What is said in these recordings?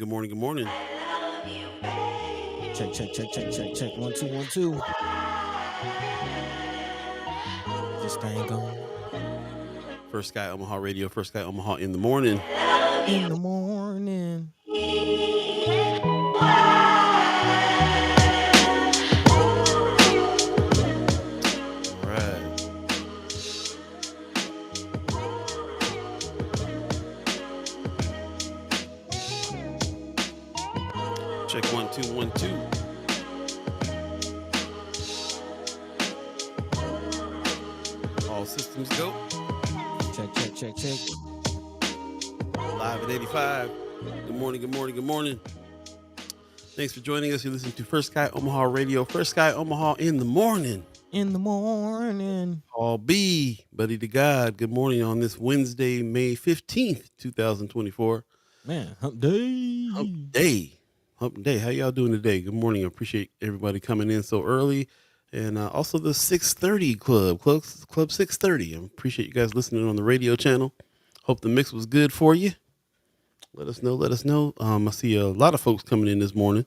morning. Good morning. Good morning. Check, check, check, check, check, check. 1 2 1 2. This thing going First Sky Omaha Radio. First Sky Omaha in the morning. in the morning. All right. Check 1 2 1 2. All systems go. Check, check, check, check. Live at 85. Good morning. Good morning. Good morning. Thanks for joining us. You're listening to First Sky Omaha Radio. First Sky Omaha in the morning. In the morning. All Beeee, Buddi3 Da Gawd. Good morning on this Wednesday, May 15th, 2024. Man, hump day. Hump day. Hump day. How y'all doing today? Good morning. I appreciate everybody coming in so early. And also the 630 Club 630. I appreciate you guys listening on the radio channel. Hope the mix was good for you. Let us know. Let us know. I see a lot of folks coming in this morning.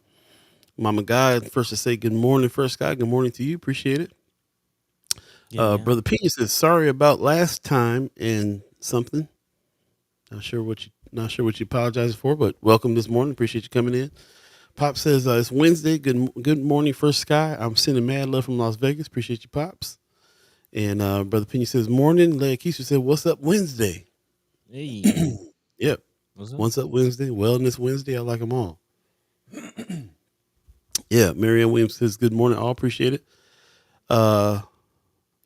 Mama Guy, first to say good morning. First Guy, good morning to you. Appreciate it. Yeah, Brother Pena says sorry about last time and something. Not sure what you apologize for, but welcome this morning. Appreciate you coming in. Pop says it's Wednesday. Good morning, First Sky. I'm sending mad love from Las Vegas. Appreciate you, Pops. And Brother Pena says morning. McKizia said, "What's up, Wednesday?" hey. Yep. What's up? What's up, Wednesday? Wellness Wednesday. I like them all. Yeah. Marianne Williams says good morning. I appreciate it.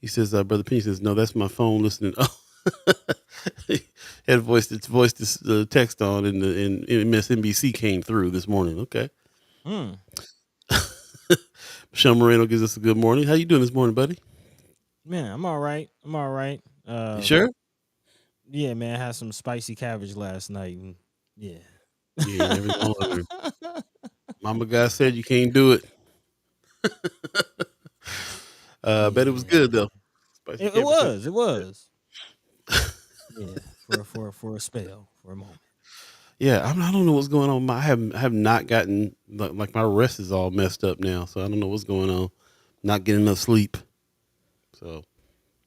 He says, Brother Pena says, no, that's my phone listening. Oh, had voiced this text on and MSNBC came through this morning. Okay. Michelle Moreno gives us a good morning. How you doing this morning, buddy? Man, I'm all right. You sure? Yeah, man. I had some spicy cabbage last night. And yeah. Yeah, everything. Mama Guy said you can't do it. Bet it was good though. It was. Yeah, for a spell, for a moment. Yeah, I don't know what's going on. I have not gotten like my rest is all messed up now, so I don't know what's going on. Not getting enough sleep, so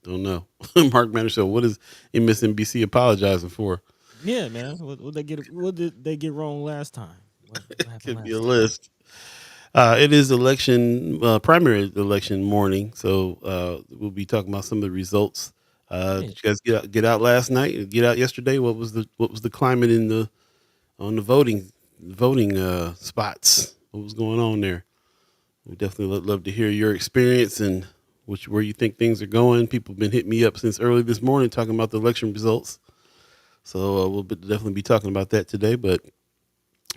don't know. Mark Manor said, "What is MSNBC apologizing for?" Yeah, man. What did they get wrong last time? What Could be a list. It is primary election morning, so we'll be talking about some of the results. Did you guys get out last night? Get out yesterday? What was the climate on the voting spots? What was going on there? We definitely would love to hear your experience and where you think things are going. People have been hitting me up since early this morning talking about the election results. So we'll definitely be talking about that today. But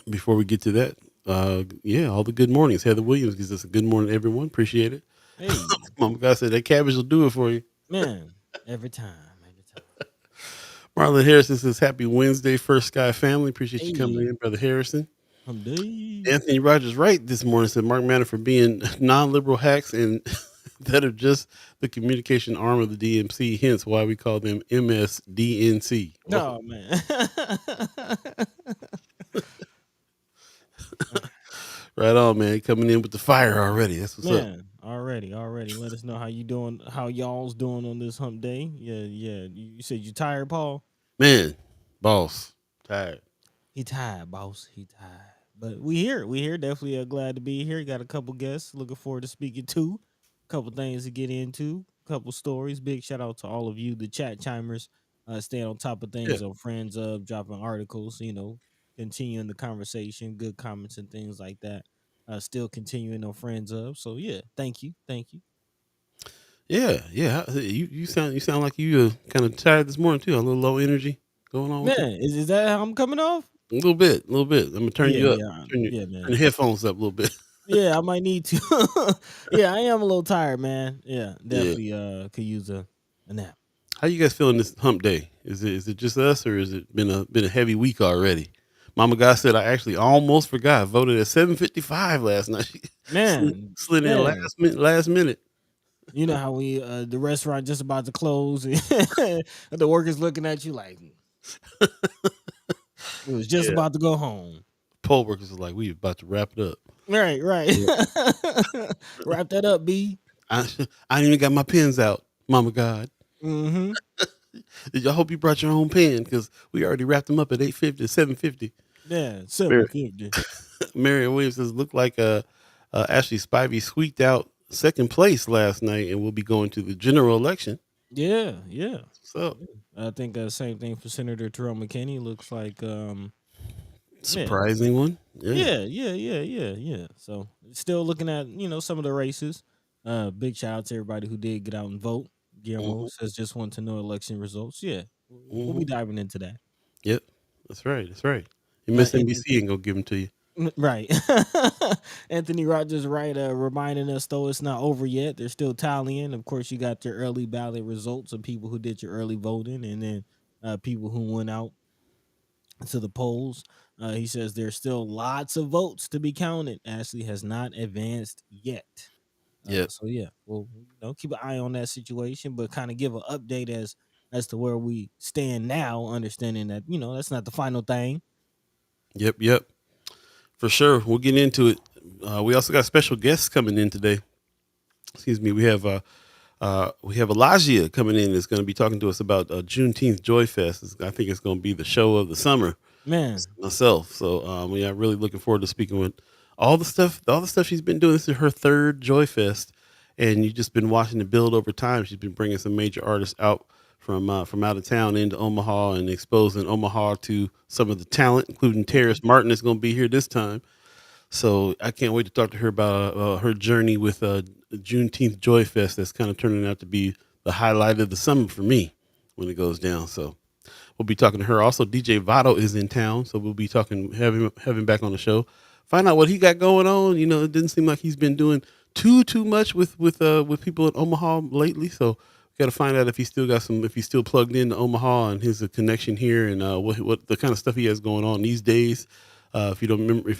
before we get to that, all the good mornings. Heather Williams gives us a good morning, everyone. Appreciate it. Hey, Mama God said that cabbage will do it for you. Man, every time. Marlon Harrison says, happy Wednesday, First Sky family. Appreciate you coming in, Brother Harrison. Anthony Rogers Wright this morning said, Mark Manor for being non-liberal hacks and that are just the communication arm of the DMC, hence why we call them MSDNC. Oh, man. Right on, man. Coming in with the fire already. That's what's up. Already. Let us know how you doing, how y'all's doing on this hump day. Yeah. You said you tired, Paul? Man, boss. Tired. He tired, boss. He tired. But we here. Definitely glad to be here. Got a couple guests. Looking forward to speaking to. A couple things to get into. A couple stories. Big shout out to all of you, the chat chimers. Staying on top of things on Friends Up, dropping articles, continuing the conversation, good comments and things like that. Still continuing on Friends Up. So yeah, thank you. Yeah. You sound like you kind of tired this morning too. A little low energy going on. Man, is that how I'm coming off? A little bit. I'm gonna turn you up. Man. Turn the headphones up a little bit. Yeah, I might need to. Yeah, I am a little tired, man. Yeah, definitely. Could use a nap. How you guys feeling this hump day? Is it just us, or has it been a heavy week already? Mama Guy said I actually almost forgot. I voted at 7:55 last night. Man, slid in last minute. You know how we the restaurant just about to close, and the workers looking at you like it was just about to go home. poll workers are like, we about to wrap it up. Right, right. Yeah. Wrap that up, B. I, I ain't even got my pens out, Mama God. Mm-hmm. I hope you brought your own pen because we already wrapped them up at 8:50, 7:50. Yeah, 750. Marion Williams says, look like Ashley Spivey squeaked out second place last night and will be going to the general election. Yeah, yeah. So I think same thing for Senator Terrell McKinney. Looks like yeah. surprising one. Yeah. Yeah. So still looking at, some of the races. Big shout out to everybody who did get out and vote. Guillermo Hmm. says just want to know election results. Yeah. We'll Hmm. be diving into that. Yep. That's right. That's right. You miss And NBC ain't gonna give them to you. right. Anthony Rogers right reminding us though it's not over yet. They're still tallying. Of course, you got your early ballot results of people who did your early voting and then people who went out to the polls. He says there's still lots of votes to be counted. Ashley has not advanced yet. Yep. So yeah, we'll keep an eye on that situation, but kind of give an update as to where we stand now, understanding that that's not the final thing. Yep. Yep. For sure. We'll get into it. We also got special guests coming in today. Excuse me. We have Alajia coming in. That's going to be talking to us about Juneteenth Joy Fest. I think it's going to be the show of the summer. Man, Myself. So we are really looking forward to speaking with all the stuff she's been doing. This is her third Joy Fest, and you've just been watching it build over time. She's been bringing some major artists out from out of town into Omaha and exposing Omaha to some of the talent, including Terrace Martin is going to be here this time. So I can't wait to talk to her about her journey with Juneteenth Joy Fest. That's kind of turning out to be the highlight of the summer for me when it goes down. So we'll be talking to her. Also, DJ Votto is in town, so we'll be talking, have him back on the show. Find out what he got going on. You know, it didn't seem like he's been doing too much with people in Omaha lately. So we got to find out if if he's still plugged into Omaha and his connection here, and what the kind of stuff he has going on these days. If you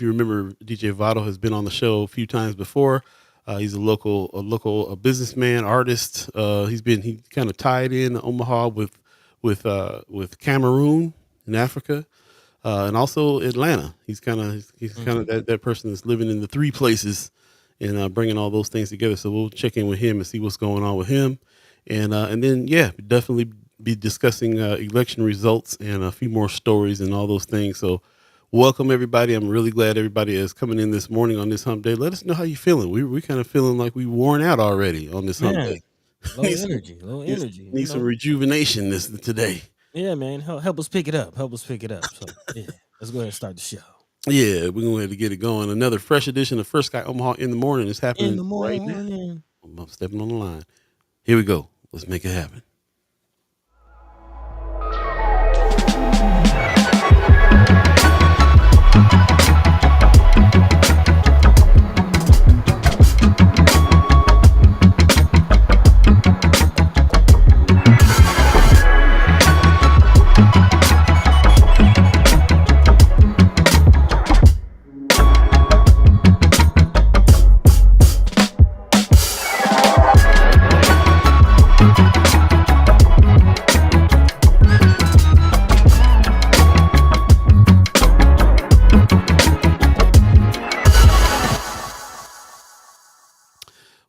remember, DJ Votto has been on the show a few times before. He's a local businessman, artist. He kind of tied in Omaha with Cameroon in Africa, and also Atlanta. He's kind of that person that's living in the three places and bringing all those things together. So we'll check in with him and see what's going on with him, and then definitely be discussing election results and a few more stories and all those things. So welcome everybody. I'm really glad everybody is coming in this morning on this hump day. Let us know how you feeling. We kind of feeling like we worn out already on this hump man, day. low energy, low energy. Need some rejuvenation this today. Yeah, man, help us pick it up. Help us pick it up. So yeah, let's go ahead and start the show. Yeah, we're going to have to get it going. Another fresh edition of First Guy Omaha in the morning is In happening the right now. morning. I'm stepping on the line. Here we go. Let's make it happen.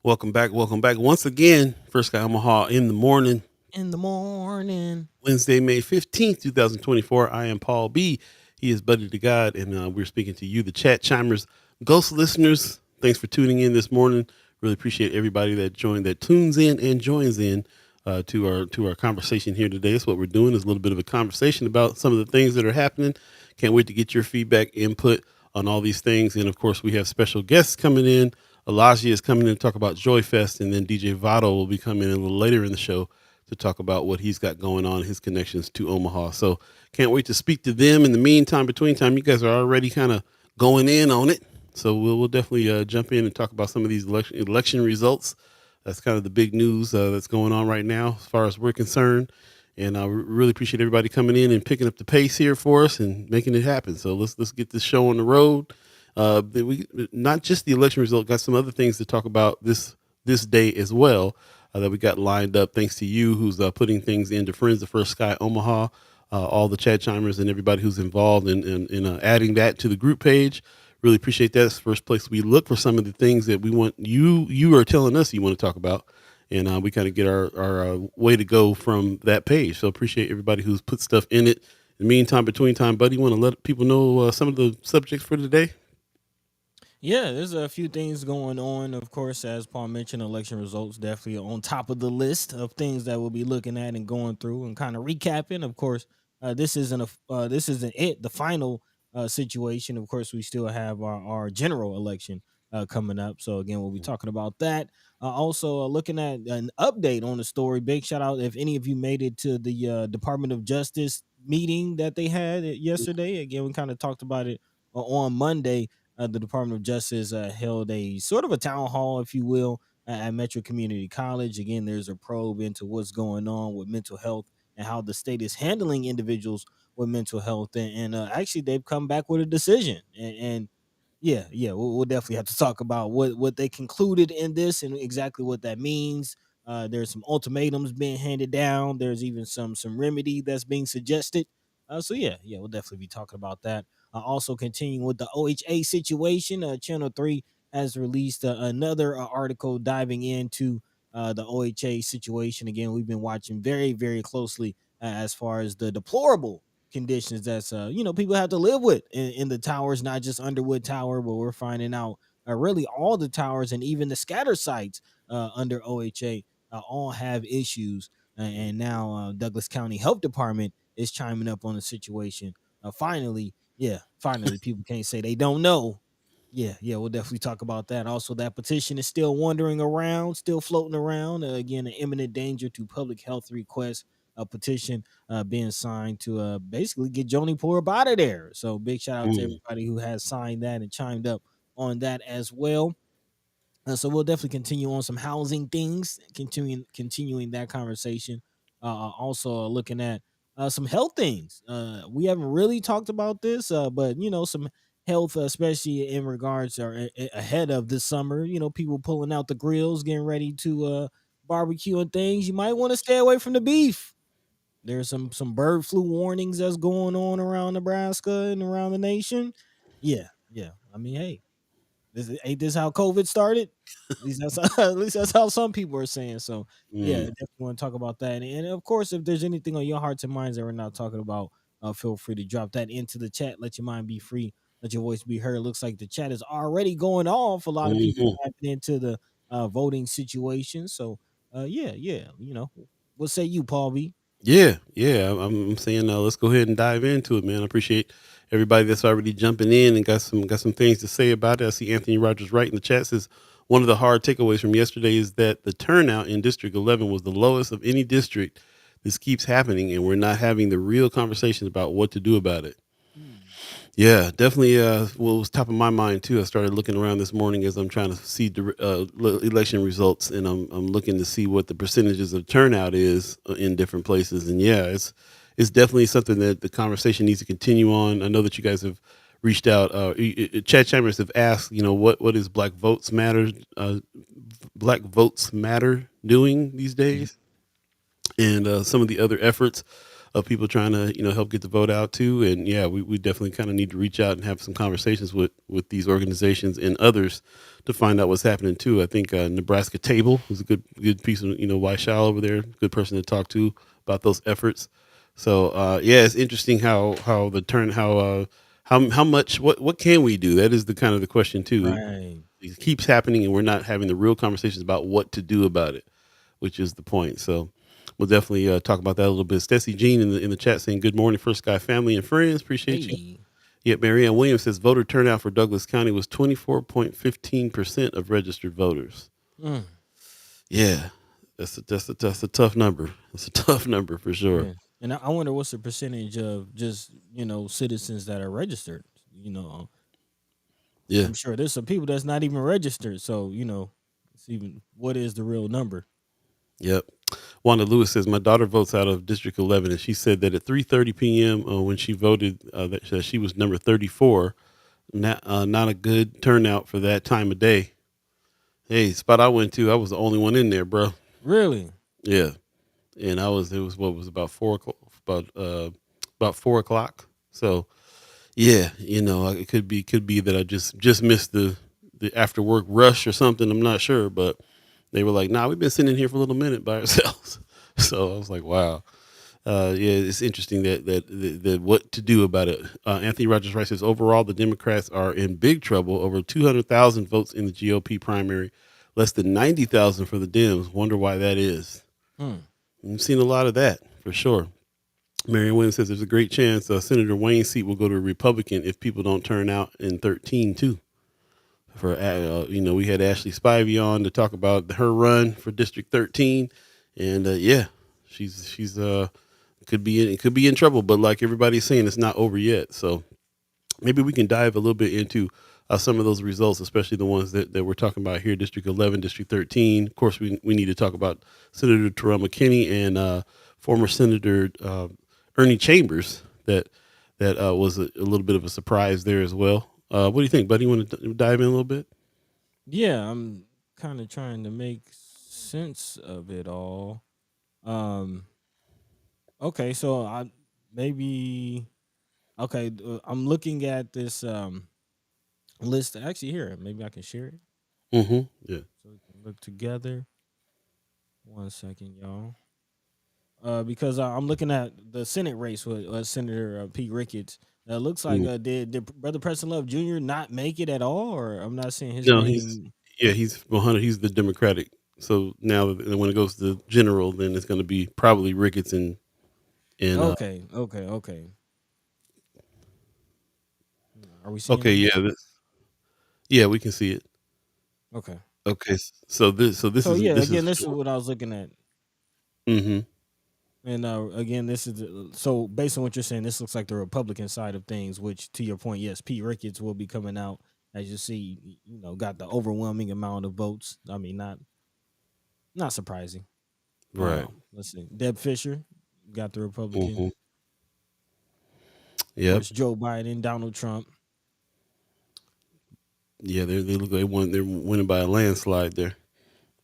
Welcome back. Welcome back once again. First Guy Omaha in the morning. In the morning. Wednesday, May 15th, 2024. I am Paul B. He is Buddi3 Da Gawd, and we're speaking to you, the chat chimers, ghost listeners. Thanks for tuning in this morning. Really appreciate everybody that tunes in and joins in to our conversation here today. That's what we're doing, is a little bit of a conversation about some of the things that are happening. Can't wait to get your feedback, input on all these things. And of course, we have special guests coming in. Alajia is coming in to talk about Joy Fest, and then DJ Votto will be coming in a little later in the show to talk about what he's got going on, his connections to Omaha. So can't wait to speak to them. In the meantime, between time, you guys are already kind of going in on it. So we'll definitely jump in and talk about some of these election results. That's kind of the big news that's going on right now as far as we're concerned. And I really appreciate everybody coming in and picking up the pace here for us and making it happen. So let's get this show on the road. We not just the election result, got some other things to talk about this day as well that we got lined up. Thanks to you, who's putting things into Friends of First Sky Omaha. all the chat chimers and everybody who's involved in adding that to the group page. Really appreciate that. It's the first place we look for some of the things that we want you are telling us you want to talk about, and we kind of get our way to go from that page. So appreciate everybody who's put stuff in it. In the meantime, between time, buddy, you want to let people know some of the subjects for today? Yeah, there's a few things going on. Of course, as Paul mentioned, election results definitely on top of the list of things that we'll be looking at and going through and kind of recapping. Of course, this isn't it the final situation. Of course, we still have our general election coming up. So again, we'll be talking about that. Also, looking at an update on the story. Big shout out if any of you made it to the Department of Justice meeting that they had yesterday. Again, we kind of talked about it on Monday. The Department of Justice held a sort of a town hall, if you will, at Metro Community College. Again, there's a probe into what's going on with mental health and how the state is handling individuals with mental health. And actually, they've come back with a decision. And yeah, yeah, we'll definitely have to talk about what they concluded in this and exactly what that means. There's some ultimatums being handed down. There's even some remedy that's being suggested. So yeah, we'll definitely be talking about that. Also, continuing with the OHA situation, Channel 3 has released another article diving into the OHA situation. Again, we've been watching very, very closely as far as the deplorable conditions that's people have to live with in the towers, not just Underwood Tower, but we're finding out really all the towers and even the scatter sites under OHA all have issues. And now Douglas County Health Department is chiming up on the situation. Finally, yeah, finally, people can't say they don't know. Yeah, we'll definitely talk about that. Also, that petition is still wandering around, still floating around. Again, an imminent danger to public health request. A petition being signed to basically get Joni Poor out of there. So, big shout out to Mm. everybody who has signed that and chimed up on that as well. So we'll definitely continue on some housing things, continuing that conversation. Also looking at some health things. We haven't really talked about this, but some health, especially in regards or ahead of this summer. People pulling out the grills, getting ready to barbecue and things. You might want to stay away from the beef. There's some bird flu warnings that's going on around Nebraska and around the nation. Yeah. I mean, hey, ain't this how COVID started? At least that's at least that's how some people are saying. So yeah, Mm. definitely want to talk about that. And of course, if there's anything on your hearts and minds that we're not talking about, feel free to drop that into the chat. Let your mind be free. Let your voice be heard. Looks like the chat is already going off. A lot of people Mhm. diving into the voting situation. So yeah. What say you, Paul B? Yeah. I'm saying let's go ahead and dive into it, man. I appreciate everybody that's already jumping in and got some things to say about it. I see Anthony Rogers right in the chat says one of the hard takeaways from yesterday is that the turnout in District 11 was the lowest of any district. This keeps happening, and we're not having the real conversations about what to do about it. Hmm. Yeah, definitely. What was top of my mind too. I started looking around this morning as I'm trying to see the election results, and I'm looking to see what the percentages of turnout is in different places. And yeah, it's definitely something that the conversation needs to continue on. I know that you guys have reached out. Chad Chambers have asked, what is Black Votes Matter doing these days, and some of the other efforts of people trying to help get the vote out too. And yeah, we definitely kind of need to reach out and have some conversations with these organizations and others to find out what's happening too. I think Nebraska Table was a good piece of Weishal over there, good person to talk to about those efforts. So yeah, it's interesting how the turn how much what can we do? That is the kind of the question too. Right. It keeps happening, and we're not having the real conversations about what to do about it, which is the point. So we'll definitely talk about that a little bit. Stacey Jean in the chat saying, "Good morning, First Sky family and friends. Appreciate you." Hey. Yet Marianne Williams says voter turnout for Douglas County was 24.15% of registered voters. Mm. Yeah, that's a tough number. That's a tough number for sure. Yeah. And I wonder what's the percentage of just, citizens that are registered. Yeah. I'm sure there's some people that's not even registered. So, it's even what is the real number? Yep. Wanda Lewis says my daughter votes out of District 11, and she said that at 3:30 p.m. When she voted, that she was number 34. Not a good turnout for that time of day. Hey, spot I went to, I was the only one in there, bro. Really? Yeah, and it was what was about 4 o'clock, about about 4 o'clock. So yeah, it could be that I just missed the after work rush or something. I'm not sure, but they were like, "Nah, we've been sitting here for a little minute by ourselves." So I was like, "Wow." Yeah, it's interesting that what to do about it. Anthony Rogers Wright says overall the Democrats are in big trouble. Over 200,000 votes in the GOP primary, less than 90,000 for the Dems. Wonder why that is. Hmm. We've seen a lot of that for sure. Marion Williams says there's a great chance Senator Wayne's seat will go to a Republican if people don't turn out in 13 too. We had Ashley Spivey on to talk about her run for District 13, and yeah, she's could be in trouble. But like everybody's saying, it's not over yet. So maybe we can dive a little bit into some of those results, especially the ones that we're talking about here, District 11, District 13. Of course, we need to talk about Senator Terrell McKinney and former Senator Ernie Chambers. That was a little bit of a surprise there as well. What do you think, buddy? You want to dive in a little bit? Yeah, I'm kind of trying to make sense of it all. Um, okay, so I maybe okay. I'm looking at this list actually here. Maybe I can share it Mm-hmm. Yeah. so we can look together. One second, y'all. Because I'm looking at the Senate race with Senator Pete Ricketts. Looks like Mm. did Brother Preston Love Jr. not make it at all, or I'm not seeing his No, he's name. yeah, he's 100. He's the Democratic. So now when it goes to general, then it's going to be probably Ricketts and Okay, okay, okay. Are we seeing okay, this? yeah, we can see it. Okay. Okay, so this So is yeah, this again, is this is what I was looking at, mm-hmm. and again, this is so based on what you're saying, this looks like the Republican side of things. Which, to your point, yes, Pete Ricketts will be coming out as you see. Got the overwhelming amount of votes. I mean, not surprising. Right. Let's see, Deb Fisher got the Republican. Mm-hmm. Of Yep. course, Joe Biden, Donald Trump. Yeah, they look like they're winning by a landslide there.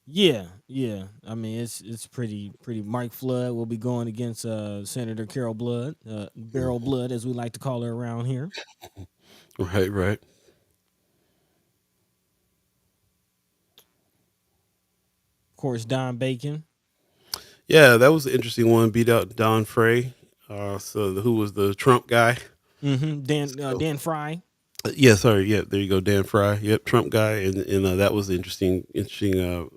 Yeah, yeah. I mean, it's pretty. Mike Flood will be going against Senator Carol Blood, Beryl Mhm. Blood, as we like to call her around here. Right, right. Of course, Don Bacon. Yeah, that was an interesting one. Beat out Don Frey. Who was the Trump guy? So Dan Fry. yeah, sorry. Yeah, there you go, Dan Fry. Yep, Trump guy, and that was an interesting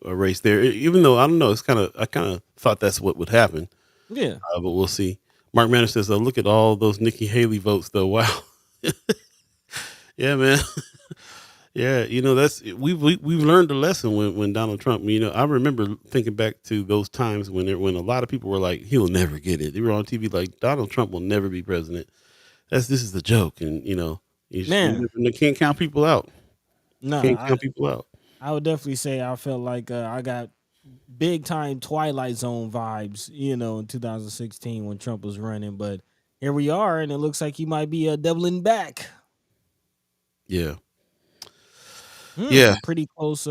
race there. Even though I don't know, I kind of thought that's what would happen, Yeah. but we'll see. Mark Manner says, "Look at all those Nikki Haley votes, though. Wow, yeah, man, yeah. That's we've learned a lesson when Donald Trump. I remember thinking back to those times when a lot of people were like, he'll never get it. They were on TV like Donald Trump will never be president. This is the joke, and Man, you can't count people out. nah, Can't count people out." I would definitely say I felt like I got big time Twilight Zone vibes, in 2016 when Trump was running. But here we are, and it looks like he might be doubling back. Yeah. Yeah. Pretty close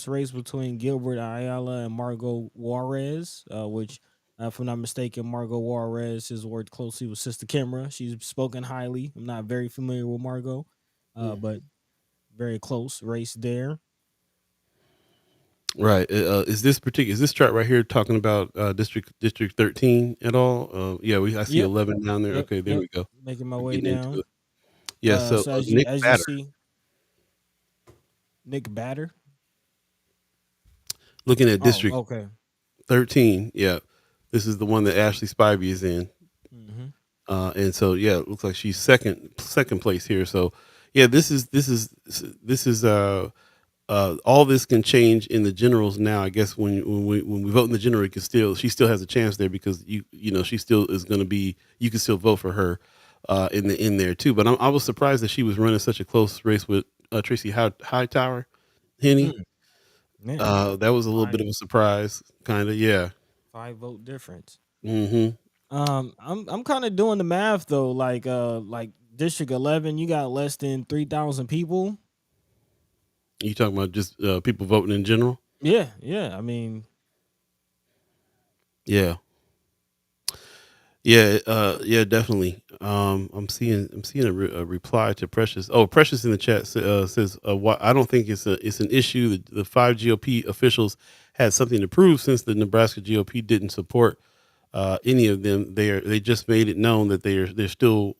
race between Gilbert Ayala and Margot Juarez, which, if I'm not mistaken, Margot Juarez has worked closely with Sister Kimra. She's spoken highly. I'm not very familiar with Margot, Mm. but very close race there. Right. Is this chart right here talking about District 13 at all? Yeah, I see Yep, 11 down there. yep, Okay, there yep. we go. Making my We're way getting into down. it. Yeah. So So as you Nick as you Batter, see, Nick Batter. looking at Oh, District okay. 13. Yeah, this is the one that Ashley Spivey is in. Hmm. And so yeah, it looks like she's second place here. So yeah, this is all this can change in the generals now. I guess when we vote in the general, she still has a chance there because she still is going to be. You can still vote for her in there too. But I was surprised that she was running such a close race with Tracy Hightower, Henny. Mm, man, That was a little bit five of a surprise, kind of. Yeah. five vote difference. Mm-hmm. I'm kind of doing the math though. Like District 11, you got less than 3,000 people. You talking about just people voting in general? Yeah, yeah. I mean, Yeah. Yeah, definitely. I'm seeing a reply to Precious. Oh, Precious in the chat says, "Why I don't think it's an issue. The five GOP officials had something to prove since the Nebraska GOP didn't support any of them. They just made it known that they still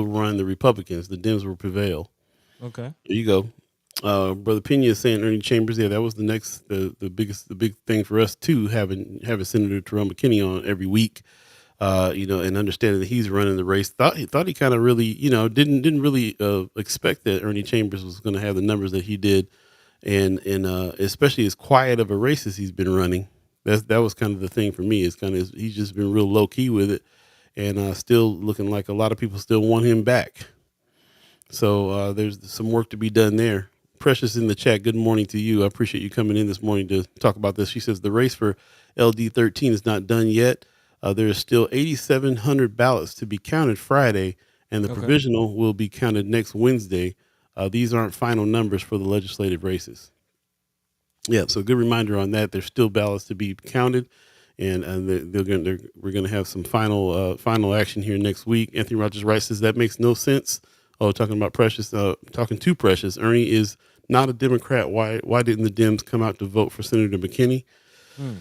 run the Republicans. The Dems will prevail." Okay. There you go. Brother Pena is saying Ernie Chambers. Yeah, that was the big thing for us too, having Senator Terrell McKinney on every week. And understanding that he's running the race, thought he kind of really, didn't really expect that Ernie Chambers was going to have the numbers that he did, and especially as quiet of a race as he's been running. That was kind of the thing for me. It's kind of he's just been real low key with it, and still looking like a lot of people still want him back. So there's some work to be done there. Precious in the chat, good morning to you. I appreciate you coming in this morning to talk about this. She says the race for LD13 is not done yet. There is still 8,700 ballots to be counted Friday, and the Okay. provisional will be counted next Wednesday. These aren't final numbers for the legislative races. Yeah, so good reminder on that. There's still ballots to be counted, and we're going to have some final action here next week. Anthony Rogers Wright says that makes no sense. Oh, talking about Precious, talking to Precious. Ernie is not a Democrat. Why didn't the Dems come out to vote for Senator McKinney? Hmm.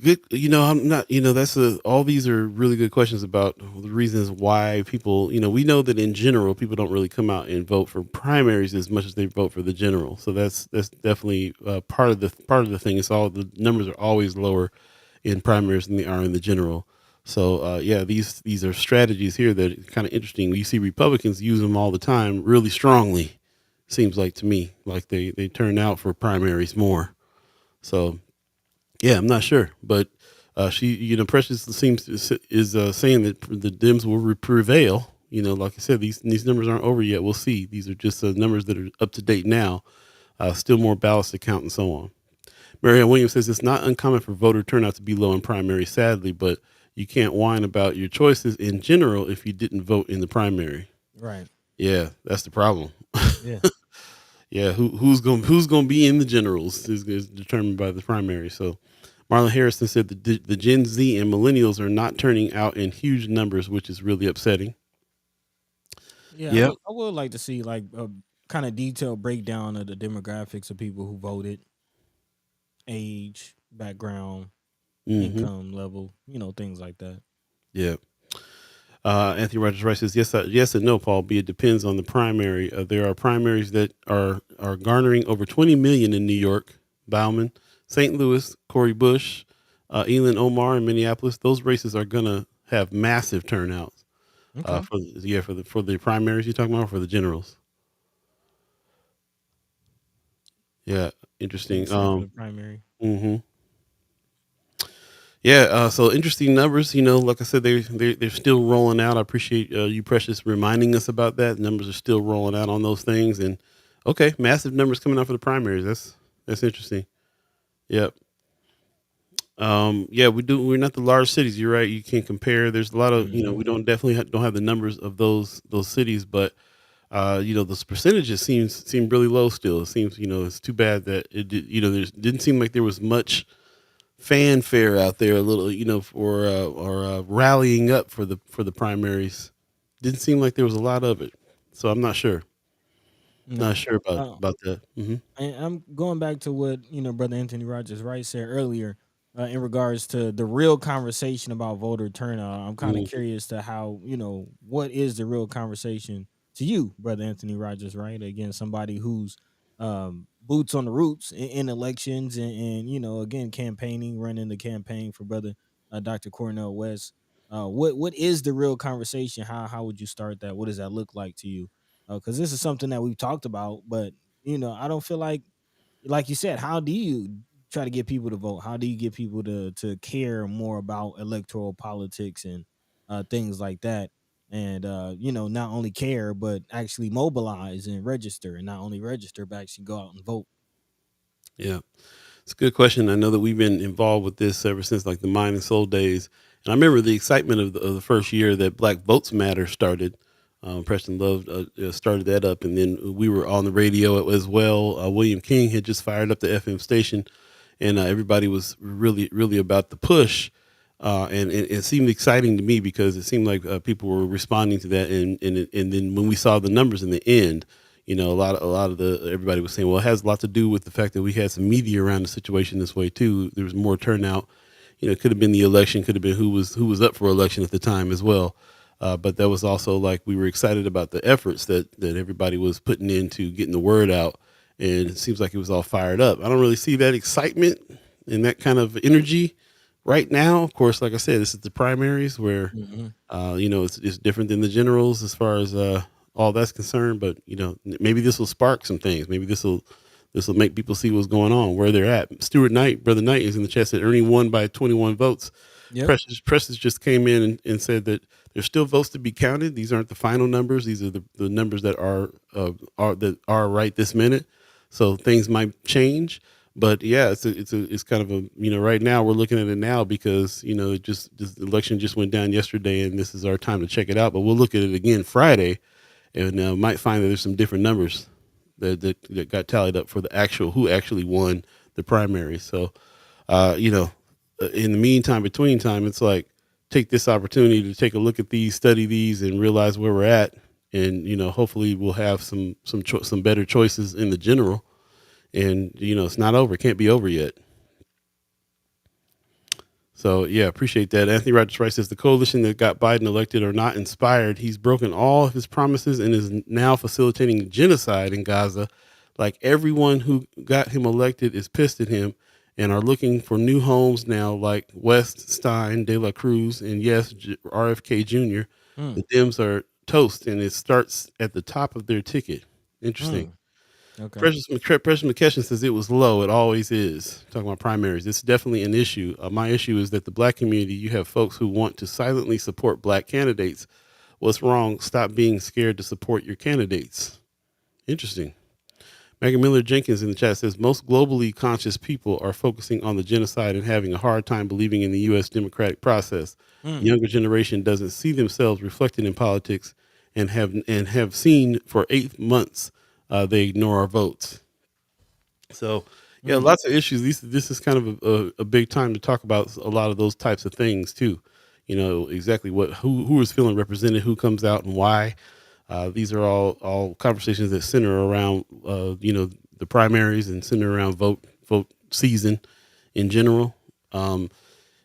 Good, I'm not. That's all these are really good questions about the reasons why people. We know that in general, people don't really come out and vote for primaries as much as they vote for the general. So that's definitely part of the thing. It's all the numbers are always lower in primaries than they are in the general. So yeah, these are strategies here that are kind of interesting. You see Republicans use them all the time, really strongly. Seems like to me, like they turn out for primaries more. So yeah, I'm not sure, but she, Precious seems is saying that the Dems will prevail. Like I said, these numbers aren't over yet. We'll see. These are just numbers that are up to date now. Still more ballots to count and so on. Marianne Williams says it's not uncommon for voter turnout to be low in primary, sadly, but you can't whine about your choices in general if you didn't vote in the primary. Right. Yeah, that's the problem. Yeah. Yeah, who's gonna be in the generals is determined by the primary. So Marlon Harrison said the Gen Z and millennials are not turning out in huge numbers, which is really upsetting. Yeah. I Yep. would. I would like to see like a kind of detailed breakdown of the demographics of people who voted, age, background, Mm-hmm. income level, things like that. Yeah. Anthony Rogers Rice says yes and no, Paul B. It depends on the primary. There are primaries that are garnering over 20 million in New York, Bauman, St. Louis, Corey Bush, Elon Omar in Minneapolis. Those races are gonna have massive turnouts. Okay. For the primaries you're talking about, or for the generals. Yeah, You interesting. said for the primary. Hmm. Yeah, so interesting numbers. Like I said, they're still rolling out. I appreciate you, Precious, reminding us about that. Numbers are still rolling out on those things, and okay, massive numbers coming out for the primaries. That's interesting. Yep. Yeah, we do. We're not the large cities. You're right. You can't compare. There's a lot of Hmm. we don't definitely don't have the numbers of those cities, but those percentages seem really low still. It seems it's too bad that it did, there didn't seem like there was much fanfare out there, a little, for or rallying up for the primaries. Didn't seem like there was a lot of it, so I'm not sure. Not No. sure about Uh, that. Hmm. And I'm going back to what Brother Anthony Rogers Wright said earlier, in regards to the real conversation about voter turnout. I'm kind of Hmm. curious to how what is the real conversation to you, Brother Anthony Rogers Wright? Again, somebody who's boots on the roots in elections and again campaigning, running the campaign for Brother Dr. Cornell West. What is the real conversation? How would you start that? What does that look like to you? Because this is something that we've talked about, but I don't feel like you said, how do you try to get people to vote? How do you get people to care more about electoral politics and things like that? And not only care, but actually mobilize and register, and not only register, but actually go out and vote. Yeah, it's a good question. I know that we've been involved with this ever since like the Mind and Soul days, and I remember the excitement of the first year that Black Votes Matter started. Preston Love started that up, and then we were on the radio as well. William King had just fired up the FM station, and everybody was really, really about the push. and it seemed exciting to me because it seemed like people were responding to that, and then when we saw the numbers in the end, a lot of the everybody was saying, well, it has a lot to do with the fact that we had some media around the situation this way too. There was more turnout. It could have been the election, could have been who was up for election at the time as well. But that was also like we were excited about the efforts that everybody was putting into getting the word out, and it seems like it was all fired up. I don't really see that excitement and that kind of energy right now. Of course, like I said, this is the primaries where Hmm. it's different than the generals as far as all that's concerned. But maybe this will spark some things. Maybe this will make people see what's going on, where they're at. Stuart Knight, brother Knight, is in the chat. Said Ernie won by 21 votes. Yep. Precious just came in and said that there's still votes to be counted. These aren't the final numbers. These are the numbers that are right this minute. So things might change. But yeah, it's kind of right now we're looking at it now because it just this election just went down yesterday and this is our time to check it out. But we'll look at it again Friday and might find that there's some different numbers that got tallied up for the actual who actually won the primary. So, in the meantime, between time, it's like take this opportunity to take a look at these, study these, and realize where we're at, and hopefully we'll have some better choices in the general. And it's not over; it can't be over yet. So yeah, appreciate that. Anthony Rogers Wright says the coalition that got Biden elected are not inspired. He's broken all of his promises and is now facilitating genocide in Gaza. Like everyone who got him elected is pissed at him and are looking for new homes now, like West, Stein, De La Cruz, and yes, RFK Jr. Mm, The Dems are toast, and it starts at the top of their ticket. Interesting. mm. Okay. Precious McKesson says it was low. It always is. Talking about primaries, it's definitely an issue. My issue is that the black community, you have folks who want to silently support black candidates. What's wrong? Stop being scared to support your candidates. Interesting. Megan Miller Jenkins in the chat says most globally conscious people are focusing on the genocide and having a hard time believing in the U.S. democratic process. The Mm, younger generation doesn't see themselves reflected in politics and have seen for 8 months. They ignore our votes. So yeah, mm. lots of issues. This is kind of a big time to talk about a lot of those types of things too. Exactly who is feeling represented, who comes out, and why. These are all conversations that center around the primaries and center around vote season in general.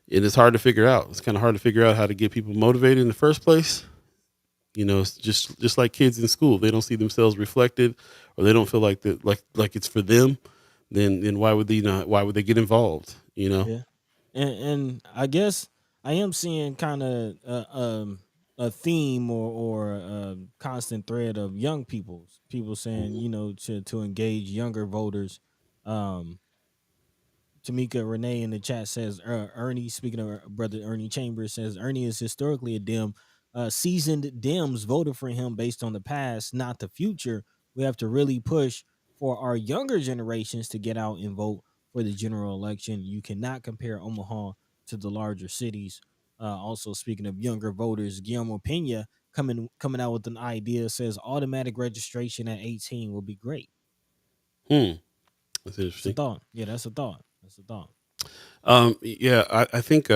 It is hard to figure out. It's kind of hard to figure out how to get people motivated in the first place. It's just like kids in school. They don't see themselves reflected, or they don't feel like that like it's for them. Then why would they not? Why would they get involved? Yeah. And I guess I am seeing kind of a theme or a constant thread of young people saying Mhm. to engage younger voters. Um, Tamika Renee in the chat says Ernie, speaking of brother Ernie Chambers, says Ernie is historically a Dem. Seasoned Dems voted for him based on the past, not the future. We have to really push for our younger generations to get out and vote for the general election. You cannot compare Omaha to the larger cities. Also, speaking of younger voters, Guillermo Pena coming out with an idea says automatic registration at 18 will be great. Hmm, that's That's a interesting. thought. Yeah, that's a thought. That's a thought. Yeah, I think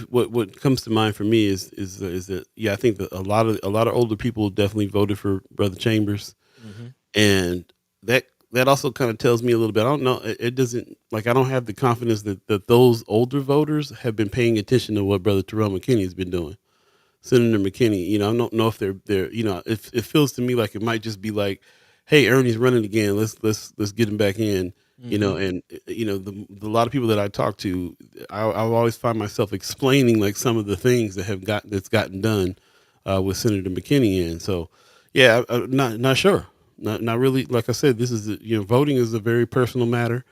what comes to mind for me is that yeah, I think that a lot of older people definitely voted for Brother Chambers, Hmm. and that also kind of tells me a little bit. I don't know. It doesn't like I don't have the confidence that those older voters have been paying attention to what Brother Terrell McKinney has been doing. Senator McKinney, I don't know if they're it feels to me like it might just be like, hey, Ernie's running again. Let's get him back in. Hmm. And the lot of people that I talk to, I always find myself explaining like some of the things that's gotten done with Senator McKinney in. So yeah, I'm not sure, not really. Like I said, this is voting is a very personal matter.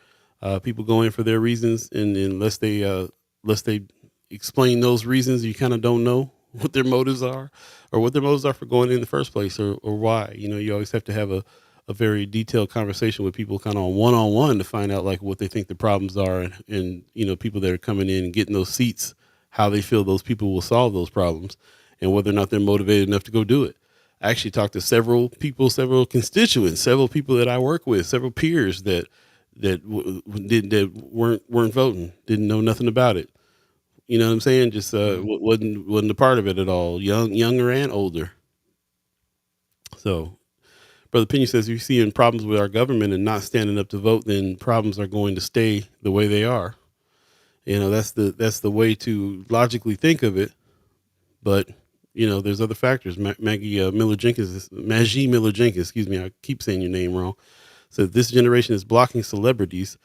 People go in for their reasons, and unless they explain those reasons, you kind of don't know what their motives are or what their motives are for going in the first place or why. You always have to have a very detailed conversation with people kind of on one to find out like what they think the problems are and people that are coming in and getting those seats, how they feel those people will solve those problems and whether or not they're motivated enough to go do it. I actually talked to several people, several constituents, several people that I work with, several peers that weren't voting, didn't know nothing about it, You know what I'm saying? Just Mhm. wasn't a part of it at all. Younger and older. So Brother Pena says, if you're seeing problems with our government and not standing up to vote, then problems are going to stay the way they are. That's the way to logically think of it. But there's other factors. Maggie Miller Jenkins, excuse me, I keep saying your name wrong. So this generation is blocking celebrities,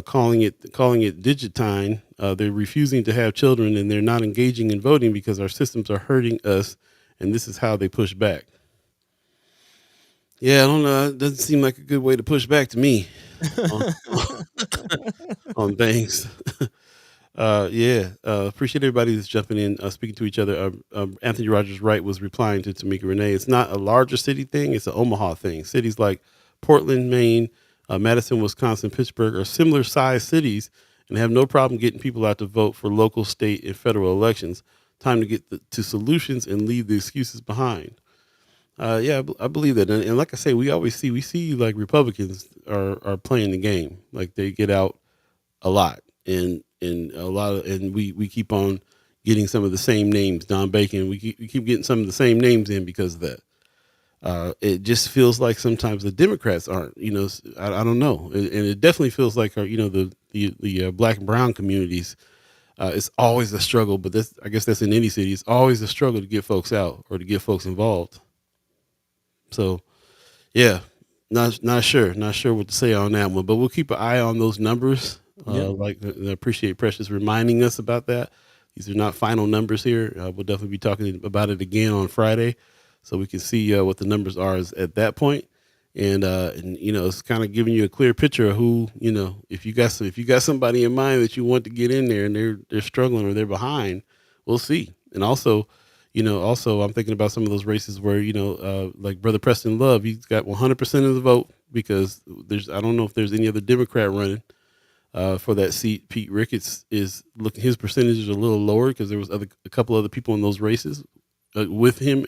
calling it digitine. They're refusing to have children, and they're not engaging in voting because our systems are hurting us, and this is how they push back. Yeah, I don't know. It doesn't seem like a good way to push back to me on, on things. Yeah. Appreciate everybody that's jumping in, speaking to each other. Anthony Rogers Wright was replying to Tamika Renee. It's not a larger city thing; it's an Omaha thing. Cities like Portland, Maine, Madison, Wisconsin, Pittsburgh are similar sized cities and have no problem getting people out to vote for local, state, and federal elections. Time to get to solutions and leave the excuses behind. Yeah, I believe that, and like I say, we see like Republicans are playing the game, like they get out a lot, and we keep on getting some of the same names. Don Bacon, we keep getting some of the same names in because of that. It just feels like sometimes the Democrats aren't. I don't know, and it definitely feels like the black and brown communities. It's always a struggle, but I guess that's in any city. It's always a struggle to get folks out or to get folks involved. So yeah, not sure what to say on that one, but we'll keep an eye on those numbers. Yep. I appreciate Precious reminding us about that. These are not final numbers here. We'll definitely be talking about it again on Friday, so we can see what the numbers are at that point. And it's kind of giving you a clear picture of who, if you got somebody in mind that you want to get in there and they're struggling or they're behind, we'll see. And also I'm thinking about some of those races where like Brother Preston Love, he's got 100% of the vote because I don't know if there's any other Democrat running for that seat. Pete Ricketts is looking, his percentages are a little lower because there was a couple other people in those races with him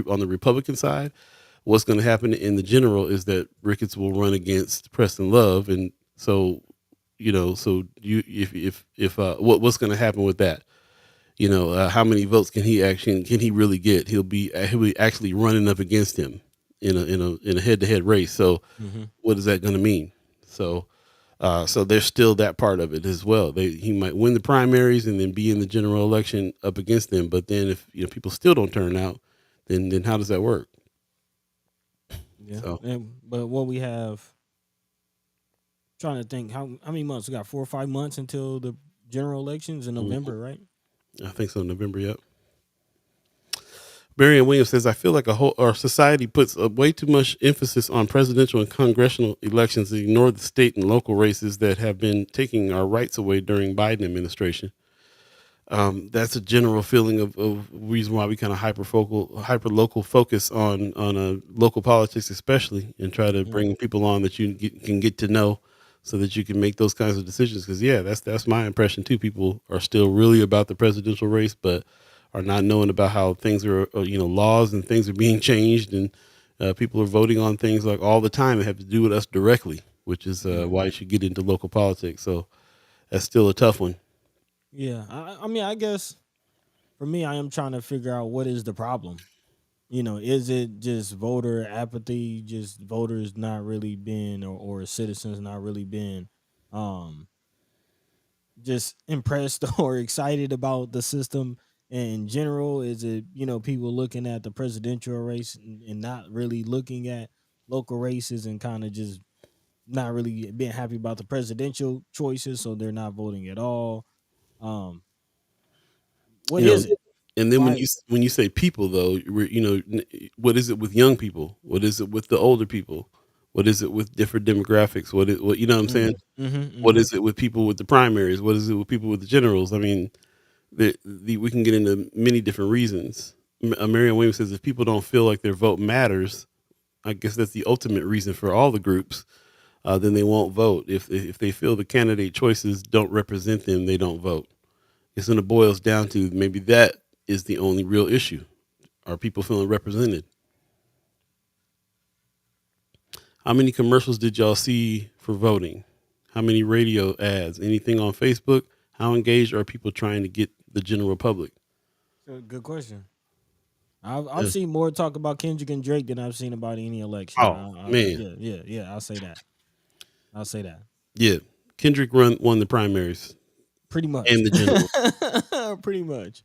on the Republican side. What's going to happen in the general is that Ricketts will run against Preston Love, and so you if what's going to happen with that? How many votes can he really get? He'll be actually running up against him in a head to head race. So Hmm. what is that going to mean? So there's still that part of it as well. He might win the primaries and then be in the general election up against them. But then if people still don't turn out, then how does that work? Yeah. So But what we have, trying to think how many months we got, 4 or 5 months until the general elections in mhm, November, right? I think so. November, yep. Marion Williams says, I feel like our society puts way too much emphasis on presidential and congressional elections and ignore the state and local races that have been taking our rights away during Biden administration. That's a general feeling of reason why we kind of hyper local focus on local politics, especially, and try to Mm. bring people on that can get to know, so that you can make those kinds of decisions. Because yeah, that's my impression too. People are still really about the presidential race, but are not knowing about how things are, laws and things are being changed, and people are voting on things like all the time that have to do with us directly, which is Yeah. why you should get into local politics. So that's still a tough one. Yeah. I mean, I guess for me, I am trying to figure out what is the problem. Is it just voter apathy, just voters not really being, or citizens not really being um just impressed or excited about the system in general? Is it, people looking at the presidential race and not really looking at local races and kind of just not really being happy about the presidential choices, so they're not voting at all? Um, what you know is it? and then when Why? you say people though, what is it with young people, what is it with the older people, what is it with different demographics, what you know what I'm saying, Mm, mm-hmm, what mm-hmm. is it with people with the primaries, what is it with people with the generals? I mean, we can get into many different reasons. Marion Williams says if people don't feel like their vote matters, I guess that's the ultimate reason for all the groups, then they won't vote. If they feel the candidate choices don't represent them, they don't vote. It's when it boils down to maybe that is the only real issue. Are people feeling represented? How many commercials did y'all see for voting? How many radio ads? Anything on Facebook? How engaged are people trying to the general public. So, good question. I've Yeah. seen more talk about Kendrick and Drake than I've seen about any election. Oh man, Yeah. I'll say that. I'll say that. yeah. Kendrick won the primaries Pretty much. and the general. Pretty much.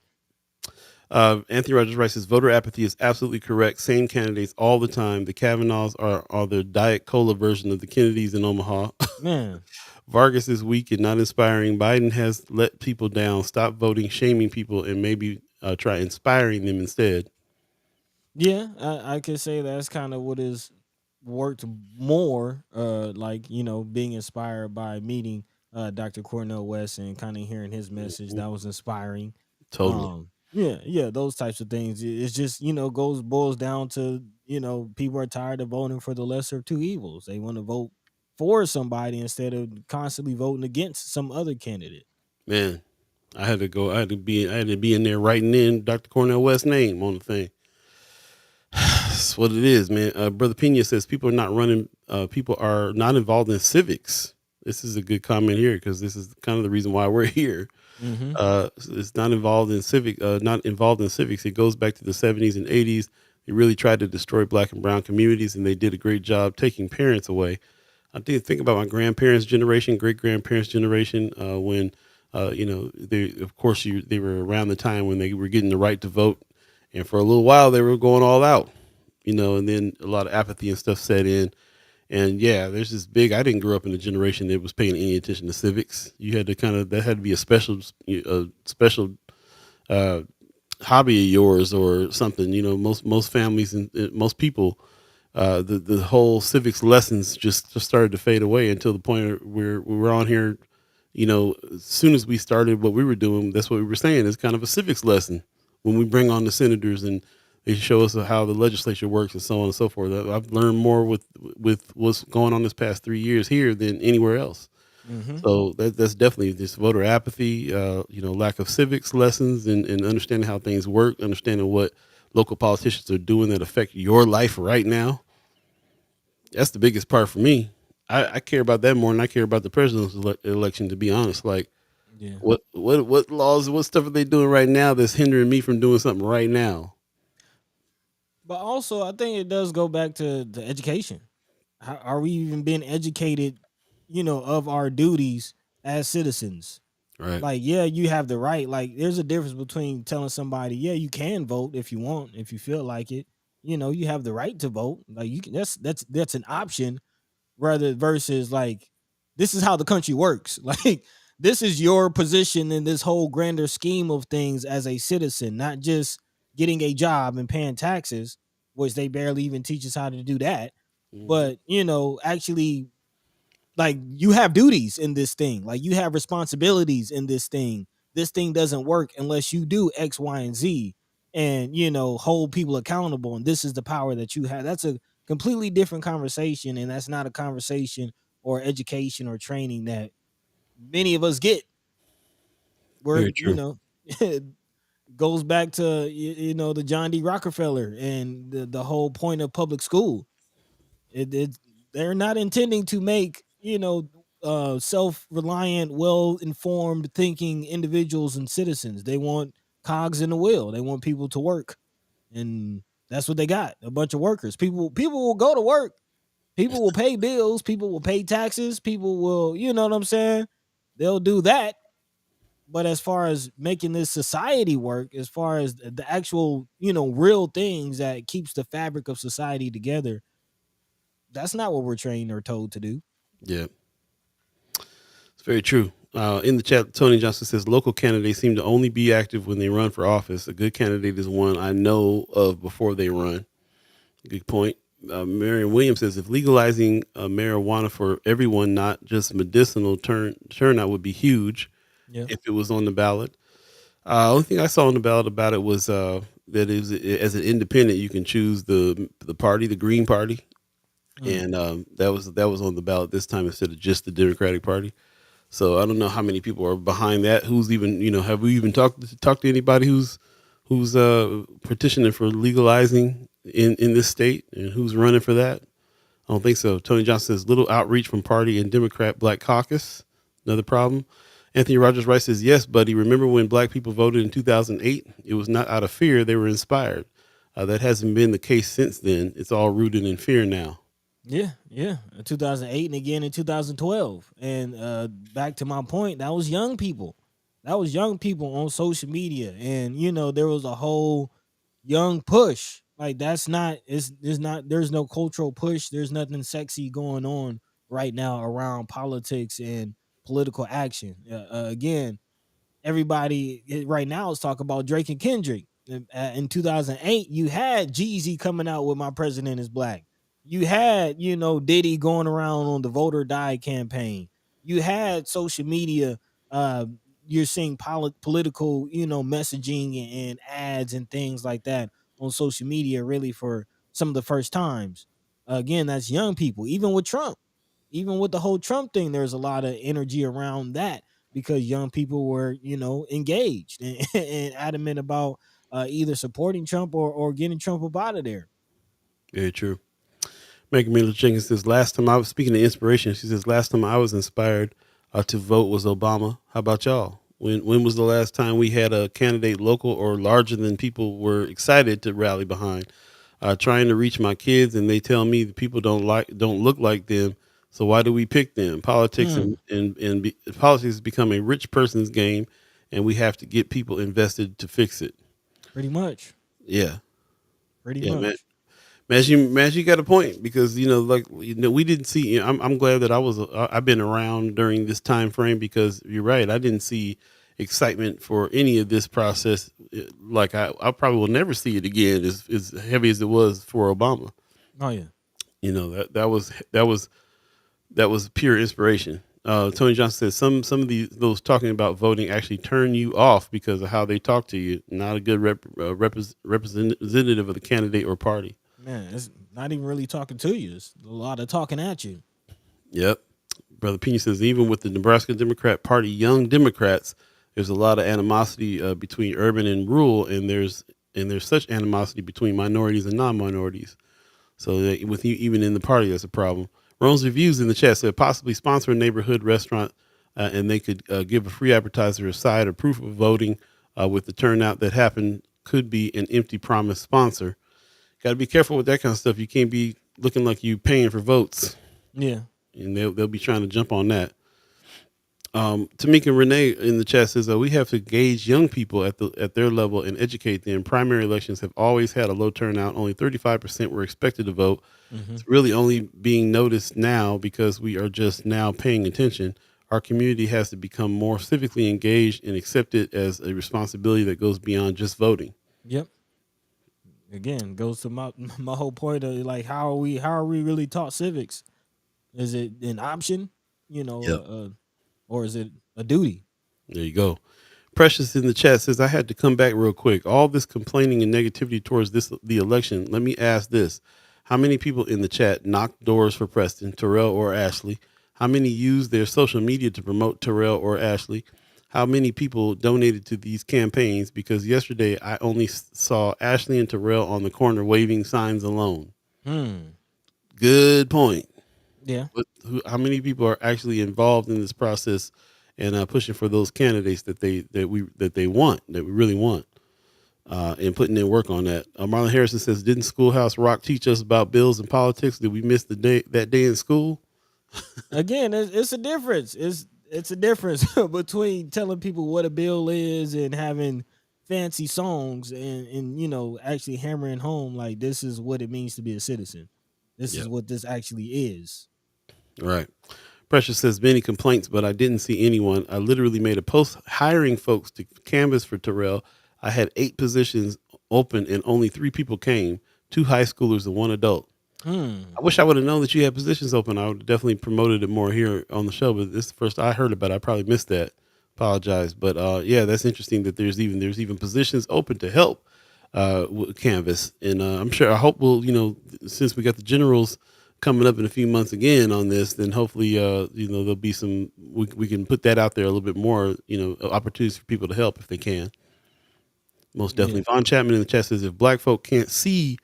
Anthony Rogers writes says voter apathy is absolutely correct. Same candidates all the time. The Kavanaughs are the Diet Cola version of the Kennedys in Omaha. Man. Vargas is weak and not inspiring. Biden has let people down. Stop voting, shaming people, and maybe try inspiring them instead. Yeah, I could say that's kind of what is worked more. Like being inspired by meeting Dr. Cornel West and kind of hearing his message that was inspiring. Totally, Yeah, those types of things. It's just goes boils down to people are tired of voting for the lesser of two evils. They want to vote for somebody instead of constantly voting against some other candidate. man. I had to go. I had to be in there writing in Dr. Cornel West's name on the thing. That's what it is, man. Brother Pena says people are not running. People are not involved in civics. This is a good comment here because this is kind of the reason why we're here. Mm-hmm. It's not involved in not involved in civics. It goes back to the 70s and 80s. They really tried to destroy black and brown communities, and they did a great job taking parents away. I think about my grandparents' generation, great grandparents' generation, when they of course they were around the time when they were getting the right to vote, and for a little while they were going all out, and then a lot of apathy and stuff set in. And yeah, there's this big. I didn't grow up in a generation that was paying any attention to civics. You had to that had to be a special uh, hobby of yours or something. Most families and most people, the whole civics lessons just started to fade away until the point where we were on here. As soon as we started what we were doing, that's what we were saying. It's kind of a civics lesson when we bring on the senators and they show us how the legislature works and so on and so forth. I've learned more with what's going on this past 3 years here than anywhere else. Mm-hmm. So that's definitely this voter apathy, lack of civics lessons and understanding how things work, understanding what local politicians are doing that affect your life right now. That's the biggest part for me. I care about that more than I care about the presidential election, to be honest. Like, Yeah. what laws, what stuff are they doing right now that's hindering me from doing something right now? But also, I think it does go back to the education. How, are we even being educated, of our duties as citizens? Right. Like, yeah, you have the right. Like, there's a difference between telling somebody, yeah, you can vote if you want, if you feel like it. You have the right to vote. Like, you can. That's an option rather versus like this is how the country works. Like this is your position in this whole grander scheme of things as a citizen, not just getting a job and paying taxes, which they barely even teach us how to do that. Mhm. But actually, like, you have duties in this thing, like you have responsibilities in this thing. This thing doesn't work unless you do X, Y, and Z, and hold people accountable, and this is the power that you have. That's a completely different conversation, and that's not a conversation or education or training that many of us get. Where Very true. it goes back to the John D. Rockefeller and the whole point of public school. It they're not intending to make self-reliant, well-informed thinking individuals and citizens. They want cogs in the wheel. They want people to work, and that's what they got. A bunch of workers. People will go to work. People will pay bills. People will pay taxes. People will, you know what I'm saying? They'll do that. But as far as making this society work, as far as the actual, real things that keeps the fabric of society together, that's not what we're trained or told to do. Yeah, it's very true. In the chat, Tony Johnson says local candidates seem to only be active when they run for office. A good candidate is one I know of before they run. Good point. Marion Williams says if legalizing marijuana for everyone, not just medicinal, turnout would be huge Yeah. if it was on the ballot. Only thing I saw on the ballot about it was that is as an independent you can choose the party, the Green Party, Mm. and that was on the ballot this time instead of just the Democratic Party. So I don't know how many people are behind that. Who's even have we even talked to anybody who's petitioning for legalizing in this state and who's running for that? I don't think so. Tony Johnson says little outreach from party and Democrat Black Caucus. Another problem. Anthony Rogers Wright says, yes, buddy. Remember when black people voted in 2008? It was not out of fear. They were inspired. That hasn't been the case since then. It's all rooted in fear now. Yeah, yeah. 2008 and again in 2012. And back to my point, that was young people. That was young people on social media. And there was a whole young push. Like that's not there's no cultural push. There's nothing sexy going on right now around politics and political action. Again, everybody right now is talking about Drake and Kendrick. In 2008, you had Jeezy coming out with "My President Is Black." You had, Diddy going around on the Vote or Die campaign. You had social media. Uh, you're seeing political, messaging and ads and things like that on social media, really for some of the first times. Again, that's young people. Even with Trump, even with the whole Trump thing, there's a lot of energy around that because young people were, engaged and, and adamant about either supporting Trump or getting Trump up out of there. Very true. Megan Miller Jenkins says, last time I was speaking of inspiration, she says, last time I was inspired to vote was Obama. How about y'all? When was the last time we had a candidate local or larger than people were excited to rally behind? Trying to reach my kids, and they tell me the people don't look like them. So why do we pick them? Politics Hmm, politics has become a rich person's game, and we have to get people invested to fix it. pretty much. Yeah, Pretty yeah, man. much. Man, you got a point because we didn't see. I'm glad that I've been around during this time frame because you're right. I didn't see excitement for any of this process. Like I probably will never see it again as heavy as it was for Obama. Oh yeah. That was pure inspiration. Tony Johnson says some of those talking about voting actually turn you off because of how they talk to you. Not a good representative of the candidate or party. Man, it's not even really talking to you. It's a lot of talking at you. Yep. Brother Pena says even with the Nebraska Democrat Party, young Democrats, there's a lot of animosity between urban and rural, and there's such animosity between minorities and non-minorities. So that with you, even in the party, that's a problem. Rome's reviews in the chat said possibly sponsor a neighborhood restaurant, and they could give a free appetizer, a side, or proof of voting. With the turnout that happened, could be an empty promise sponsor. Got to be careful with that kind of stuff. You can't be looking like you paying for votes, Yeah. and they'll be trying to jump on that. Tamika Renee in the chat says we have to gauge young people at their level and educate them. Primary elections have always had a low turnout. Only 35% were expected to vote. Hmm. It's really only being noticed now because we are just now paying attention. Our community has to become more civically engaged and accept it as a responsibility that goes beyond just voting. Yep. Again, goes to my my whole point of like how are we really taught civics? Is it an option, Yep. or is it a duty? There you go. Precious in the chat says, I had to come back real quick. All this complaining and negativity towards the election. Let me ask this. How many people in the chat knocked doors for Preston, Terrell, or Ashley? How many used their social media to promote Terrell or Ashley? How many people donated to these campaigns? Because yesterday I only saw Ashley and Terrell on the corner waving signs alone. Hmm. Good point. Yeah. How many people are actually involved in this process and pushing for those candidates that we really want, and putting in work on that. Marlon Harrison says, "Didn't Schoolhouse Rock teach us about bills and politics? Did we miss that day in school?" Again, it's a difference. It's a difference between telling people what a bill is and having fancy songs and actually hammering home like this is what it means to be a citizen. This Yeah. is what this actually is. Right. Precious says many complaints, but I didn't see anyone. I literally made a post hiring folks to canvas for Terrell. I had 8 positions open and only 3 people came, 2 high schoolers and 1 adult. Hmm. I wish I would have known that you had positions open. I would have definitely promoted it more here on the show, but this is the first I heard about it. I probably missed that. Apologize. But yeah, that's interesting that there's even positions open to help with Canvas. And I hope since we got the generals coming up in a few months again on this, then hopefully there'll be we can put that out there a little bit more, opportunities for people to help if they can. Most Yeah. definitely. Von Chapman in the chat says if black folk can't see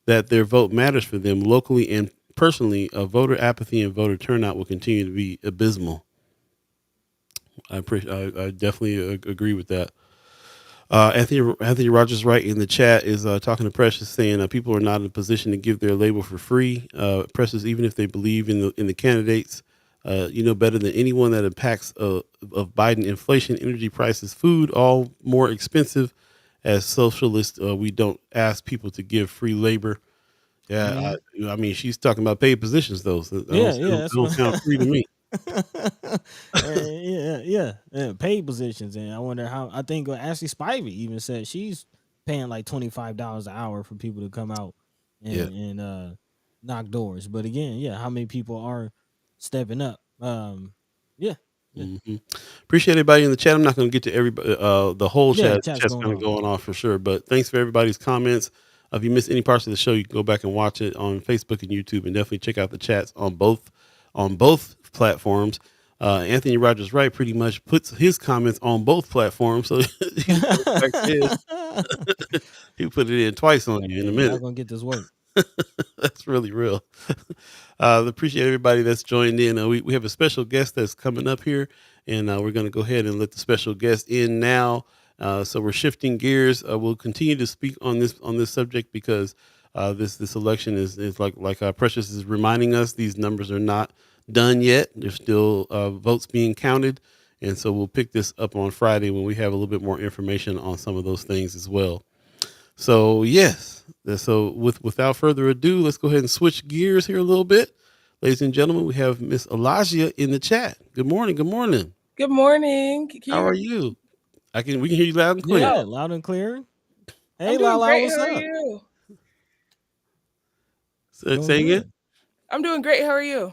that their vote matters for them locally and personally, voter apathy and voter turnout will continue to be abysmal. I definitely agree with that. Anthony Rogers right in the chat is talking to Precious, saying people are not in a position to give their label for free. Precious, even if they believe in the candidates, you know better than anyone that impacts of Biden inflation, energy prices, food, all more expensive. As socialists, we don't ask people to give free labor. Yeah, Mhm. I mean, she's talking about paid positions though. So Yeah, it yeah, that's don't what. sound free to me. Yeah, paid positions, and I wonder how. I think Ashley Spivey even said she's paying like $25 an hour for people to come out Yeah. and knock doors. But again, yeah, how many people are stepping up? Yeah, yeah, hmm Appreciate everybody in the chat. I'm not going to get to everybody, the whole yeah. chat. Chat's Chat's going kind of on. going off for sure. But thanks for everybody's comments. If you missed any parts of the show, you can go back and watch it on Facebook and YouTube, and definitely check out the chats on both platforms. Anthony Rogers Wright pretty much puts his comments on both platforms, so he's got to go back to his. He put it in twice on you in a Hey, y'all minute. gonna get this work. That's really real. Appreciate everybody that's joined in. We have a special guest that's coming up here, and we're going to go ahead and let the special guest in now. So we're shifting gears. We'll continue to speak on this subject because this election is like Precious is reminding us. These numbers are not done yet. There's still votes being counted, and so we'll pick this up on Friday when we have a little bit more information on some of those things as well. So yes, so without further ado, let's go ahead and switch gears here a little bit, ladies and gentlemen. We have Miss Alajia in the chat. Good morning. Good morning. Good morning. Can you How hear are me? you? We can hear you loud and clear. Yeah, Oh, loud and clear. I'm Hey, doing Lala, great. what's How are up? you? Doing Say again. good. I'm doing great. How are you?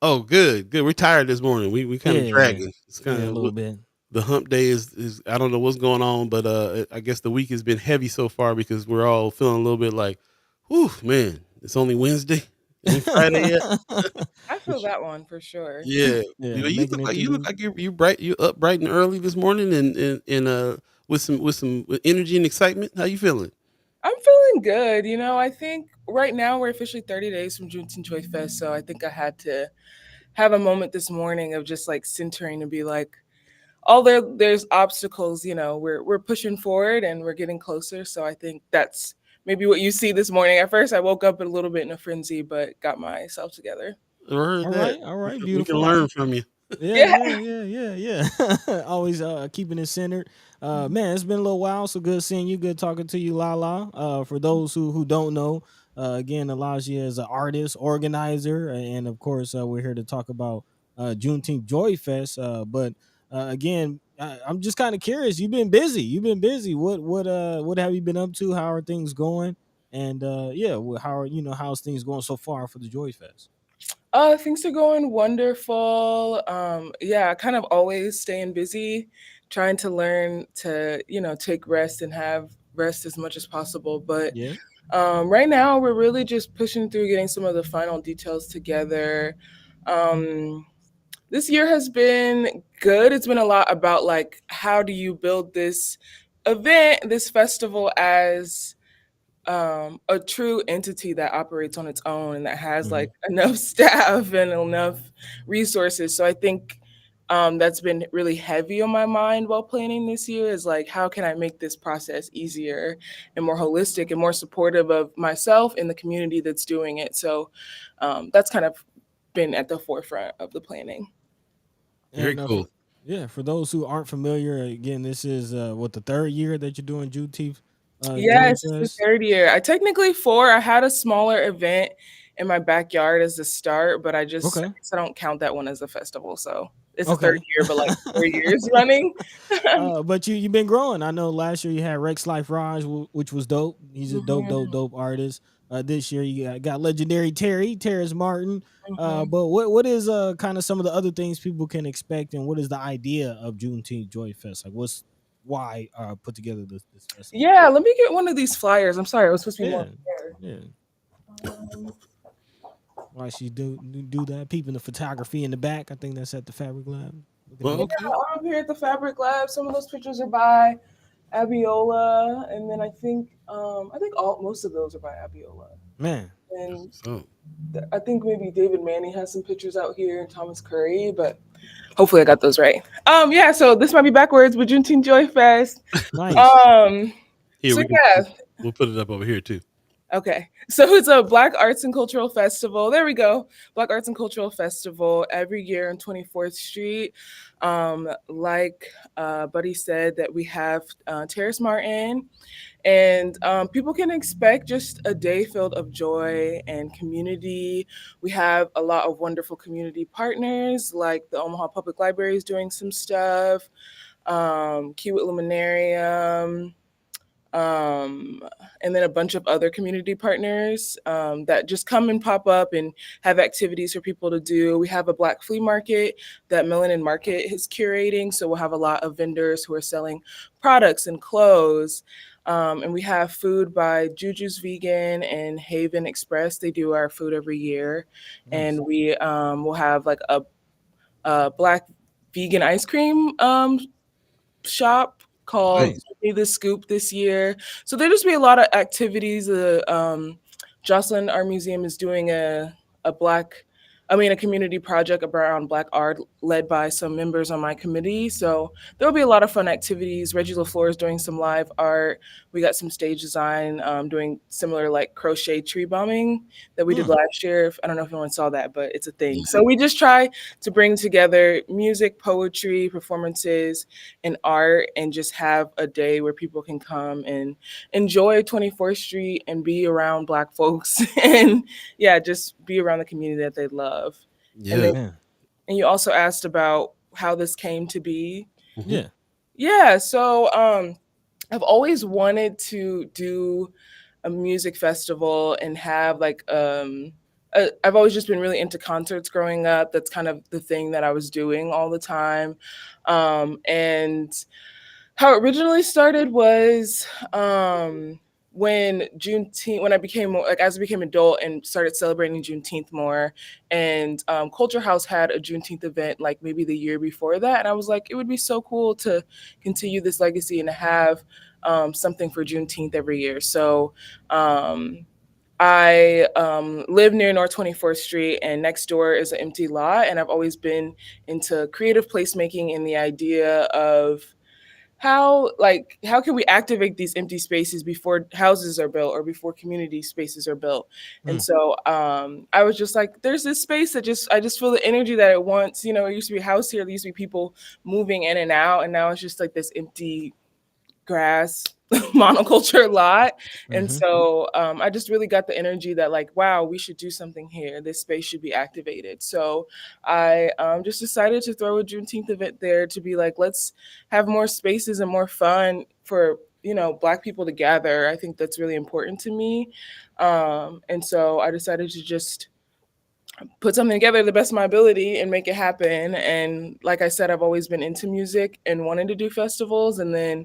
Oh, good, good. We're tired this morning. We kind of Yeah, dragging. It's yeah, kind a of little bit. the hump day is. I don't know what's going on, but I guess the week has been heavy so far because we're all feeling a little bit like, whew, man. It's only Wednesday. It ain't Friday yet. I feel that one for sure. Yeah, Yeah, you making it through you the look week. like you up bright and early this morning and with energy and excitement. How you feeling? I'm feeling good. I think right now we're officially 30 days from Juneteenth Joy Fest, so I think I had to have a moment this morning of just like centering and be like, there's obstacles. We're pushing forward and we're getting closer. So I think that's maybe what you see this morning. At first, I woke up a little bit in a frenzy, but got myself together. I heard that. All right, We can beautiful. learn from you. Yeah, Yeah. yeah, yeah. Always keeping it centered. Man, it's been a little while, so good seeing you. Good talking to you, Lala. For those who don't know, again, Alajia is an artist, organizer, and of course, we're here to talk about Juneteenth Joy Fest. But again, I'm just kind of curious. You've been busy. You've been busy. What have you been up to? How are things going? And yeah, how are how's things going so far for the Joy Fest? Things are going wonderful. Yeah, kind of always staying busy, trying to learn to, take rest and have rest as much as possible. But Yeah. right now, we're really just pushing through getting some of the final details together. Um, this year has been good. It's been a lot about like, how do you build this event, this festival as a true entity that operates on its own and that has like Hmm. enough staff and enough resources. So I think that's been really heavy on my mind while planning this year is like, how can I make this process easier and more holistic and more supportive of myself and the community that's doing it? So that's kind of been at the forefront of the planning. Very And cool. for those who aren't familiar, again, this is what the third year that you're doing Juneteenth Joy Yes, it's the Fest. third year. I technically four. I had a smaller event in my backyard as the start, but I Okay, guess I don't count that one as a festival. So it's the third okay. year, but like 4 years running. But you've been growing. I know last year you had Rex Life Raj, which was dope. He's a Mhm, dope artist. This year you got legendary Terrence Martin. mhm. But what is kind of some of the other things people can expect, and what is the idea of Juneteenth Joy Fest? Like, what's why put together this festival? Yeah, let me get one of these flyers. I'm sorry, it was supposed to be more Yeah, prepared. yeah. Um, Why she do that? Peeping the photography in the back. I think that's at the Fabric Lab. Looking at Well, yeah, it. okay. I'm here at the Fabric Lab. Some of those pictures are by Abiola, and then I think all most of those are by Abiola. Man. And So I think maybe David Manny has some pictures out here and Thomas Curry, but Hopefully, I got those right. Yeah. So this might be backwards, but Juneteenth Joy Fest. Nice. Um. Here So we can yeah. we'll put it up over here too. Okay. So it's a Black Arts and Cultural Festival. There we go. Black Arts and Cultural Festival every year on 24th Street. Like Buddy said, that we have Terrace Martin, and people can expect just a day filled of joy and community. We have a lot of wonderful community partners, like the Omaha Public Library is doing some stuff, Kiewit Luminarium, um, and then a bunch of other community partners that just come and pop up and have activities for people to do. We have a Black flea market that Melanin Market is curating, so we'll have a lot of vendors who are selling products and clothes. And we have food by Juju's Vegan and Haven Express. They do our food every year, Nice. and we will have like a Black vegan ice cream shop called Nice. Give Me the Scoop this year. So there just be a lot of activities. Jocelyn Art Museum is doing a community project around Black art led by some members on my committee. So there'll be a lot of fun activities. Reggie LaFleur is doing some live art. We got some stage design, doing similar like crochet tree bombing that we did Hmm. last year. I don't know if anyone saw that, but it's a thing. Yeah. So we just try to bring together music, poetry, performances, and art, and just have a day where people can come and enjoy 24th Street and be around Black folks and yeah, just be around the community that they love. And Yeah. then, Yeah. and you also asked about how this came to be. Hmm. Yeah. Yeah, so I've always wanted to do a music festival and have like I've always just been really into concerts growing up. That's kind of the thing that I was doing all the time. And how it originally started was when Juneteenth, when I became more like as I became adult and started celebrating Juneteenth more, and Culture House had a Juneteenth event like maybe the year before that, and I was like, it would be so cool to continue this legacy and to have something for Juneteenth every year. So I live near North 24th Street, and next door is an empty lot, and I've always been into creative placemaking and the idea of how can we activate these empty spaces before houses are built or before community spaces are built. And Hmm. so I was just like, there's this space that just I just feel the energy that it wants. It used to be a house here, there used to be people moving in and out, and now it's just like this empty grass monoculture lot. And Mm-hmm. so I just really got the energy that like, wow, we should do something here, this space should be activated. So I just decided to throw a Juneteenth event there to be like, let's have more spaces and more fun for Black people to gather. I think that's really important to me. And so I decided to just put something together to the best of my ability and make it happen. And like I said, I've always been into music and wanted to do festivals. And then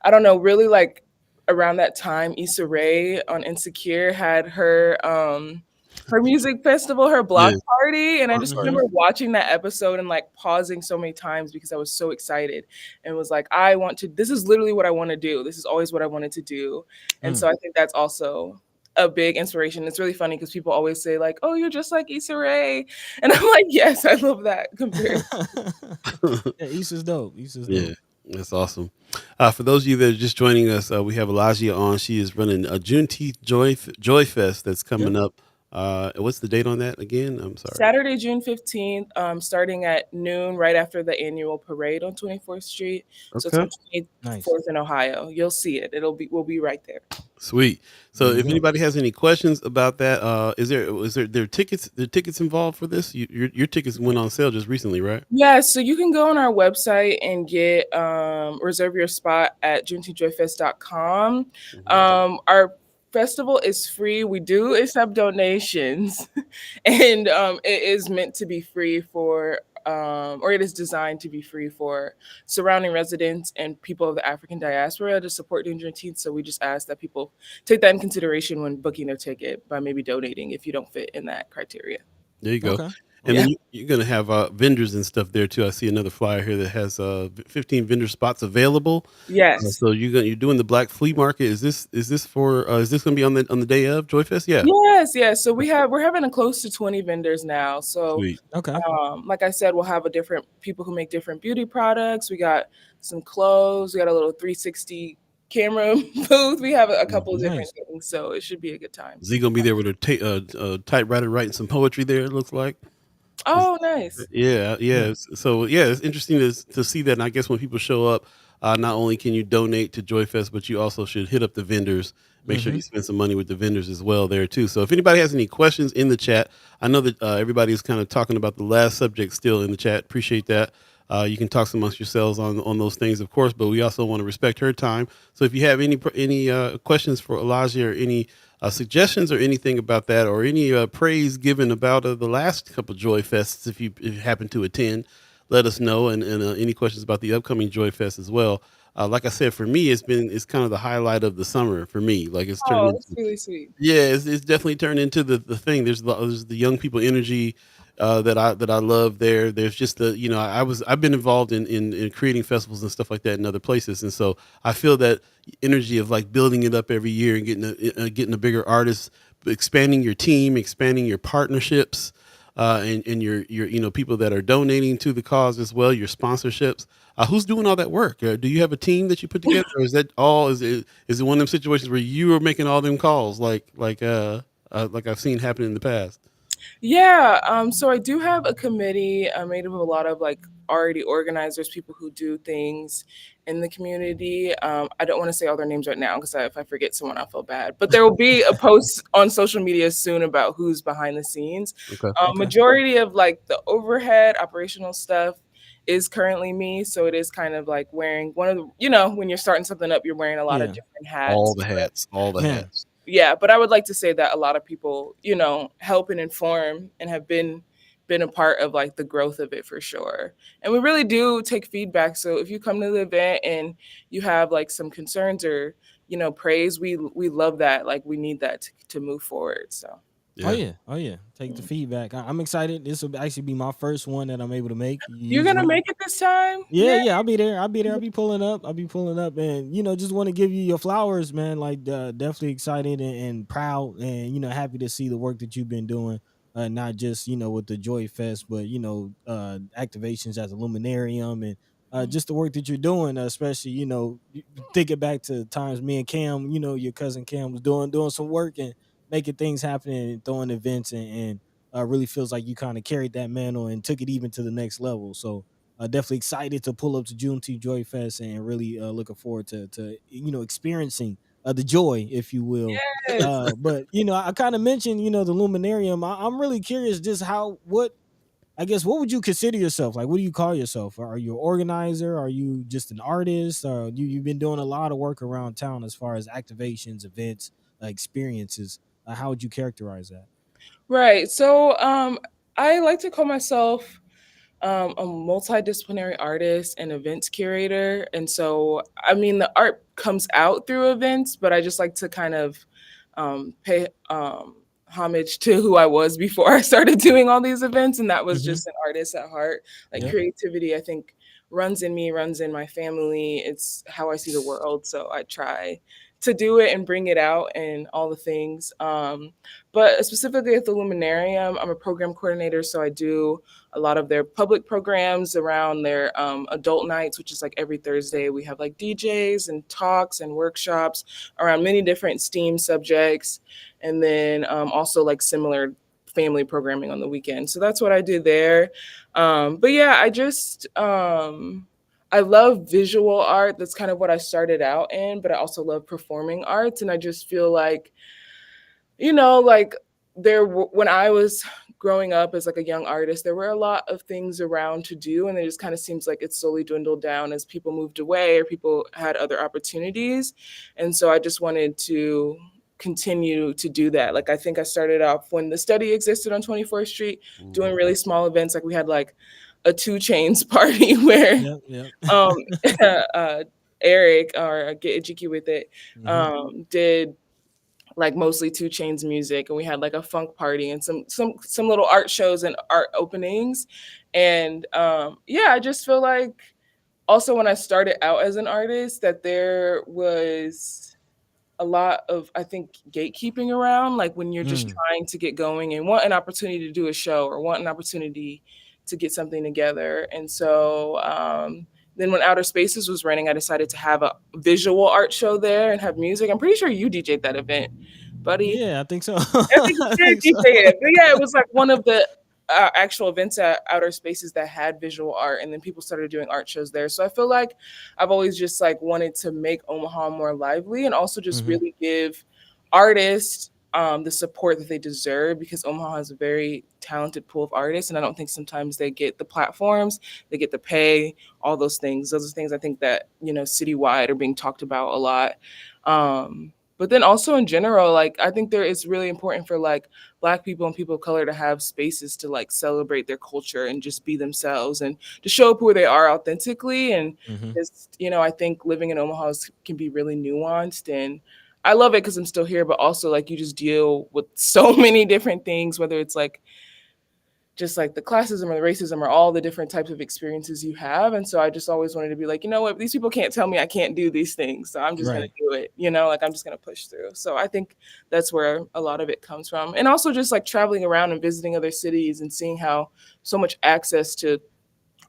I don't know, really like around that time, Issa Rae on Insecure had her music festival, her block Yeah. party. And I Block just Mm-hmm. party. remember watching that episode and like pausing so many times because I was so excited and was like, I want to, this is literally what I want to do. This is always what I wanted to do. And Mm. so I think that's also a big inspiration. It's really funny because people always say, like, oh, you're just like Issa Rae. And I'm like, yes, I love that comparison. Yeah, Issa's dope. Issa's Yeah, dope. that's awesome. For those of you that are just joining us, we have Alajia on. She is running a Juneteenth Joy Fest that's Yep. coming up. What's the date on that again? I'm sorry. Saturday, June 15th, starting at noon, right after the annual parade on 24th Street. So it's Okay, on Nice. 24th in Ohio. You'll see it. We'll be right there. sweet. There So, you if go. anybody has any questions about that, is there tickets involved for this? Your tickets went on sale just recently, right? Yeah, so you can go on our website and get reserve your spot at juneteenthjoyfest.com. Hmm. Our festival is free. We do accept donations, and it is meant to be free for or it is designed to be free for surrounding residents and people of the African diaspora to support Juneteenth. So we just ask that people take that in consideration when booking their ticket by maybe donating if you don't fit in that criteria. There you go. Okay. And Yeah. then you're gonna have vendors and stuff there too. I see another flyer here that has 15 vendor spots available. Yes. So you're doing the Black Flea Market. Is this gonna be on the day of Joy Fest? Yeah, Yes, yes. So we're having a close to 20 vendors now. So sweet. Okay. like I said, we'll have a different people who make different beauty products. We got some clothes. We got a little 360 camera booth. We have a couple of different Nice. things, so it should be a good time. Is he gonna be there with a typewriter writing some poetry there? It looks like. Oh, nice. Yeah, yeah. Yeah. So yeah, it's interesting to see that. And I guess when people show up, not only can you donate to Joy Fest, but you also should hit up the vendors. Make sure you Hmm. spend some money with the vendors as well there too. So if anybody has any questions in the chat, I know that everybody's kind of talking about the last subject still in the chat. Appreciate that. You can talk amongst yourselves on those things, of course, but we also want to respect her time. So if you have any questions for Alajia or any suggestions or anything about that, or any praise given about the last couple Joy Fests, if you happen to attend, let us know. And any questions about the upcoming Joy Fest as well. Like I said, for me, it's kind of the highlight of the summer for me. Like it's turned Oh, that's into really sweet. yeah, it's definitely turned into the thing. There's the young people energy that I love there. There's just I've been involved in creating festivals and stuff like that in other places, and so I feel that energy of like building it up every year and getting a bigger artist, expanding your team, expanding your partnerships, and your people that are donating to the cause as well, your sponsorships. Who's doing all that work? Do you have a team that you put together, or is that all? Is it one of them situations where you are making all them calls, like I've seen happen in the past? Yeah, so I do have a committee made up of a lot of like already organizers, people who do things in the community. I don't want to say all their names right now because if I forget someone, I'll feel bad. But there will be a post on social media soon about who's behind the scenes. Okay. Okay. Majority of like the overhead operational stuff is currently me, so it is kind of like wearing one of the, when you're starting something up, you're wearing a lot of Yeah. different All hats. the hats, all the Yeah. hats. Yeah, but I would like to say that a lot of people, help and inform and have been a part of like the growth of it for sure. And we really do take feedback. So if you come to the event and you have like some concerns or, praise, we love that. Like we need that to move forward. So Oh Yeah. yeah. Oh yeah. Take the feedback. I'm excited. This will actually be my first one that I'm able to make. you're gonna Usually, make it this time? yeah, Yeah. yeah, I'll be there. I'll be there. I'll be pulling up. I'll be pulling up, and just want to give you your flowers, man. Like, definitely excited and proud, and happy to see the work that you've been doing. Not just with the Joy Fest, but activations as a luminarium, and just the work that you're doing, especially thinking back to times me and Cam, your cousin Cam was doing some work and making things happen and throwing events, and really feels like you kind of carried that mantle and took it even to the next level. So definitely excited to pull up to Juneteenth Joy Fest and really looking forward to experiencing the joy, if you will. Yes. But I kind of mentioned the Luminarium. I'm really curious just what I guess what would you consider yourself? Like, what do you call yourself? Are you an organizer? Are you just an artist? You've been doing a lot of work around town as far as activations, events, experiences. How would you characterize that? Right. So I like to call myself a multidisciplinary artist and events curator. And so, I mean, the art comes out through events, but I just like to kind of pay homage to who I was before I started doing all these events. And that was Hmm. just an artist at heart. Like Yep. creativity, I think, runs in me, runs in my family. It's how I see the world. So I try to do it and bring it out and all the things. But specifically at the Luminarium, I'm a program coordinator. So I do a lot of their public programs around their adult nights, which is like every Thursday. We have like DJs and talks and workshops around many different STEAM subjects. And then also like similar family programming on the weekend. So that's what I do there. But yeah, I love visual art. That's kind of what I started out in, but I also love performing arts. And I just feel like, like when I was growing up as like a young artist, there were a lot of things around to do, and it just kind of seems like it slowly dwindled down as people moved away or people had other opportunities. And so I just wanted to continue to do that. Like I think I started off when the study existed on 24th Street Mhm. doing really small events. Like we had like a 2 Chains party where Yep. Yep. um Eric or Get Jiki with it Hmm. did like mostly Two Chains music, and we had like a funk party and some little art shows and art openings. And yeah, I just feel like also when I started out as an artist that there was a lot of, I think, gatekeeping around, like when you're just Mm. trying to get going and want an opportunity to do a show or want an opportunity to get something together. And so then when Outer Spaces was running, I decided to have a visual art show there and have music. I'm pretty sure you DJ'd that event, buddy. Yeah, I think so. I think I you did think so. DJ it. But yeah, it was like one of the actual events at Outer Spaces that had visual art, and then people started doing art shows there. So I feel like I've always just like wanted to make Omaha more lively and also just Mhm. really give artists the support that they deserve, because Omaha has a very talented pool of artists, and I don't think sometimes they get the platforms, they get the pay, all those things. Those are things I think that, you know, citywide are being talked about a lot. But then also in general, like I think there is really important for like Black people and people of color to have spaces to like celebrate their culture and just be themselves and to show up who they are authentically. And Mhm. just, you know, I think living in Omaha can be really nuanced, and I love it because I'm still here, but also like you just deal with so many different things, whether it's like just like the classism or the racism or all the different types of experiences you have. And so I just always wanted to be like, you know what, these people can't tell me I can't do these things. So I'm just going to Right. do it, you know, like I'm just going to push through. So I think that's where a lot of it comes from. And also just like traveling around and visiting other cities and seeing how so much access to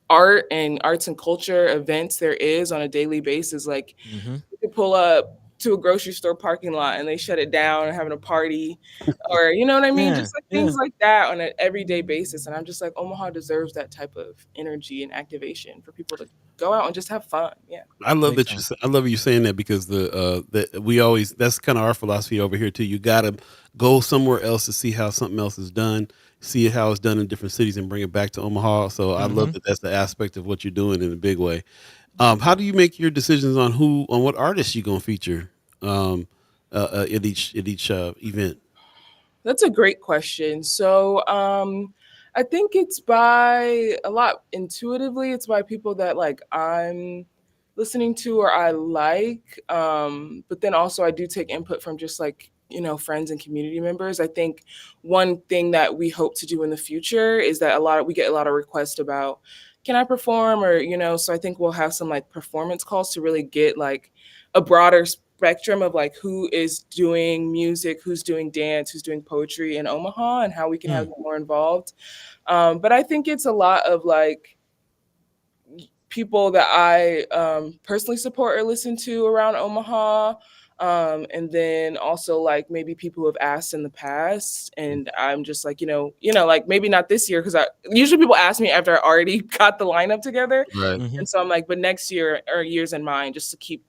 art and arts and culture events there is on a daily basis. Like Mhm. you could pull up to a grocery store parking lot and they shut it down and having a party, or you know what I mean, Yeah. just like Yeah. things like that on an everyday basis. And I'm just like, Omaha deserves that type of energy and activation for people to go out and just have fun. Yeah. I love Big that time. I love you saying that, because that we always, that's kind of our philosophy over here too. You gotta go somewhere else to see how something else is done, see how it's done in different cities, and bring it back to Omaha. So I love Mhm. that that's the aspect of what you're doing in a big way. How do you make your decisions on what artists you gonna feature at each event? That's a great question. So, I think it's by a lot intuitively. It's by people that like I'm listening to or I like. But then also I do take input from just like, you know, friends and community members. I think one thing that we hope to do in the future is that we get a lot of requests about, can I perform, or you know, so I think we'll have some like performance calls to really get like a broader spectrum of like who is doing music, who's doing dance, who's doing poetry in Omaha, and how we can have Mm. them more involved. But I think it's a lot of like people that I personally support or listen to around Omaha. And then also like maybe people who have asked in the past, and I'm just like, like maybe not this year because I usually people ask me after I already got the lineup together, Right. Mhm. and so I'm like, but next year or years in mind, just to keep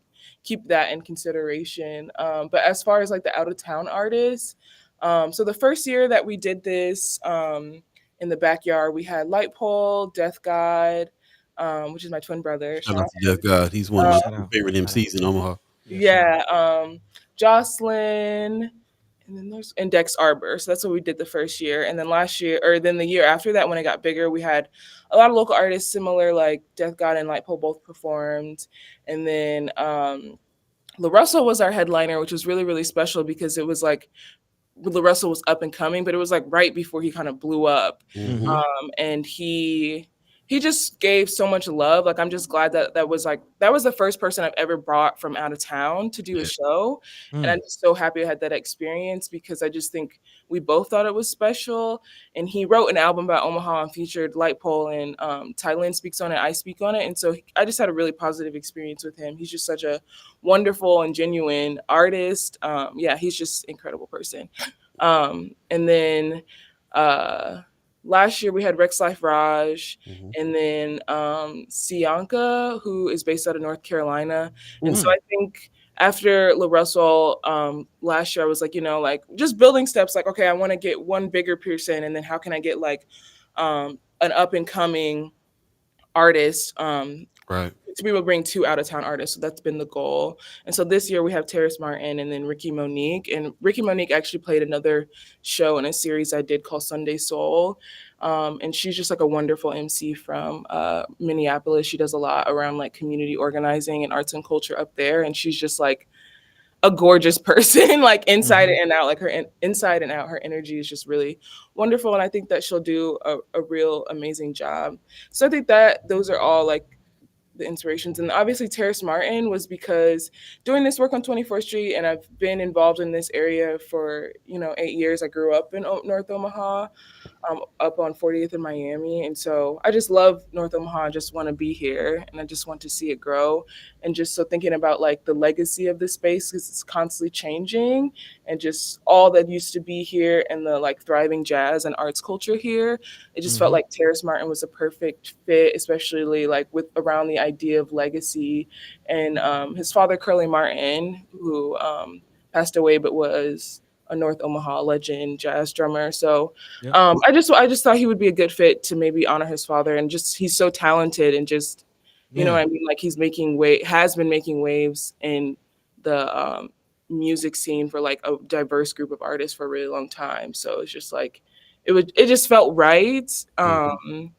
that in consideration. But as far as like the out of town artists, so the first year that we did this in the backyard, we had Light Pole, Death God, which is my twin brother, Shout out Sean. to Death God. He's one of Yeah. Um, my Shout out. favorite Shout out. MCs in Omaha. Yeah. Shout out. yeah, Jocelyn, and then there's Index Arbor. So that's what we did the first year. And then last year, or then the year after that, when it got bigger, we had a lot of local artists similar, like Death God and Light Pole both performed. And then La Russell was our headliner, which was really, really special because it was like Russell was up and coming, but it was like right before he kind of blew up. Hmm. Mhm. And he just gave so much love. Like I'm just glad that that was the first person I've ever brought from out of town to do a Yeah. show. And Mm. I'm just so happy I had that experience because I just think we both thought it was special. And he wrote an album about Omaha and featured Light Pole, and Thailand speaks on it, I speak on it. And so I just had a really positive experience with him. He's just such a wonderful and genuine artist. Yeah, he's just an incredible person. And then last year we had Rex Life Raj, Hmm. and then Sianka, who is based out of North Carolina. And so Mm. I think after La Russell last year, I was like, like just building steps, like, okay, I want to get one bigger person, and then how can I get like an up and coming artist Right. to be able to bring two out of town artists. So that's been the goal. And so this year we have Terrace Martin and then Ricky Monique. And Ricky Monique actually played another show in a series I did called Sunday Soul. And she's just like a wonderful MC from Minneapolis. She does a lot around like community organizing and arts and culture up there. And she's just like a gorgeous person, like inside Mm-hmm. and out. Like inside and out, her energy is just really wonderful, and I think that she'll do a real amazing job. So I think that those are all like the inspirations. And obviously Terrace Martin was because doing this work on 24th Street, and I've been involved in this area for 8 years. I grew up in North Omaha, up on 40th in Miami. And so I just love North Omaha. I just want to be here, and I just want to see it grow. And just so thinking about like the legacy of this space, because it's constantly changing, and just all that used to be here, and the like thriving jazz and arts culture here, it just felt Mm-hmm. like Terrace Martin was a perfect fit, especially like with around the idea of legacy. And his father, Curly Martin, who passed away but was a North Omaha legend jazz drummer. So Yep. I just thought he would be a good fit to maybe honor his father, and just he's so talented, and just Yeah. what I mean, like he's making way has been making waves in the music scene for like a diverse group of artists for a really long time. So it's just like it just felt right. Mhm.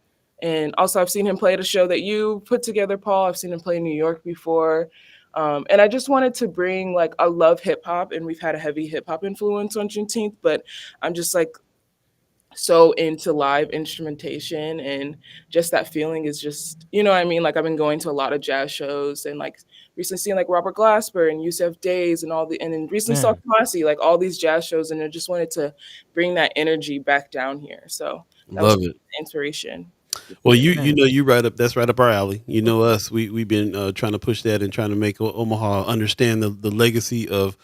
And also I've seen him play at a show that you put together, Paul. I've seen him play in New York before. And I just wanted to bring like I love hip hop, and we've had a heavy hip hop influence on Juneteenth, but I'm just like so into live instrumentation, and just that feeling is just what I mean, like I've been going to a lot of jazz shows, and like recently seeing like Robert Glasper and Yusef Days and all the and then recently saw Man. Kamasi, like all these jazz shows, and I just wanted to bring that energy back down here. So that was Love it. the inspiration Well, for it. you Man. know you right up that's right up our alley. You know us. We've been trying to push that and trying to make Omaha understand the legacy of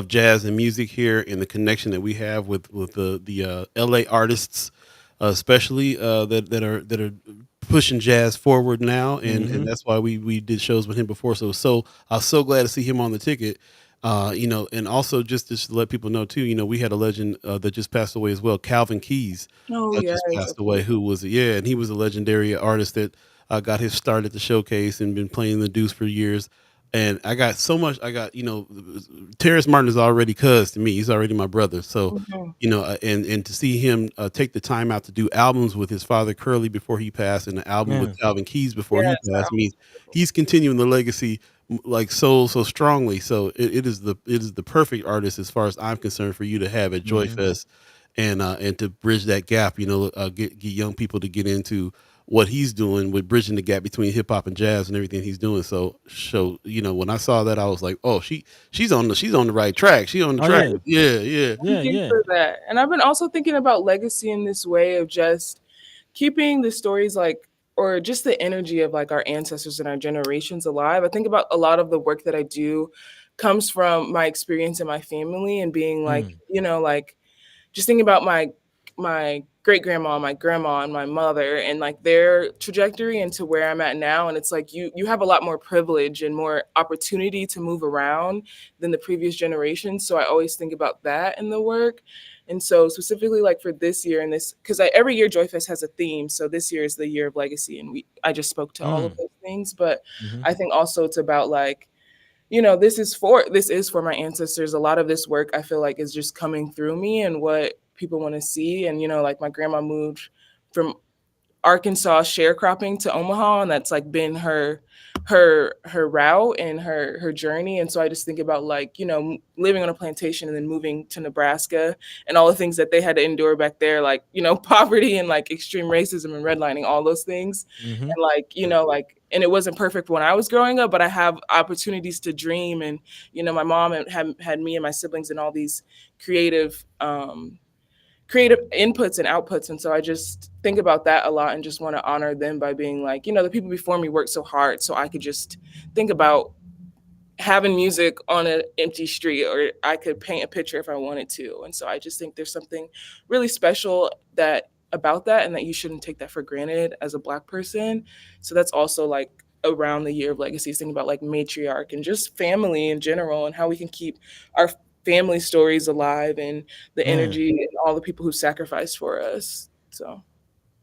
jazz and music here, and the connection that we have with the LA artists, especially that are pushing jazz forward now, Mm-hmm. and that's why we did shows with him before. So I was so glad to see him on the ticket. And also just to let people know too, we had a legend that just passed away as well, Calvin Keys, Oh yes, just passed away, absolutely. who was and he was a legendary artist that got his start at the showcase and been playing the Deuce for years. And I got so much. I got Terrace Martin is already cuz to me. He's already my brother. So Mhm. and to see him take the time out to do albums with his father Curly before he passed, and an album with Man. Calvin Keys before he Yes, that passed, was means beautiful. he's continuing the legacy like so strongly. So it is the perfect artist as far as I'm concerned for you to have at Joy Mm-hmm. Fest, and to bridge that gap. Get young people to get into what he's doing with bridging the gap between hip hop and jazz and everything he's doing. So when I saw that, I was like, oh, she's on the right track. She's on the Oh track. yeah. Yeah, yeah. Yeah. Thank you Yeah. for that. And I've been also thinking about legacy in this way of just keeping the stories like or just the energy of like our ancestors and our generations alive. I think about a lot of the work that I do comes from my experience in my family, and being like, Mm. like just thinking about my great grandma, my grandma, and my mother, and like their trajectory into where I'm at now. And it's like you have a lot more privilege and more opportunity to move around than the previous generation. So I always think about that in the work. And so specifically like for this year, and this because every year Joyfest has a theme. So this year is the year of legacy, and I just spoke to all of Mm. those things. But Mm-hmm. I think also it's about like this is for my ancestors. A lot of this work I feel like is just coming through me and what people want to see. And like my grandma moved from Arkansas sharecropping to Omaha, and that's like been her route and her journey. And so I just think about like living on a plantation and then moving to Nebraska, and all the things that they had to endure back there, like poverty and like extreme racism and redlining, all those things. Mm-hmm. And like like, and it wasn't perfect when I was growing up, but I have opportunities to dream. And my mom had me and my siblings in all these creative creative inputs and outputs. And so I just think about that a lot, and just want to honor them by being like, the people before me worked so hard, so I could just think about having music on an empty street, or I could paint a picture if I wanted to. And so I just think there's something really special that about that, and that you shouldn't take that for granted as a Black person. So that's also like around the year of legacies, thinking about like matriarch and just family in general, and how we can keep our family stories alive, and the Man. energy and all the people who sacrificed for us. So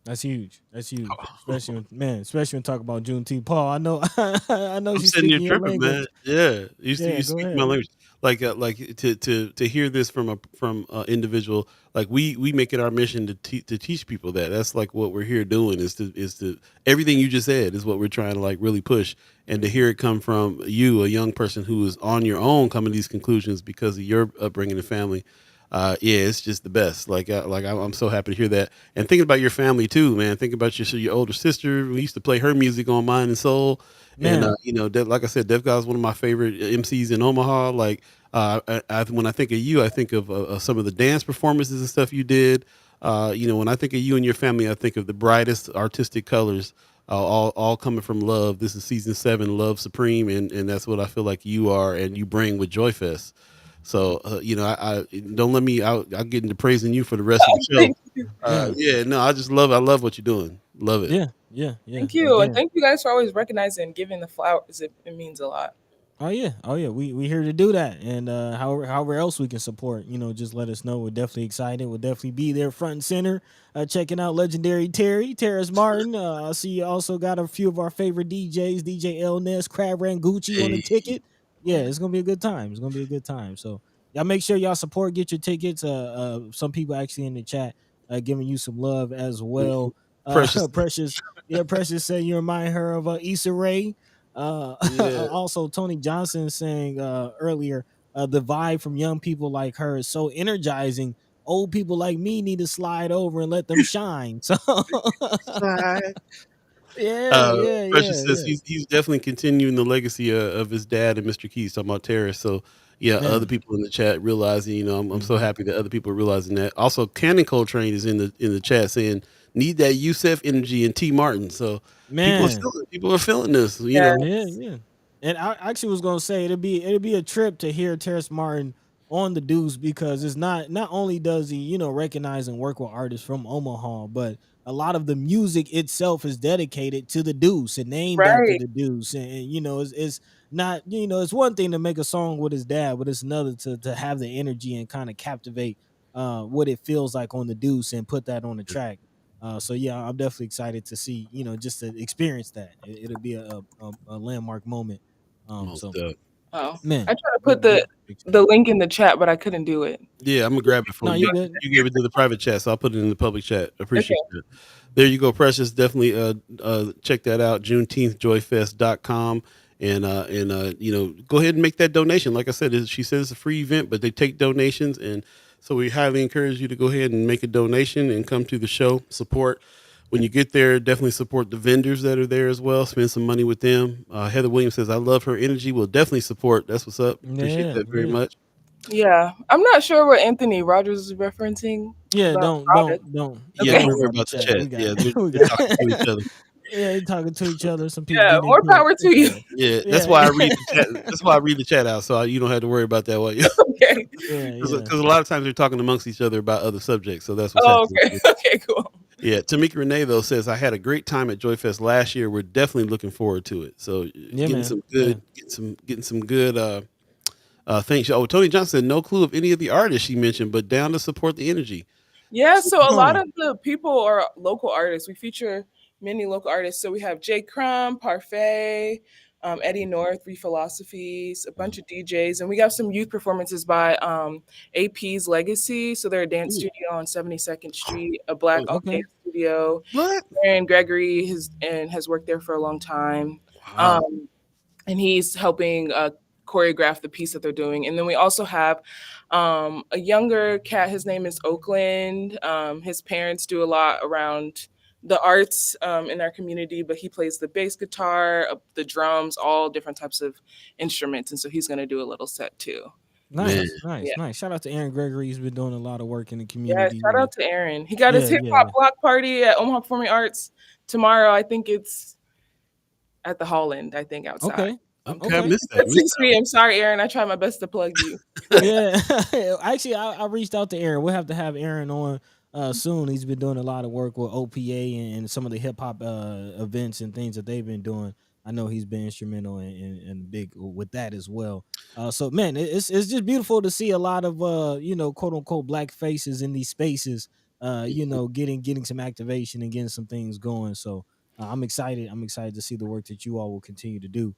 That's huge. That's huge. Especially when, man, especially when talk about Juneteenth. Paul, I know I know I'm she's sitting here speaking your tripping, man. language. Yeah, you Yeah, go speak my ahead. language. Like to hear this from a individual. Like we make it our mission to teach people that. That's like what we're here doing is to everything you just said is what we're trying to like really push. And to hear it come from you, a young person who is on your own coming to these conclusions because of your upbringing and family. Yeah, it's just the best. I'm so happy to hear that. And thinking about your family too, man. Think about your older sister. We used to play her music on Mind and Soul, and Man, like I said, Def God is one of my favorite MCs in Omaha. Like, when I think of you, I think of some of the dance performances and stuff you did. When I think of you and your family, I think of the brightest artistic colors, all coming from love. This is season 7, Love Supreme, and that's what I feel like you are, and you bring with Joy Fest. So, I don't let me. I'll get into praising you for the rest of the show. Thank you. man. Yeah, no, I love what you're doing. Love it. Yeah, yeah, yeah. Thank you. And Again. thank you guys for always recognizing and giving the flowers. It means a lot. Oh yeah, oh yeah. We here to do that, and however else we can support, just let us know. We're definitely excited. We'll definitely be there front and center, checking out legendary Terrace Martin. I see you also got a few of our favorite DJs, DJ El Ness, Crab Rangucci on the Hey, ticket. Yeah, it's gonna be a good time. It's gonna be a good time. So y'all make sure y'all support, get your tickets. Some people actually in the chat giving you some love as well. precious. Precious, yeah, Precious said you remind her of Issa Rae. Yeah, Also, Tony Johnson saying earlier, the vibe from young people like her is so energizing. Old people like me need to slide over and let them shine. So, yeah, yeah, Precious yeah, says yeah. he's definitely continuing the legacy of his dad and Mr. Keys talking about Terrace. So yeah, other Man, people in the chat realizing, I'm so hmm happy that other people are realizing that. Also, Cannon Coltrane is in the chat saying need that Yusef energy and T Martin. So man. people are feeling this. Yeah, Yes. yeah. And I actually was gonna say it'd be a trip to hear Terrace Martin on the Deuce because it's not only does he recognize and work with artists from Omaha, but a lot of the music itself is dedicated to the Deuce and named after Right. the Deuce. And it's not it's one thing to make a song with his dad, but it's another to have the energy and kind of captivate what it feels like on the Deuce and put that on the track. So yeah, I'm definitely excited to see, just to experience that. It'll be a landmark moment. Most So Oh, I man, tried to put big, big, big shout the out. link in the chat, but I couldn't do it. Yeah, I'm gonna grab it for No, you. you You good. you gave it to the private chat, so I'll put it in the public chat. Okay. Appreciate it. There you go, Precious. Definitely check that out. JuneteenthJoyFest.com. And go ahead and make that donation. Like I said, she says it's a free event, but they take donations, and so we highly encourage you to go ahead and make a donation and come to the show. Support when you get there. Definitely support the vendors that are there as well. Spend some money with them. Heather Williams says, "I love her energy. Will definitely support." That's what's up. Appreciate Yeah, that very yeah, much. Yeah. I'm not sure what Anthony Rogers is referencing yeah. about Don't products. don't don't Yeah, don't Okay. don't worry worry about the about the chat. chat. We got Yeah, they're, we they're got. talking to each other. Yeah, they talking to each other. Some people Yeah. getting More into it. power to It's you. good. Yeah, that's Yeah, why I yeah, read the chat. That's why I read the chat out, so you don't have to worry about that. While you, Okay. yeah, because yeah. a lot of times they're talking amongst each other about other subjects, so that's what's Oh, happening. okay. Okay, cool. Yeah, Tamika Renee though says I had a great time at Joy Fest last year. We're definitely looking forward to it. So Yeah, getting man. some Yeah. good, getting some good things. Oh, Tony Johnson said no clue of any of the artists she mentioned, but down to support the energy. Yeah, So, so a lot of the people are local artists. We feature many local artists. So we have Jay Crumb, Parfait, Eddie North, Three Philosophies, a bunch of DJs, and we got some youth performances by AP's Legacy. So they're a dance ooh, studio on 72nd Street, a black oh, all Okay. dance studio. what? Aaron Gregory has worked there for a long time. Wow, And he's helping choreograph the piece that they're doing. And then we also have a younger cat. His name is Oakland. His parents do a lot around the arts in our community, but he plays the bass guitar, the drums, all different types of instruments. And so he's going to do a little set too. So, man. Nice, yeah. nice, nice. Shout out to Aaron Gregory. He's been doing a lot of work in the Yeah, community. shout out to Aaron. He got his Yeah, hip yeah, hop yeah. block party at Omaha Performing Arts tomorrow. I think it's at the Holland, I think outside. Okay, Okay, I okay. missed that. At Missed 6 that one. p.m. Sorry, Aaron. I tried my best to plug you. Yeah, actually, I reached out to Aaron. We'll have to have Aaron on soon. He's been doing a lot of work with OPA and some of the hip hop events and things that they've been doing. I know he's been instrumental and big with that as well. So man, it's just beautiful to see a lot of quote unquote black faces in these spaces. getting some activation and getting some things going. So I'm excited. I'm excited to see the work that you all will continue to do.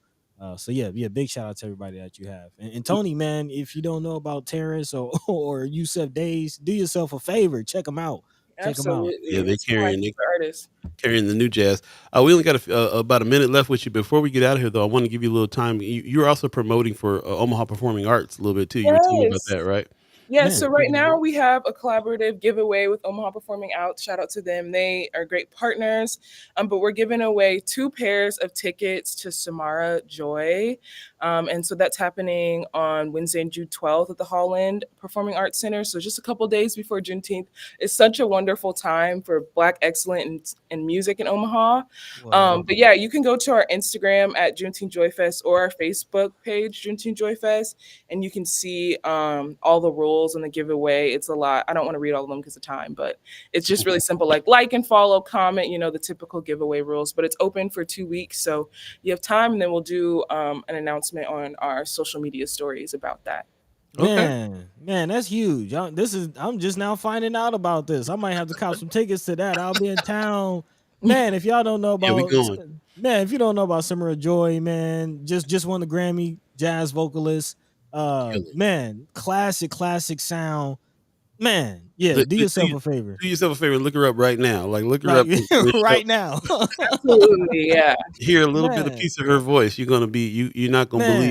So yeah, big shout out to everybody that you have. And Tony, man, if you don't know about Terrace or or Yusef Days, do yourself a favor, check them out. Check them out. Yeah, Absolutely. It's one of my favorite artists. carrying the new jazz. We only got about a minute left with you. Before we get out of here, though, I want to give you a little time. You're also promoting for Omaha Performing Arts a little bit too. You were telling me about Yes. that, right? Yeah, Man, so right now we have a collaborative giveaway with Omaha Performing Out. Shout out to them. They are great partners. But we're giving away 2 pairs of tickets to Samara Joy. And so that's happening on Wednesday, June 12th at the Holland Performing Arts Center. So just a couple days before Juneteenth. It's such a wonderful time for Black excellence in music in Omaha. word. But yeah, you can go to our Instagram at Juneteenth Joy Fest or our Facebook page, Juneteenth Joy Fest, and you can see all the rules and the giveaway. It's a lot. I don't want to read all of them because of time, but it's just really simple, like and follow, comment, the typical giveaway rules. But it's open for 2 weeks, so you have time, and then we'll do an announcement on our social media stories about that. Okay. Man, that's huge. I'm just now finding out about this. I might have to cop some tickets to that. I'll be in town. Man, if y'all don't know Yeah, we about going. man, if you don't know about Summer Joy, man, just won the Grammy jazz vocalist. Kill it. Man, classic sound. Man, yeah, Do, do do, do yourself you- a favor. do yourself a favor and look her up right now. Like look her Like up and right now. Absolutely, yeah. hear a little bit of Man, piece of her voice. You're not gonna believe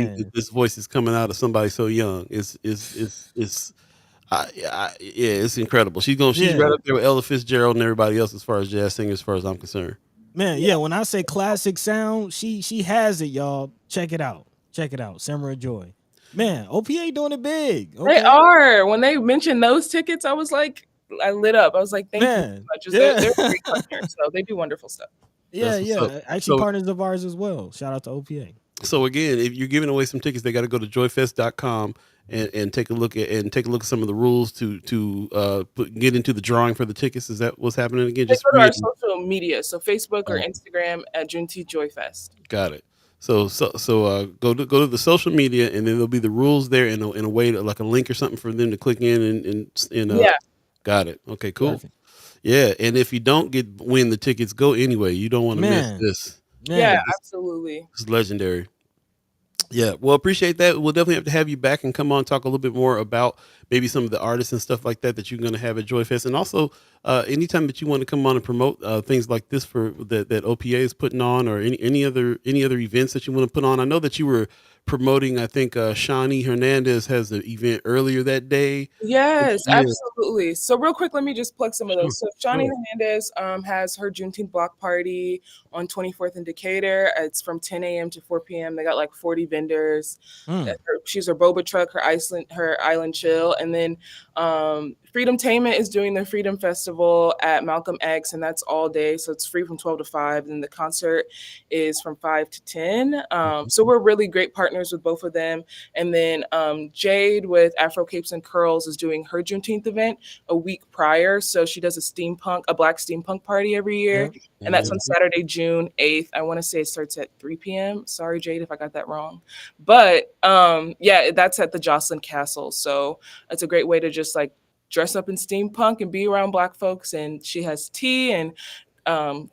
that man. this voice is coming out of somebody so young. It's yeah, it's incredible. She's right Yeah. up there with Ella Fitzgerald and everybody else as far as jazz singers, as far as I'm concerned. Man, yeah, when I say classic sound, she has it, y'all. Check it out. Check it out. Samurai Joy. Man, OPA doing it big. They Okay. are. When they mentioned those tickets, I lit up. I was like, thank you so Man. much. Yeah. They're a great partner, so they do wonderful stuff. yeah, That's what's up. yeah. Actually So partners of ours as well. Shout out to OPA. so again, if you're giving away some tickets, they got to go to joyfest.com and take a look at some of the rules to get into the drawing for the tickets. Is that what's happening again? They Just go to our read. social media, so Facebook or Oh, Instagram at Juneteenth Joy Fest. got it. So go to the social media, and then there'll be the rules there in a way to, like a link or something for them to click in and Yeah, got it. Okay, cool. Perfect. Yeah, and if you don't win the tickets, go anyway. You don't want to miss Man. this. yeah, Man. absolutely. It's legendary. Yeah, well, appreciate that. We'll definitely have to have you back and come on talk a little bit more about maybe some of the artists and stuff like that you're going to have at Joy Fest, and also anytime that you want to come on and promote things like this for that OPA is putting on, or any other events that you want to put on. I know that you were promoting. I think Shawnee Hernandez has an event earlier that day. Yes, Yeah, absolutely. So real quick, let me just plug some of sure, those. So Shawnee sure. Hernandez has her Juneteenth block party on 24th in Decatur. It's from 10 a.m. to 4 p.m. They got like 40 vendors. Mm. She's her boba truck, her island chill, and then Freedom Tainment is doing the Freedom Festival at Malcolm X, and that's all day. So it's free from 12 to 5. And the concert is from 5 to 10. So we're really great partners with both of them. And then Jade with Afro Capes and Curls is doing her Juneteenth event a week prior. So she does a Black steampunk party every year. Yep. And that's on Mhm. Saturday, June 8th. I want to say it starts at 3 p.m. Sorry, Jade, if I got that wrong. But yeah, that's at the Jocelyn Castle. So it's a great way to just like dress up in steampunk and be around Black folks. And she has tea and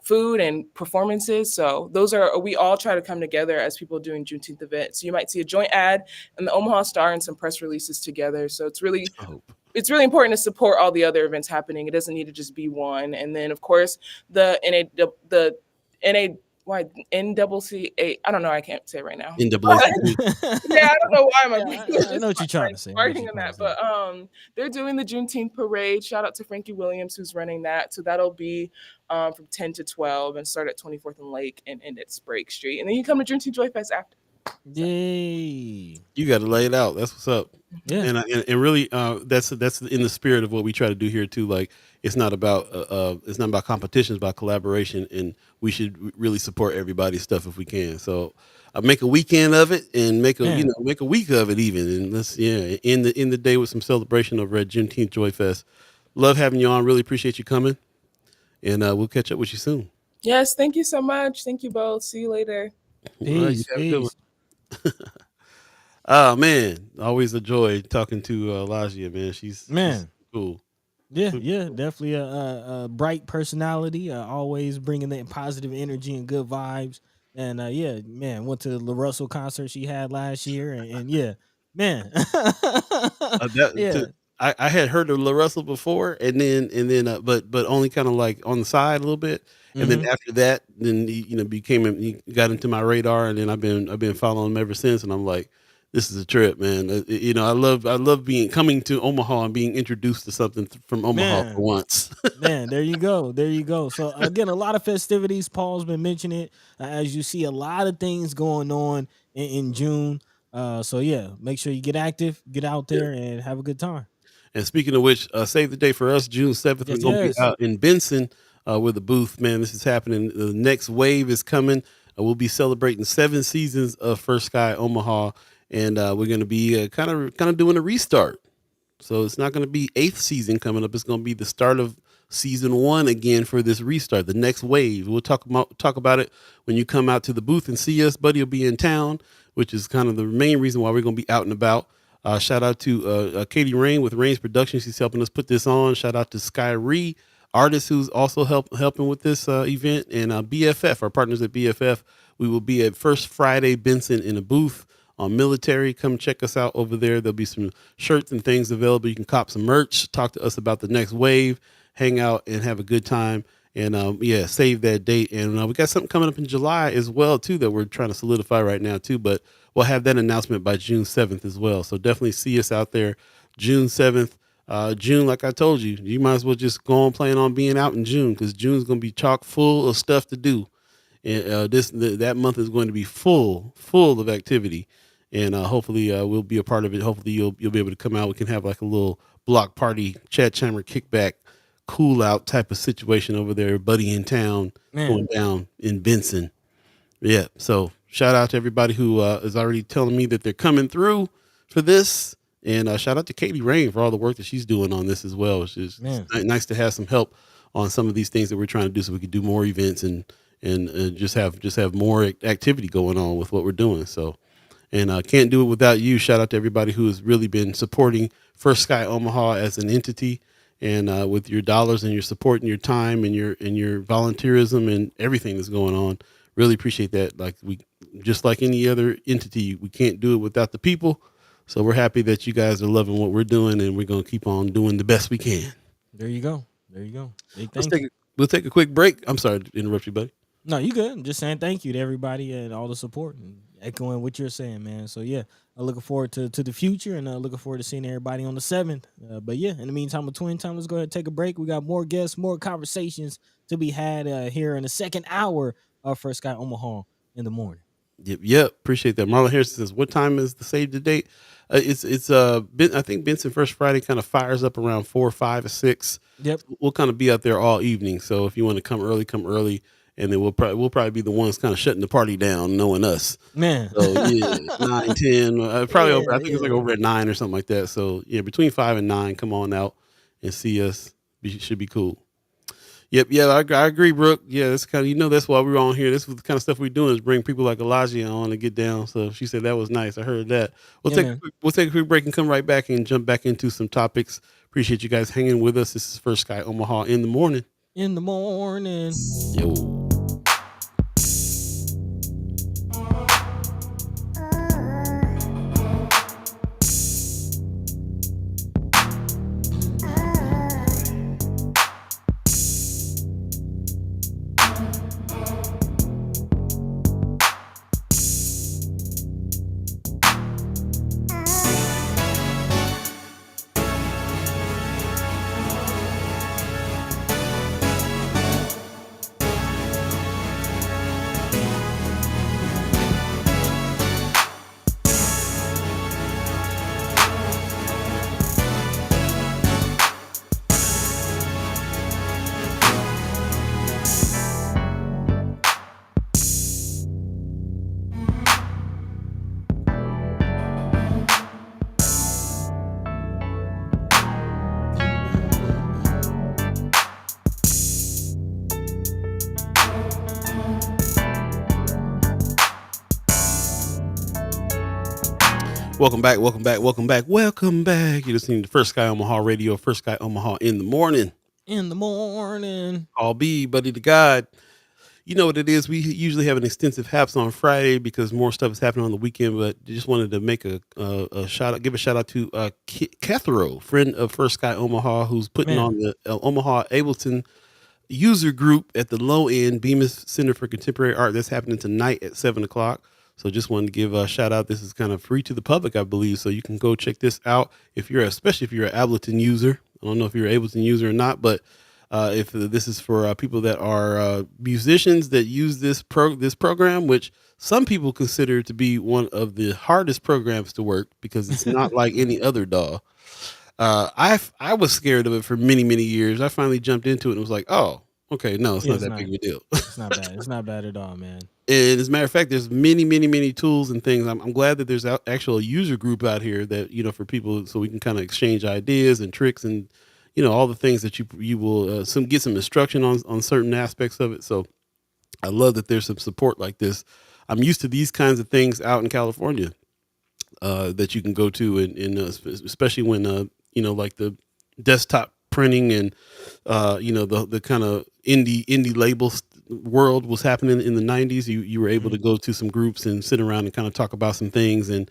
food and performances. So we all try to come together as people doing Juneteenth events. So you might see a joint ad and the Omaha Star and some press releases together. So it's really I hope. important to support all the other events happening. It doesn't need to just be one. And then of course the NA why NCCA, I don't know, I can't say it right now. NAACP. Yeah, I don't know why my Yeah, brain was I know what you're trying to say. I know what farting you're on trying that. to say. But they're doing the Juneteenth parade. Shout out to Frankie Williams who's running that. So that'll be from 10 to 12 and start at 24th and Lake and end at Sprague Street. And then you come to Juneteenth Joy Fest after. Yay. You got to lay it out. That's what's up. Yeah. And really, that's in the spirit of what we try to do here too. Like it's not about competition, it's about collaboration, and we should really support everybody's stuff if we can. So make a weekend of it, and make Yeah. make a week of it even, and let's end the day with some celebration of Red Juneteenth Joy Fest. Love having you on. Really appreciate you coming, and we'll catch up with you soon. Yes, thank you so much. Thank you both. See you later. All right, you Peace. have a good one. Peace. Oh man, always a joy talking to Alajia, man. She's Man. cool. Yeah, yeah, definitely a bright personality. Always bringing that positive energy and good vibes. And yeah, man, went to the La Russell concert she had last year, and yeah, man, That yeah, to I had heard of La Russell before, but only kind of like on the side a little bit, and then hmm after that, then he he got into my radar, and then I've been following him ever since, and I'm like, this is a trip, man. I love being coming to Omaha and being introduced to something from Omaha for man. once. Man, there you go. There you go. So again, a lot of festivities. Paul's been mentioning it. As you see, a lot of things going on in June. So yeah, make sure you get active, get out there, and have a good time. And speaking of which, save the day for us, June 7th. We're Yes, going to be yes. out in Benson with a booth. Man, this is happening. The next wave is coming. We'll be celebrating 7 seasons of First Sky Omaha, and we're going to be kind of doing a restart. So it's not going to be 8th season coming up. It's going to be the start of season 1 again for this restart, the next wave. We'll talk about it when you come out to the booth and see us. Buddy will be in town, which is kind of the main reason why we're going to be out and about. Shout out to Katie Rain with Rain's Productions. She's helping us put this on. Shout out to Sky Ree, artist who's also helping with this event, and BFF, our partners at BFF. We will be at First Friday Benson in a booth on Military. Come check us out over there. There'll be some shirts and things available. You can cop some merch, talk to us about the next wave, hang out and have a good time. And yeah, save that date. And we got something coming up in July as well too that we're trying to solidify right now too. But we'll have that announcement by June 7th as well. So definitely see us out there, June 7th. June, like I told you, you might as well just go on plan on being out in June, because June's going to be chock full of stuff to do. And that month is going to be full of activity, and hopefully we'll be a part of it. Hopefully you'll be able to come out. We can have like a little block party, chat chamber, kickback, cool out type of situation over there. Buddy in town going Man, down in Benson. Yeah. So shout out to everybody who is already telling me that they're coming through for this. And shout out to Katie Rain for all the work that she's doing on this as well. It's just man. nice to have some help on some of these things that we're trying to do, so we can do more events and just have more activity going on with what we're doing. So, and can't do it without you. Shout out to everybody who has really been supporting First Sky Omaha as an entity, and with your dollars and your support and your time and your volunteerism and everything that's going on. Really appreciate that. Like, we, just like any other entity, we can't do it without the people. So we're happy that you guys are loving what we're doing, and we're gonna keep on doing the best we can. There you go. There you go. Big Let's thank take you. a, we'll take a quick break. I'm sorry to interrupt you, buddy. No, you good. I'm just saying thank you to everybody and all the support and echoing what you're saying, man. So yeah, I'm looking forward to the future, and looking forward to seeing everybody on the 7th. But yeah, in the meantime, between time, let's go ahead and take a break. We got more guests, more conversations to be had here in the second hour of First Sky Omaha in the morning. Yep. Appreciate that. Marlon Harrison says, "What time is the save the date?" I think Benson First Friday kind of fires up around 4, 5, or 6. Yep, We'll kind of be out there all evening. So if you want to come early, come early, and then we'll probably be the ones kind of shutting the party down, knowing us. man. So yeah, 9, 10, probably Yeah, over. I think it's like yeah. over at 9 or something like that. So yeah, between 5 and 9, come on out and see us. Should be cool. Yep, yeah, I agree, Brooke. Yeah, that's kind of, that's why we're on here. This is the kind of stuff we're doing, is bring people like Alajia on and get down. So she said that was nice. I heard that. Yeah, man. We'll take a quick break and come right back and jump back into some topics. Appreciate you guys hanging with us. This is First Sky Omaha in the morning. In the morning. Yo. Welcome back, welcome back, welcome back, welcome back. You're listening to First Sky Omaha Radio, First Sky Omaha in the morning. In the morning. I'll be Buddi3 Da Gawd. You know what it is. We usually have an extensive haps on Friday because more stuff is happening on the weekend. But just wanted to make a shout out, give a shout out to Kethro, friend of First Sky Omaha, who's putting Man. on the Omaha Ableton user group at the low end Bemis Center for Contemporary Art. That's happening tonight at 7:00. So just wanted to give a shout out. This is kind of free to the public, I believe. So you can go check this out especially if you're an Ableton user. I don't know if you're an Ableton user or not, but if this is for people that are musicians that use this program, which some people consider to be one of the hardest programs to work because it's not like any other DAW. I was scared of it for many years. I finally jumped into it and was like, oh, okay, no, it's not that big of a deal. It's not bad. It's not bad at all, man. And as a matter of fact, there's many tools and things. I'm glad that there's actual user group out here that, for people, so we can kind of exchange ideas and tricks and, all the things that you will get some instruction on certain aspects of it. So I love that there's some support like this. I'm used to these kinds of things out in California that you can go to, and especially when like the desktop printing and the kind of indie labels world was happening in the 90s. You were able to go to some groups and sit around and kind of talk about some things and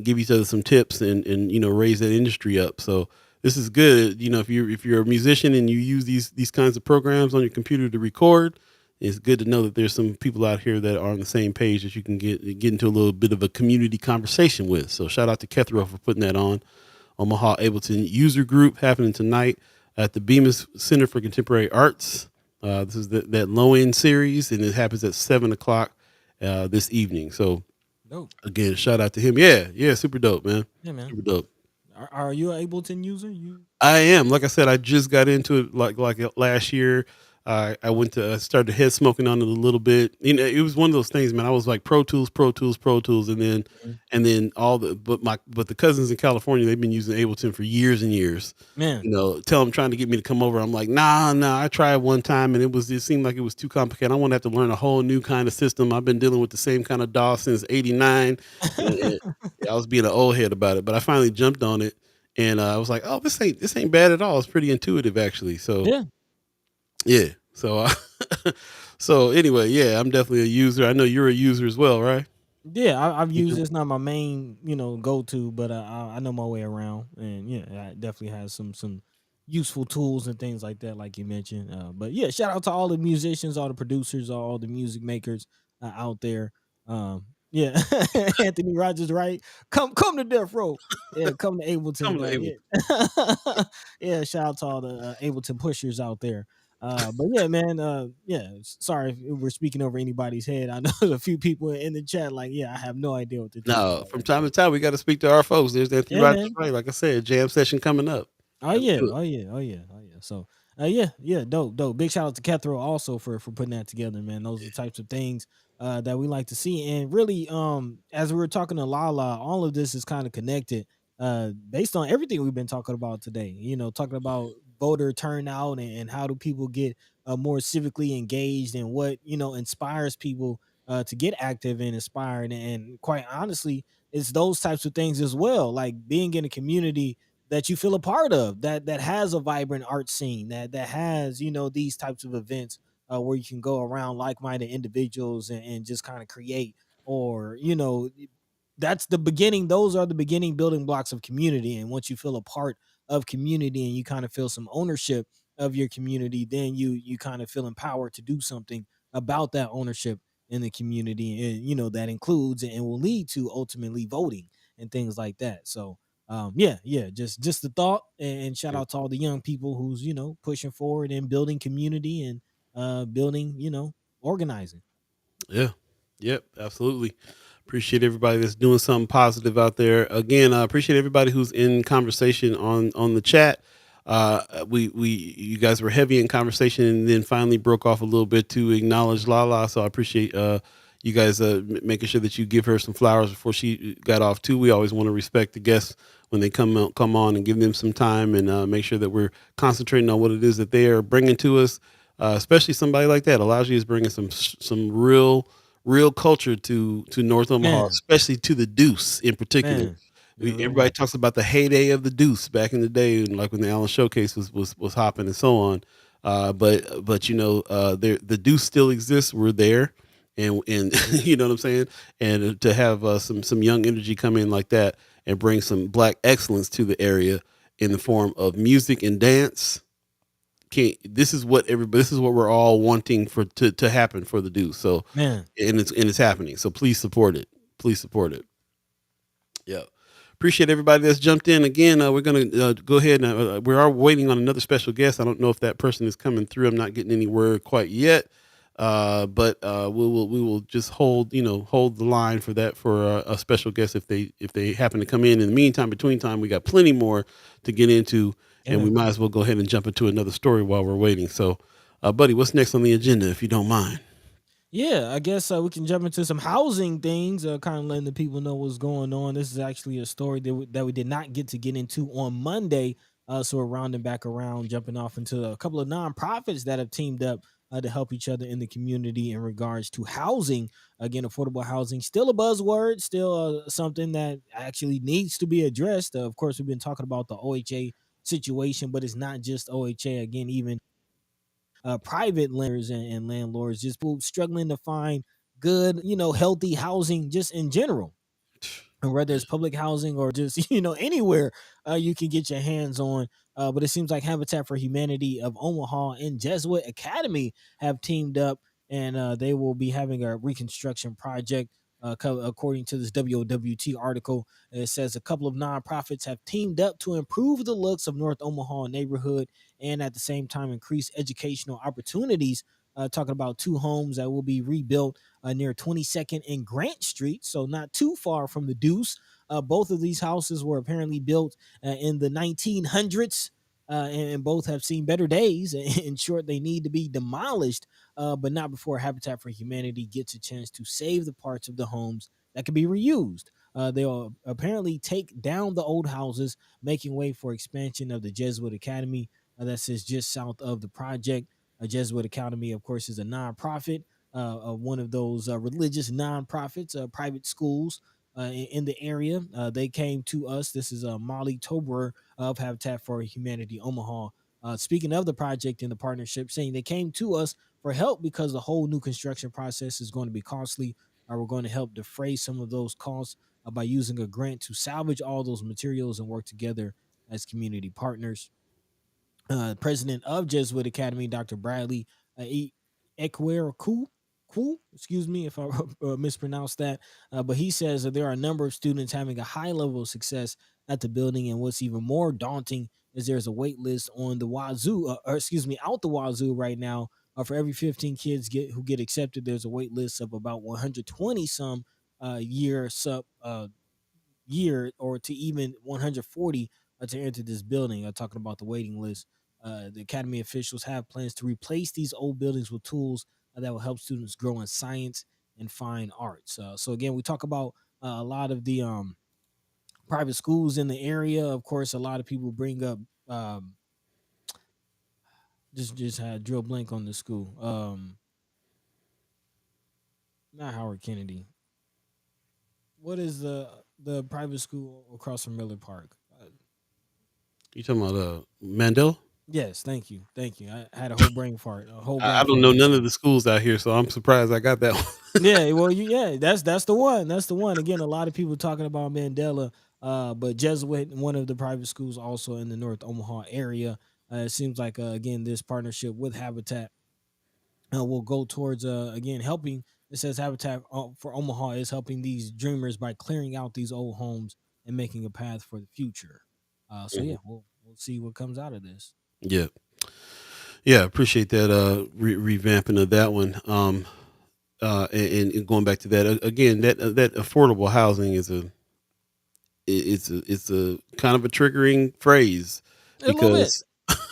give each other some tips and raise that industry up. So this is good. If you're a musician and you use these kinds of programs on your computer to record, it's good to know that there's some people out here that are on the same page that you can get into a little bit of a community conversation with. So shout out to Kethro for putting that on. Omaha Ableton user group happening tonight at the Bemis Center for Contemporary Arts. This is that low end series, and it happens at 7:00 this evening. So Dope. again, shout out to him. Yeah, super dope, man. Yeah, man. Super dope. Are you an Ableton user? I am. Like I said, I just got into it like last year. I started head smoking on it a little bit. It was one of those things, man. I was like Pro Tools, and then but the cousins in California, they've been using Ableton for years and years. Man. Tell them trying to get me to come over. I'm like, nah. I tried one time and it seemed like it was too complicated. I want to have to learn a whole new kind of system. I've been dealing with the same kind of DAW since '89. I was being an old head about it, but I finally jumped on it. And I was like, oh, this ain't bad at all. It's pretty intuitive, actually. So yeah. So so anyway, yeah, I'm definitely a user. I know you're a user as well, right? Yeah, I've used it's not my main, go to, but I know my way around, and yeah, it definitely has some useful tools and things like that, like you mentioned. But yeah, shout out to all the musicians, all the producers, all the music makers out there. Yeah, Anthony Rogers, right? Come to Death Row. Yeah, come to Ableton. Yeah, yeah. Shout out to all the Ableton pushers out there. But yeah, man. Yeah. Sorry if we're speaking over anybody's head. I know there's a few people in the chat like, yeah, I have no idea what they're talking No, about. from time to time we got to speak to our folks. There's Anthony Yeah, Rogers, man. right? Like I said, jam session coming up. Oh Let's yeah, do it. oh yeah, oh yeah, oh yeah. So yeah, dope. Big shout out to Kethro also for putting that together, man. Those are the types of things that we like to see. And really, as we were talking to Lala, all of this is kind of connected based on everything we've been talking about today. Talking about voter turnout and how do people get more civically engaged and what inspires people to get active and inspired. And quite honestly, it's those types of things as well, like being in a community that you feel a part of that has a vibrant art scene that has these types of events where you can go around like-minded individuals and just kind of create or that's the beginning. Those are the beginning building blocks of community. And once you feel a part of community and you kind of feel some ownership of your community, then you kind of feel empowered to do something about that ownership in the community. And that includes and will lead to ultimately voting and things like that. So yeah, just the thought, and shout Yeah. out to all the young people who's pushing forward and building community and building organizing. Yeah. Yep. Absolutely. Appreciate everybody that's doing something positive out there. Again, I appreciate everybody who's in conversation on the chat. You guys were heavy in conversation and then finally broke off a little bit to acknowledge Lala. So I appreciate you guys making sure that you give her some flowers before she got off too. We always want to respect the guests when they come on and give them some time and make sure that we're concentrating on what it is that they are bringing to us. Especially somebody like that. Alajia is bringing some real culture to North Omaha, Man, especially to the Deuce in particular. man. Everybody talks about the heyday of the Deuce back in the day, and like when the Allen Showcase was hopping and so on. But the Deuce still exists. We're there, and you know what I'm saying. And to have some young energy come in like that and bring some black excellence to the area in the form of music and dance. This is what we're all wanting to happen for the Deuce. So, Man, and it's happening. So please support it. Please support it. Yeah. Appreciate everybody that's jumped in again. We're going to go ahead and we are waiting on another special guest. I don't know if that person is coming through. I'm not getting any word quite yet. But we will just hold the line for that for a special guest if they happen to come in. In the meantime, between time, we got plenty more to get into, and we might as well go ahead and jump into another story while we're waiting. So, buddy, what's next on the agenda, if you don't mind? Yeah, I guess we can jump into some housing things, kind of letting the people know what's going on. This is actually a story that we did not get into on Monday. So we're rounding back around, jumping off into a couple of nonprofits that have teamed up to help each other in the community in regards to housing. Again, affordable housing, still a buzzword, still something that actually needs to be addressed. Of course, we've been talking about the OHA situation, but it's not just OHA. Again, even private lenders and landlords, just people struggling to find good, healthy housing just in general. And whether it's public housing or just anywhere you can get your hands on. But it seems like Habitat for Humanity of Omaha and Jesuit Academy have teamed up, and they will be having a reconstruction project. According to this WOWT article, it says a couple of nonprofits have teamed up to improve the looks of North Omaha neighborhood and at the same time increase educational opportunities. Talking about two homes that will be rebuilt near 22nd and Grant Street, so not too far from the Deuce. Both of these houses were apparently built in the 1900s, and both have seen better days. In short, they need to be demolished, but not before Habitat for Humanity gets a chance to save the parts of the homes that can be reused. They'll apparently take down the old houses, making way for expansion of the Jesuit Academy that sits just south of the project. Jesuit Academy, of course, is a nonprofit, one of those religious nonprofits, private schools in the area. They came to us. This is Molly Tober of Habitat for Humanity Omaha. Speaking of the project and the partnership, saying they came to us for help because the whole new construction process is going to be costly. We're going to help defray some of those costs by using a grant to salvage all those materials and work together as community partners. President of Jesuit Academy, Dr. Bradley Ekwereku. Excuse me if I mispronounced that. But he says that there are a number of students having a high level of success at the building. And what's even more daunting is there's a wait list on the wazoo, out the wazoo right now. For every 15 kids who get accepted, there's a wait list of about 120 some year or to even 140 to enter this building. Talking about the waiting list, the academy officials have plans to replace these old buildings with tools that will help students grow in science and fine arts. So again, we talk about a lot of the private schools in the area. Of course, a lot of people bring up just had drill blank on the school. Not Howard Kennedy. What is the private school across from Miller Park? You talking about Mandela? Yes, thank you. I had a whole brain fart. I don't know none of the schools out here, so I'm surprised I got that one. Yeah, well, that's the one. That's the one. Again, a lot of people talking about Mandela, but Jesuit, one of the private schools, also in the North Omaha area. It seems like again this partnership with Habitat will go towards again helping. It says Habitat for Omaha is helping these dreamers by clearing out these old homes and making a path for the future. So yeah, we'll see what comes out of this. Yeah. Yeah, appreciate that revamping of that one. And going back to that again, that affordable housing is a kind of a triggering phrase A little bit. because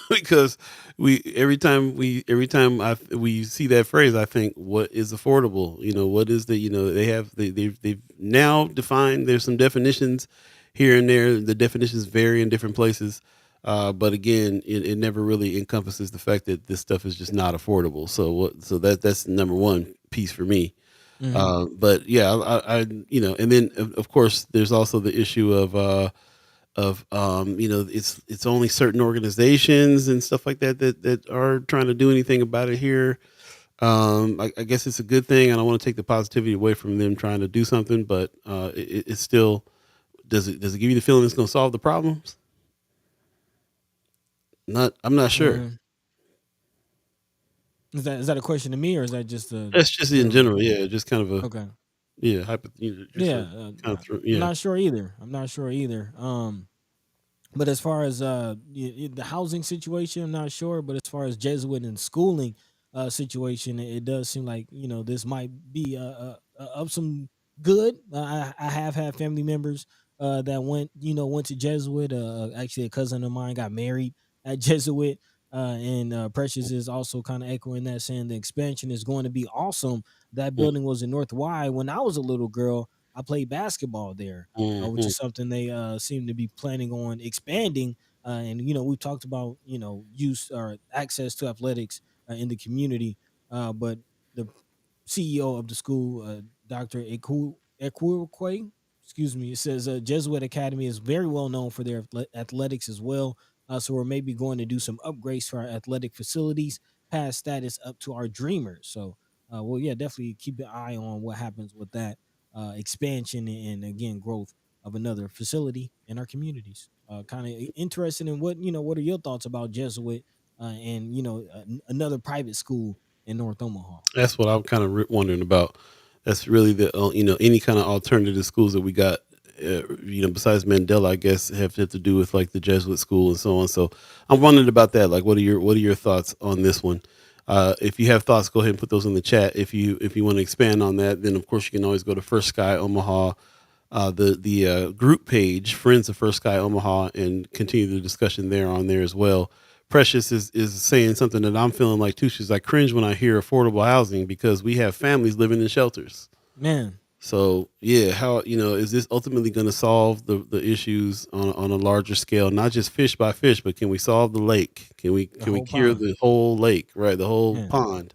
because every time we see that phrase, I think, what is affordable? What is they've now defined. There's some definitions here and there. The definitions vary in different places. But again, it never really encompasses the fact that this stuff is just not affordable. So that's number one piece for me. Hmm. But yeah, and then of course there's also the issue of it's only certain organizations and stuff like that are trying to do anything about it here. I guess it's a good thing. I don't want to take the positivity away from them trying to do something, but it's still, does it give you the feeling it's going to solve the problems? Not, I'm not sure. Um, is that a question to me, or is that just a That's just in general? general, yeah, just kind of a, Okay. yeah, just Yeah, a kind of I'm yeah. not sure either. I'm not sure either. But as far as the housing situation, I'm not sure. But as far as Jesuit and schooling situation, it does seem like this might be of some good. I have had family members that went to Jesuit. Actually, a cousin of mine got married at Jesuit. And Precious is also kind of echoing that, saying the expansion is going to be awesome. That Mm, building was in North Y when I was a little girl. I played basketball there, which mhm, is something they seem to be planning on expanding. And we've talked about use or access to athletics in the community, but the CEO of the school, Dr. Equirque, excuse me, it says Jesuit Academy is very well known for their athletics as well. So we're maybe going to do some upgrades to our athletic facilities, past status up to our dreamers. So, well, yeah, definitely keep an eye on what happens with that expansion and again growth of another facility in our communities. Kind of interested in what are your thoughts about Jesuit and another private school in North Omaha? that's what I'm kind of wondering about. That's really the any kind of alternative schools that we got. Besides Mandela, I guess have to do with like the Jesuit school and so on. So I'm wondering about that. Like, what are your thoughts on this one? If you have thoughts, go ahead and put those in the chat. If you want to expand on that, then of course you can always go to First Sky Omaha, the group page, Friends of First Sky Omaha, and continue the discussion there on there as well. Precious is saying something that I'm feeling like too. She's like, cringe when I hear affordable housing because we have families living in shelters. Man, So yeah, how is this ultimately going to solve the issues on a larger scale? Not just fish by fish, but can we solve the lake? Can we the can we whole cure pond. the whole lake? Right, the whole Man. pond.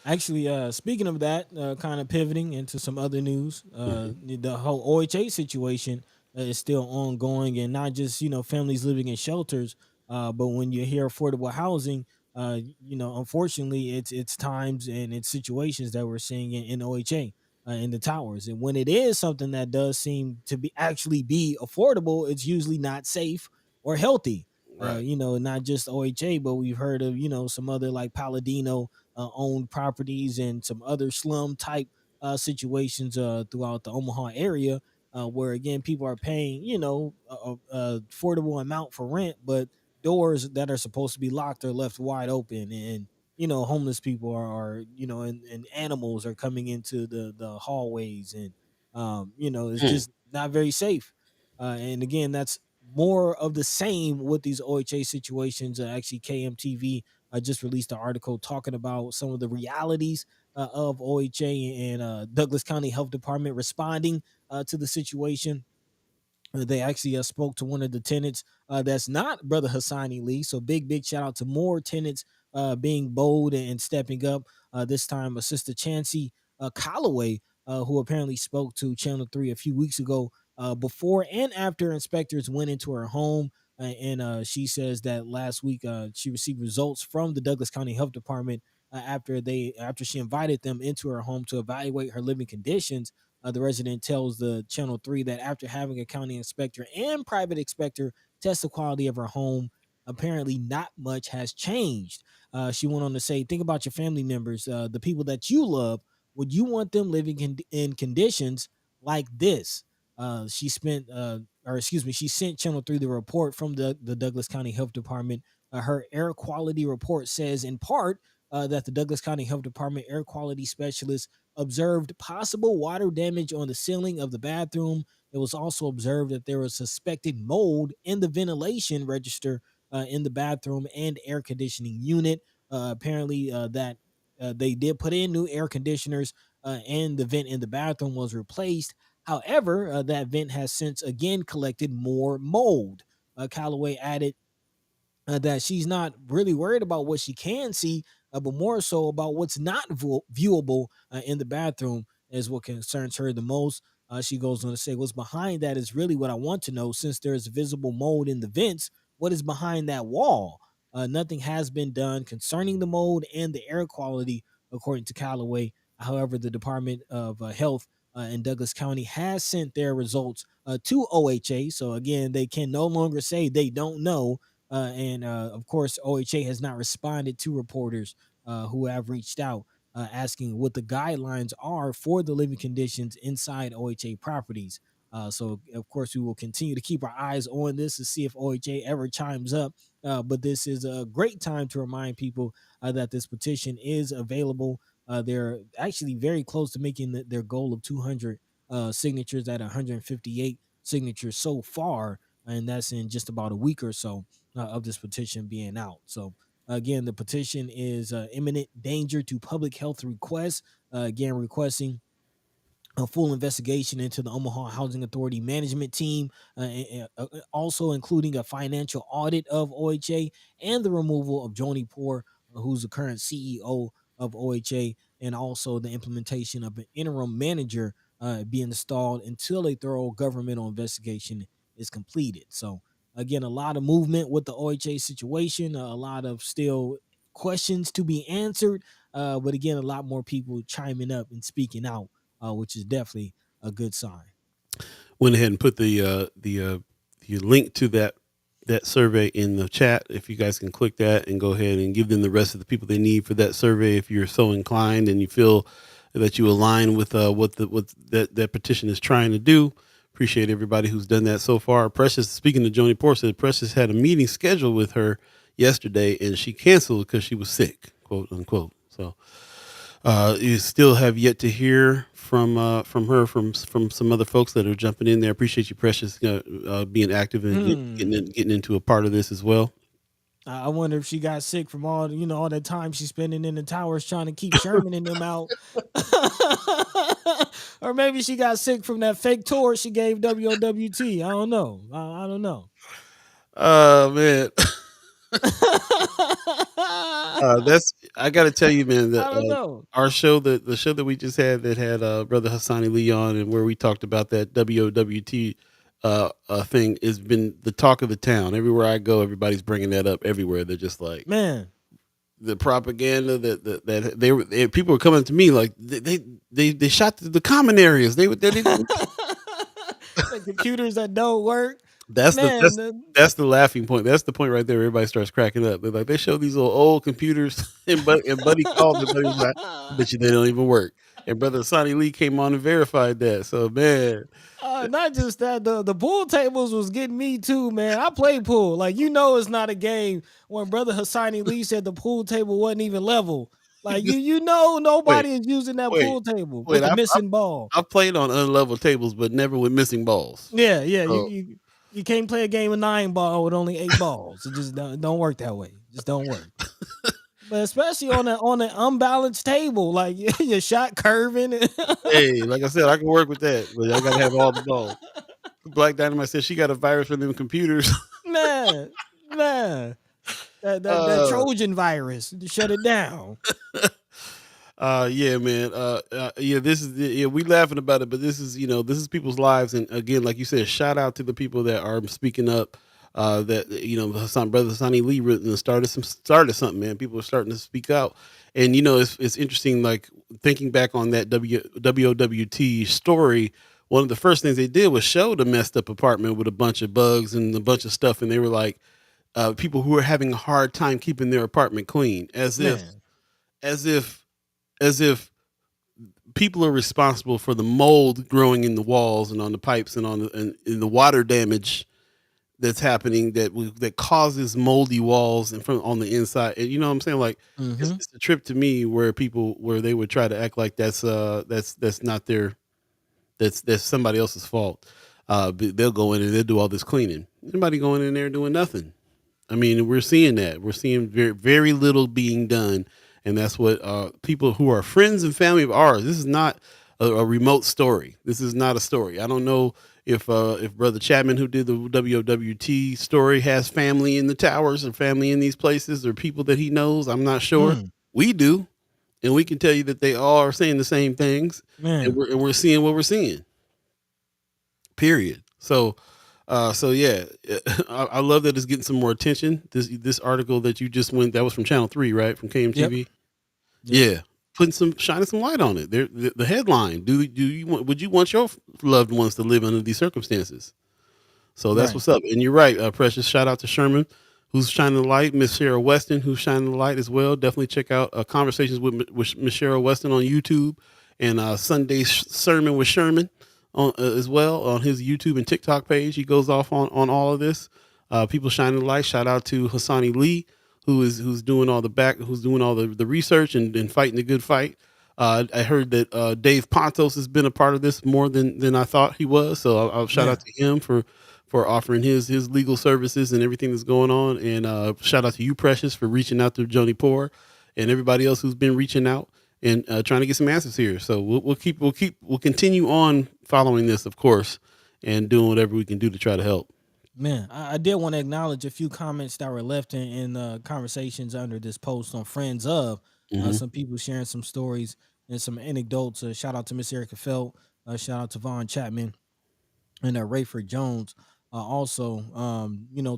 Actually, speaking of that, kind of pivoting into some other news, Hmm. the whole OHA situation is still ongoing, and not just families living in shelters, but when you hear affordable housing, unfortunately, it's times and it's situations that we're seeing in OHA in the towers, and when it is something that does seem to be affordable, it's usually not safe or healthy. Right. Not just OHA, but we've heard of some other like Paladino owned properties and some other slum type situations throughout the Omaha area, where again people are paying affordable amount for rent, but doors that are supposed to be locked are left wide open, and homeless people are and animals are coming into the hallways, and it's Hmm. just not very safe. And again, that's more of the same with these OHA situations. Actually, KMTV just released an article talking about some of the realities of OHA and Douglas County Health Department responding to the situation. They actually spoke to one of the tenants that's not Brother Hassani Lee. So big shout out to more tenants being bold and stepping up. This time, Sister Chancey Calloway, who apparently spoke to Channel 3 a few weeks ago, before and after inspectors went into her home. And she says that last week she received results from the Douglas County Health Department after she invited them into her home to evaluate her living conditions. The resident tells the Channel 3 that after having a county inspector and private inspector test the quality of her home, apparently not much has changed. She went on to say, think about your family members, the people that you love. Would you want them living in conditions like this? She sent Channel 3 the report from the Douglas County Health Department. Her air quality report says, in part, that the Douglas County Health Department air quality specialist observed possible water damage on the ceiling of the bathroom. It was also observed that there was suspected mold in the ventilation register in the bathroom and air conditioning unit. Apparently, that they did put in new air conditioners and the vent in the bathroom was replaced. However, that vent has since again collected more mold. Callaway added that she's not really worried about what she can see, but more so about what's not viewable in the bathroom. is what concerns her the most. She goes on to say, what's behind that is really what I want to know. Since there is visible mold in the vents, what is behind that wall? Nothing has been done concerning the mold and the air quality, according to Callaway. However, the Department of Health in Douglas County has sent their results to OHA. So again, they can no longer say they don't know. And of course, OHA has not responded to reporters who have reached out asking what the guidelines are for the living conditions inside OHA properties. So, of course, we will continue to keep our eyes on this to see if OHA ever chimes up. But this is a great time to remind people that this petition is available. They're actually very close to making their goal of 200 signatures at 158 signatures so far. And that's in just about a week or so of this petition being out. So, again, the petition is imminent danger to public health requests. Again, requesting a full investigation into the Omaha Housing Authority management team, also including a financial audit of OHA and the removal of Joni Poor, who's the current CEO of OHA, and also the implementation of an interim manager be installed until a thorough governmental investigation is completed. So, again, a lot of movement with the OHA situation, a lot of still questions to be answered, but again, a lot more people chiming up and speaking out, which is definitely a good sign. Went ahead and put the link to that survey in the chat. If you guys can click that and go ahead and give them the rest of the people they need for that survey, if you're so inclined and you feel that you align with what that petition is trying to do. Appreciate everybody who's done that so far. Precious, speaking to Joni Poor, said Precious had a meeting scheduled with her yesterday and she canceled because she was sick, quote unquote. So you still have yet to hear from her, from some other folks that are jumping in there. Appreciate you, Precious, being active and getting into a part of this as well. I wonder if she got sick from all that time she's spending in the towers trying to keep Sherman and them out. Or maybe she got sick from that fake tour she gave WOWT. I don't know. I don't know. Man. That's, I gotta tell you, man, that I don't know. our show, the show that we just had that had brother Hassani Lee on, and where we talked about that WOWT thing, has been the talk of the town. Everywhere I go, everybody's bringing that up. Everywhere they're just like, Man, the propaganda that they were, people were coming to me like they shot the common areas. They didn't. the computers that don't work. That's Man, that's the laughing point. That's the point right there. Everybody starts cracking up. They're like, they show these little old computers, and Buddy called me. Buddy was like, I bet you they don't even work. And brother Sonny Lee came on and verified that. So man, not just that, the pool tables was getting me too, man. I play pool. Like, it's not a game when brother Hassani Lee said the pool table wasn't even level. Like, nobody is using that pool table with the missing ball. I've played on unlevel tables, but never with missing balls. Yeah. So, you can't play a game of 9 ball with only 8 balls. It just don't work that way. Just don't work. But especially on an unbalanced table, like your shot curving. Hey, like I said, I can work with that, but I gotta have all the balls. Black Dynamite said she got a virus from them computers. man, that Trojan virus, shut it down. Yeah, man. This is, we laughing about it, but this is people's lives. And again, like you said, shout out to the people that are speaking up. That brother Sonny Lee started something, man. People are starting to speak out, and it's interesting. Like, thinking back on that WOWT story, one of the first things they did was show the messed up apartment with a bunch of bugs and a bunch of stuff, and they were like, people who are having a hard time keeping their apartment clean, as if people are responsible for the mold growing in the walls and on the pipes and in the water damage that's happening that causes moldy walls and from on the inside. And you know what I'm saying? Like, it's a trip to me where they would try to act like that's not that's somebody else's fault. They'll go in and they'll do all this cleaning. Anybody going in there doing nothing? I mean, we're seeing that. We're seeing very, very little being done. And that's what people who are friends and family of ours. This is not a remote story. This is not a story. I don't know if Brother Chapman, who did the WOWT story, has family in the towers or family in these places or people that he knows. I'm not sure. We do. and we can tell you that they all are saying the same things, and Man, we're seeing what we're seeing. Period. So, so yeah, I love that it's getting some more attention. This article that you just went, that was from Channel 3, right, from yep, KMTV. yep, Yeah, putting some shining some light on it. There, the headline: Do you want? Would you want your loved ones to live under these circumstances? So that's right. what's up. And you're right, Precious. Shout out to Sherman, who's shining the light. Miss Sarah Weston, who's shining the light as well. Definitely check out Conversations with Miss Sarah Weston on YouTube, and Sunday Sermon with Sherman on as well on his YouTube and TikTok page. He goes off on all of this. People shining the light. Shout out to Hassani Lee, who's doing all who's doing all the research and fighting the good fight. I heard that Dave Pontos has been a part of this more than I thought he was. So I'll shout out Man, to him for offering his legal services and everything that's going on. And shout out to you, Precious, for reaching out to Joni Poor and everybody else who's been reaching out and trying to get some answers here. So we'll continue on following this, of course, and doing whatever we can do to try to help. man, I did want to acknowledge a few comments that were left in conversations under this post on Friends of. Hmm. Some people sharing some stories and some anecdotes. Shout out to Miss Erica Felt. Shout out to Vaughn Chapman and Rayford Jones. Also,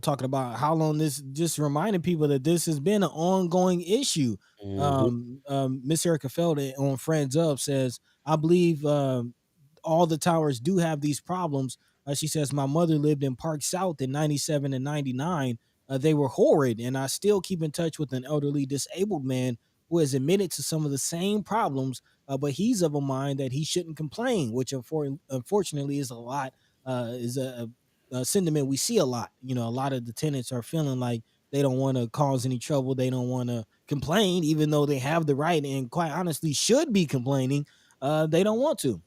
talking about how long this, just reminding people that this has been an ongoing issue. Hmm. Miss Erica Feld on Friends Up says, I believe all the towers do have these problems. She says, my mother lived in Park South in 97 and 99. They were horrid, and I still keep in touch with an elderly disabled man who has admitted to some of the same problems, but he's of a mind that he shouldn't complain, which unfortunately is a lot, is a sentiment we see a lot. A lot of the tenants are feeling like they don't want to cause any trouble. They don't want to complain, even though they have the right and quite honestly should be complaining. They don't want to.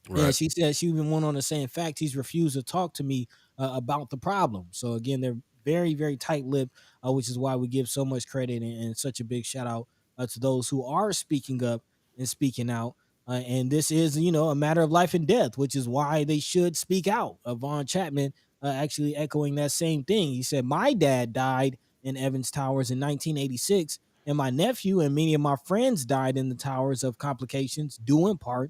Right. And she said she even went on to say, in fact, he's refused to talk to me about the problem. So again, they're very, very tight-lipped, which is why we give so much credit and such a big shout out to those who are speaking up and speaking out. And this is, a matter of life and death, which is why they should speak out. Vaughn Chapman actually echoing that same thing. He said, my dad died in Evans Towers in 1986, and my nephew and many of my friends died in the towers of complications, due in part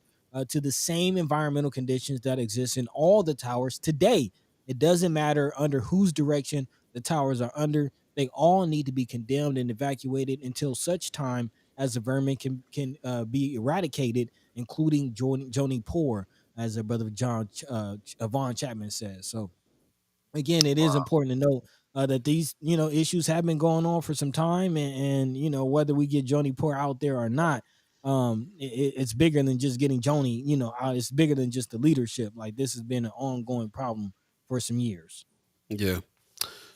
to the same environmental conditions that exist in all the towers today. It doesn't matter under whose direction the towers are under. They all need to be condemned and evacuated until such time as the vermin can be eradicated, including Joni Poor, as their brother Vaughn Chapman says. So again, it is important to note that these issues have been going on for some time, and whether we get Joni Poor out there or not, it's bigger than just getting Joni. It's bigger than just the leadership. Like, this has been an ongoing problem for some years. Yeah.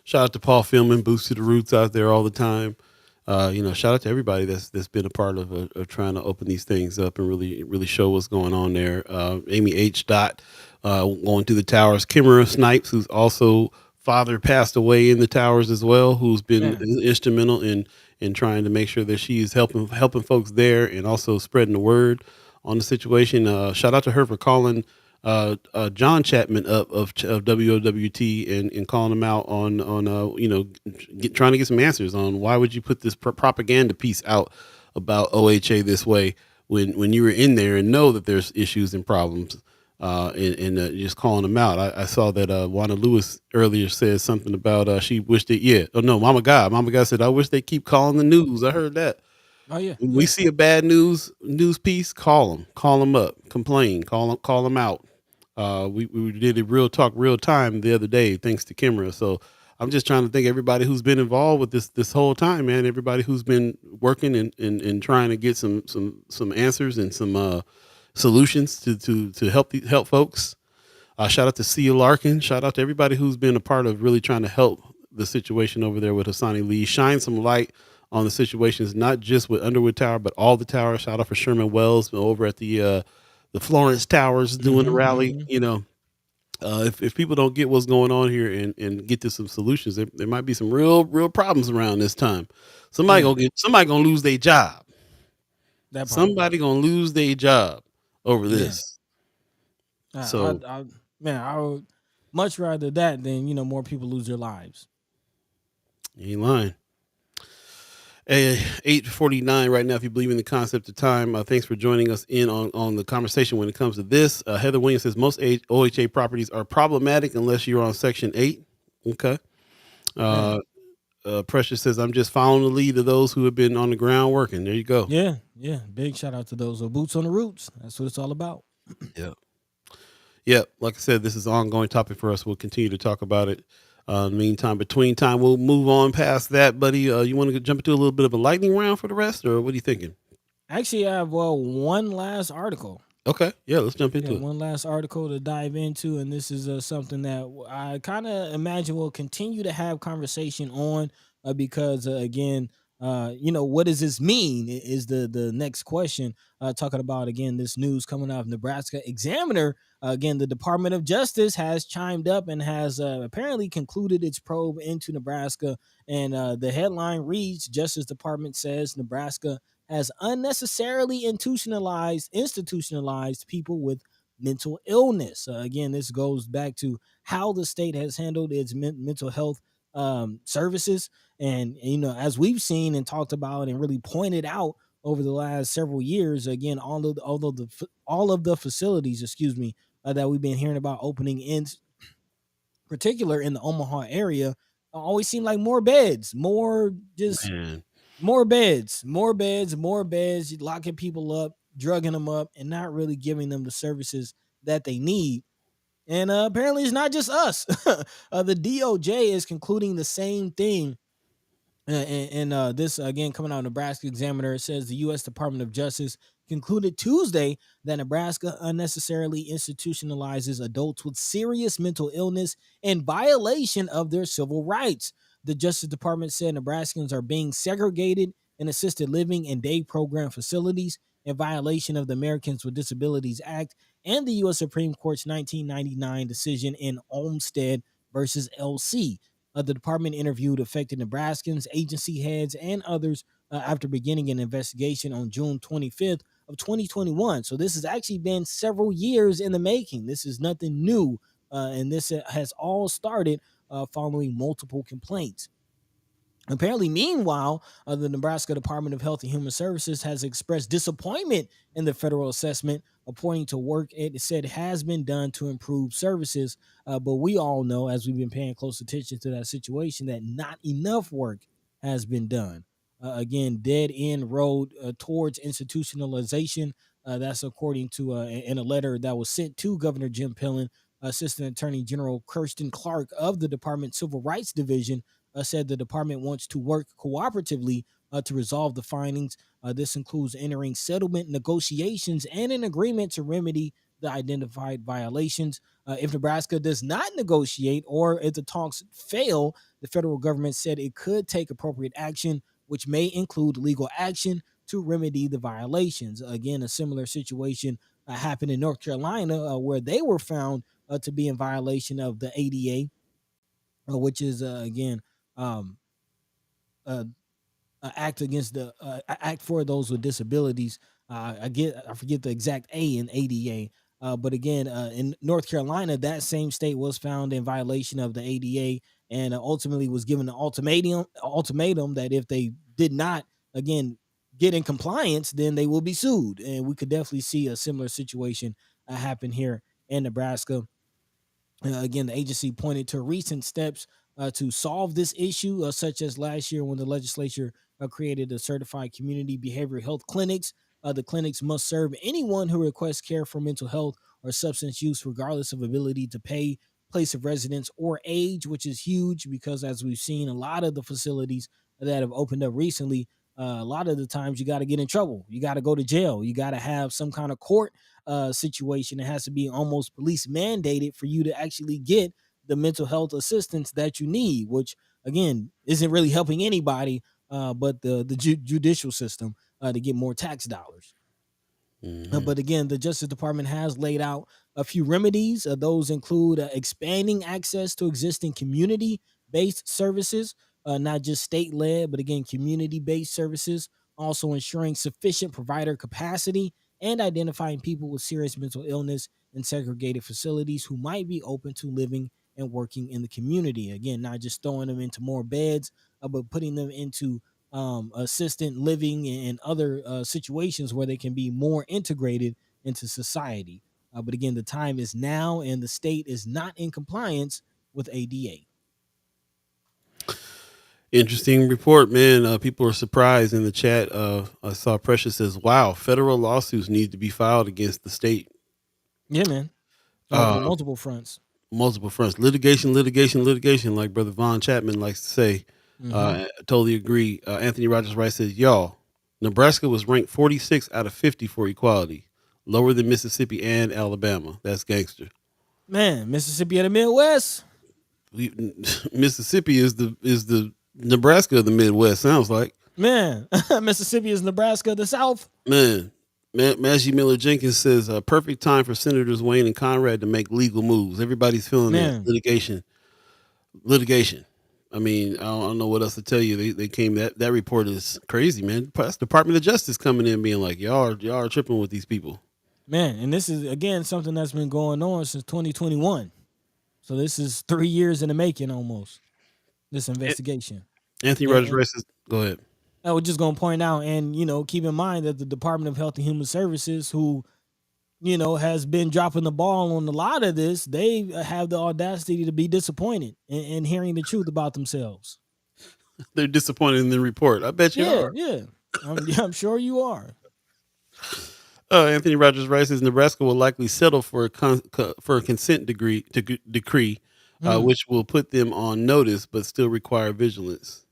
Shout out to Paul Philman, Boost to the Roots out there all the time. Shout out to everybody that's been a part of trying to open these things up and really show what's going on there. Amy H. Dot going to the towers. Kimera Snipes, who's also father passed away in the towers as well, who's been Man, instrumental in trying to make sure that she's helping folks there and also spreading the word on the situation. Shout out to her for calling John Chapman up of WOWT and calling him out on trying to get some answers on why would you put this propaganda piece out about OHA this way when you were in there and know that there's issues and problems and just calling them out. I saw that Wanda Lewis earlier said something about she wished it. Yeah. Oh no, Mama God said I wish they keep calling the news. I heard that. oh yeah, When we yeah, see a bad news piece, call them up, complain, call them out. We did a real talk, real time the other day, thanks to Kimra. So I'm just trying to thank everybody who's been involved with this whole time, man. Everybody who's been working and trying to get some answers and some solutions to help folks. Shout out to Cia Larkin. Shout out to everybody who's been a part of really trying to help the situation over there with Hassani Lee. Shine some light on the situations, not just with Underwood Tower, but all the towers. Shout out for Sherman Wells over at the Florence Towers doing the hmm rally. hmm If people don't get what's going on here and get to some solutions, there might be some real problems around this time. man, Somebody gonna lose their job. that part, Somebody gonna lose their job over man. this. I, So I, I man, I would much rather that than more people lose their lives. you ain't lying. Hey, 8:49 right now. If you believe in the concept of time, thanks for joining us in on the conversation when it comes to this. Heather Williams says most OHA properties are problematic unless you're on Section 8. Okay. Yeah. Uh, Precious says I'm just following the lead of those who have been on the ground working. There you go. Yeah, yeah. Big shout out to those boots on the roots. That's what it's all about. Yeah. Yeah. Like I said, this is an ongoing topic for us. We'll continue to talk about it. In the meantime, between time, we'll move on past that, buddy. You want to jump into a little bit of a lightning round for the rest, or what are you thinking? Actually, I have one last article. Okay. Yeah. Let's jump Yeah, into it. one last article to dive into, and this is something that I kind of imagine we'll continue to have conversation on because again, what does this mean? Is the next question. Talking about again this news coming out of Nebraska Examiner. Again, the Department of Justice has chimed up and has apparently concluded its probe into Nebraska, and the headline reads: Justice Department says Nebraska has unnecessarily institutionalized people with mental illness. Again, this goes back to how the state has handled its mental health services, and as we've seen and talked about and really pointed out over the last several years. Again, all of the facilities, excuse me, that we've been hearing about opening in particular in the Omaha area, always seem like more beds, more just Man. more beds, locking people up, drugging them up, and not really giving them the services that they need. And apparently, it's not just us. The DOJ is concluding the same thing. And this again coming out of Nebraska Examiner, it says the U.S. Department of Justice concluded Tuesday that Nebraska unnecessarily institutionalizes adults with serious mental illness in violation of their civil rights. The Justice Department said Nebraskans are being segregated in assisted living and day program facilities in violation of the Americans with Disabilities Act and the U.S. Supreme Court's 1999 decision in Olmstead versus LC. The department interviewed affected Nebraskans, agency heads, and others after beginning an investigation on June 25th of 2021. So this has actually been several years in the making. This is nothing new, and this has all started following multiple complaints. Apparently, meanwhile, the Nebraska Department of Health and Human Services has expressed disappointment in the federal assessment, pointing to work it said has been done to improve services. But we all know, as we've been paying close attention to that situation, that not enough work has been done. Again, dead end road towards institutionalization. That's according to in a letter that was sent to Governor Jim Pillen, Assistant Attorney General Kirsten Clark of the Department's Civil Rights Division said the department wants to work cooperatively to resolve the findings. This includes entering settlement negotiations and an agreement to remedy the identified violations. If Nebraska does not negotiate or if the talks fail, the federal government said it could take appropriate action, which may include legal action to remedy the violations. Again, a similar situation happened in North Carolina where they were found to be in violation of the ADA, which is again um, uh, act against the act for those with disabilities. I forget the exact A in ADA, but again, in North Carolina, that same state was found in violation of the ADA, and ultimately was given an ultimatum that if they did not again get in compliance, then they will be sued. And we could definitely see a similar situation happen here in Nebraska. Again, the agency pointed to recent steps to solve this issue, such as last year when the legislature created the certified community behavioral health clinics. The clinics must serve anyone who requests care for mental health or substance use, regardless of ability to pay, place of residence, or age, which is huge because, as we've seen, a lot of the facilities that have opened up recently, a lot of the times you got to get in trouble. You got to go to jail. You got to have some kind of court situation. It has to be almost police mandated for you to actually get the mental health assistance that you need, which again isn't really helping anybody, but the judicial system to get more tax dollars. Mhm. But again, the Justice Department has laid out a few remedies. Those include expanding access to existing community based services, not just state led, but again, community based services. Also, ensuring sufficient provider capacity and identifying people with serious mental illness in segregated facilities who might be open to living and working in the community. Again, not just throwing them into more beds, but putting them into assistant living and other situations where they can be more integrated into society. But again, the time is now, and the state is not in compliance with ADA. Interesting report, man. People are surprised in the chat. I saw Precious says, "Wow, federal lawsuits need to be filed against the state." Yeah, man. Uh, Multiple fronts. Multiple fronts, litigation, litigation, litigation. Like Brother Von Chapman likes to say. Mm-hmm. I totally agree. Anthony Rogers Wright says, "Y'all, Nebraska was ranked 46 out of 50 for equality, lower than Mississippi and Alabama. That's gangster. Man, Mississippi of the Midwest. Mississippi is the Nebraska of the Midwest. Sounds like, Man, Mississippi is Nebraska of the South. man." Maggie Miller Jenkins says, perfect time for Senators Wayne and Conrad to make legal moves. Everybody's feeling that Man, litigation. I mean, I don't know what else to tell you. They came that report is crazy, man. That's Department of Justice coming in being like, y'all are tripping with these people. man, and this is again something that's been going on since 2021. So this is 3 years in the making almost. This investigation. Anthony Rogers Rice says, go ahead. I was just gonna point out, and keep in mind that the Department of Health and Human Services, who has been dropping the ball on a lot of this, they have the audacity to be disappointed in hearing the truth about themselves. They're disappointed in the report. I bet you are. Yeah. I'm sure you are. Anthony Rogers Rice says Nebraska will likely settle for a consent decree, which will put them on notice, but still require vigilance.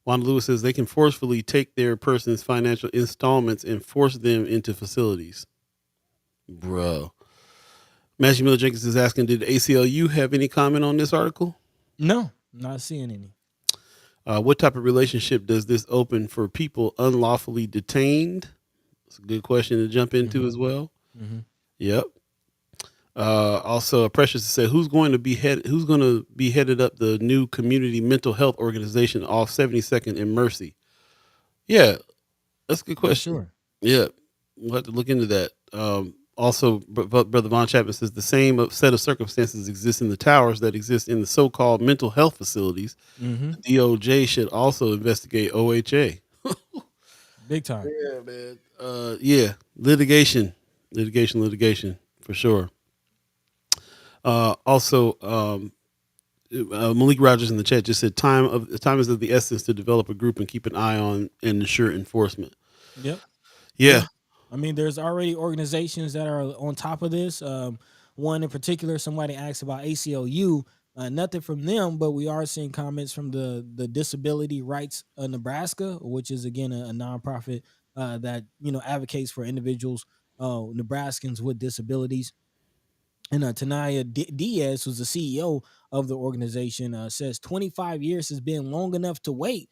Wanda Lewis says they can forcefully take their person's financial installments and force them into facilities. Bro. Maggie Miller Jenkins is asking, did ACLU have any comment on this article? No, not seeing any. What type of relationship does this open for people unlawfully detained? It's a good question to jump into as well. Mm-hmm. Yep. Also, Precious said, who's going to be headed up the new community mental health organization off 72nd and Mercy? Yeah, that's a good question. Sure. Yeah, we'll have to look into that. Also, Brother Von Chapman says the same set of circumstances exist in the towers that exist in the so-called mental health facilities. Mm-hmm. The DOJ should also investigate OHA. Big time. Yeah, man. Yeah, litigation for sure. Also, Malik Rogers in the chat just said time is of the essence to develop a group and keep an eye on and ensure enforcement. Yep. Yeah. I mean, there's already organizations that are on top of this. One in particular, somebody asked about ACLU. Nothing from them, but we are seeing comments from the Disability Rights of Nebraska, which is again a nonprofit that advocates for individuals, Nebraskans with disabilities. And Tanaya Diaz, who's the CEO of the organization, says 25 years has been long enough to wait.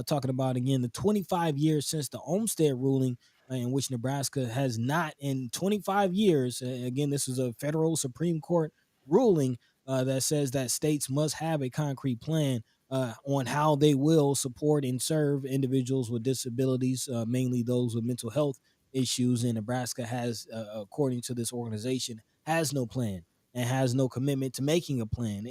Talking about, again, the 25 years since the Olmstead ruling, in which Nebraska has not, in 25 years, again, this is a federal Supreme Court ruling that says that states must have a concrete plan on how they will support and serve individuals with disabilities, mainly those with mental health issues. And Nebraska has, according to this organization, has no plan and has no commitment to making a plan.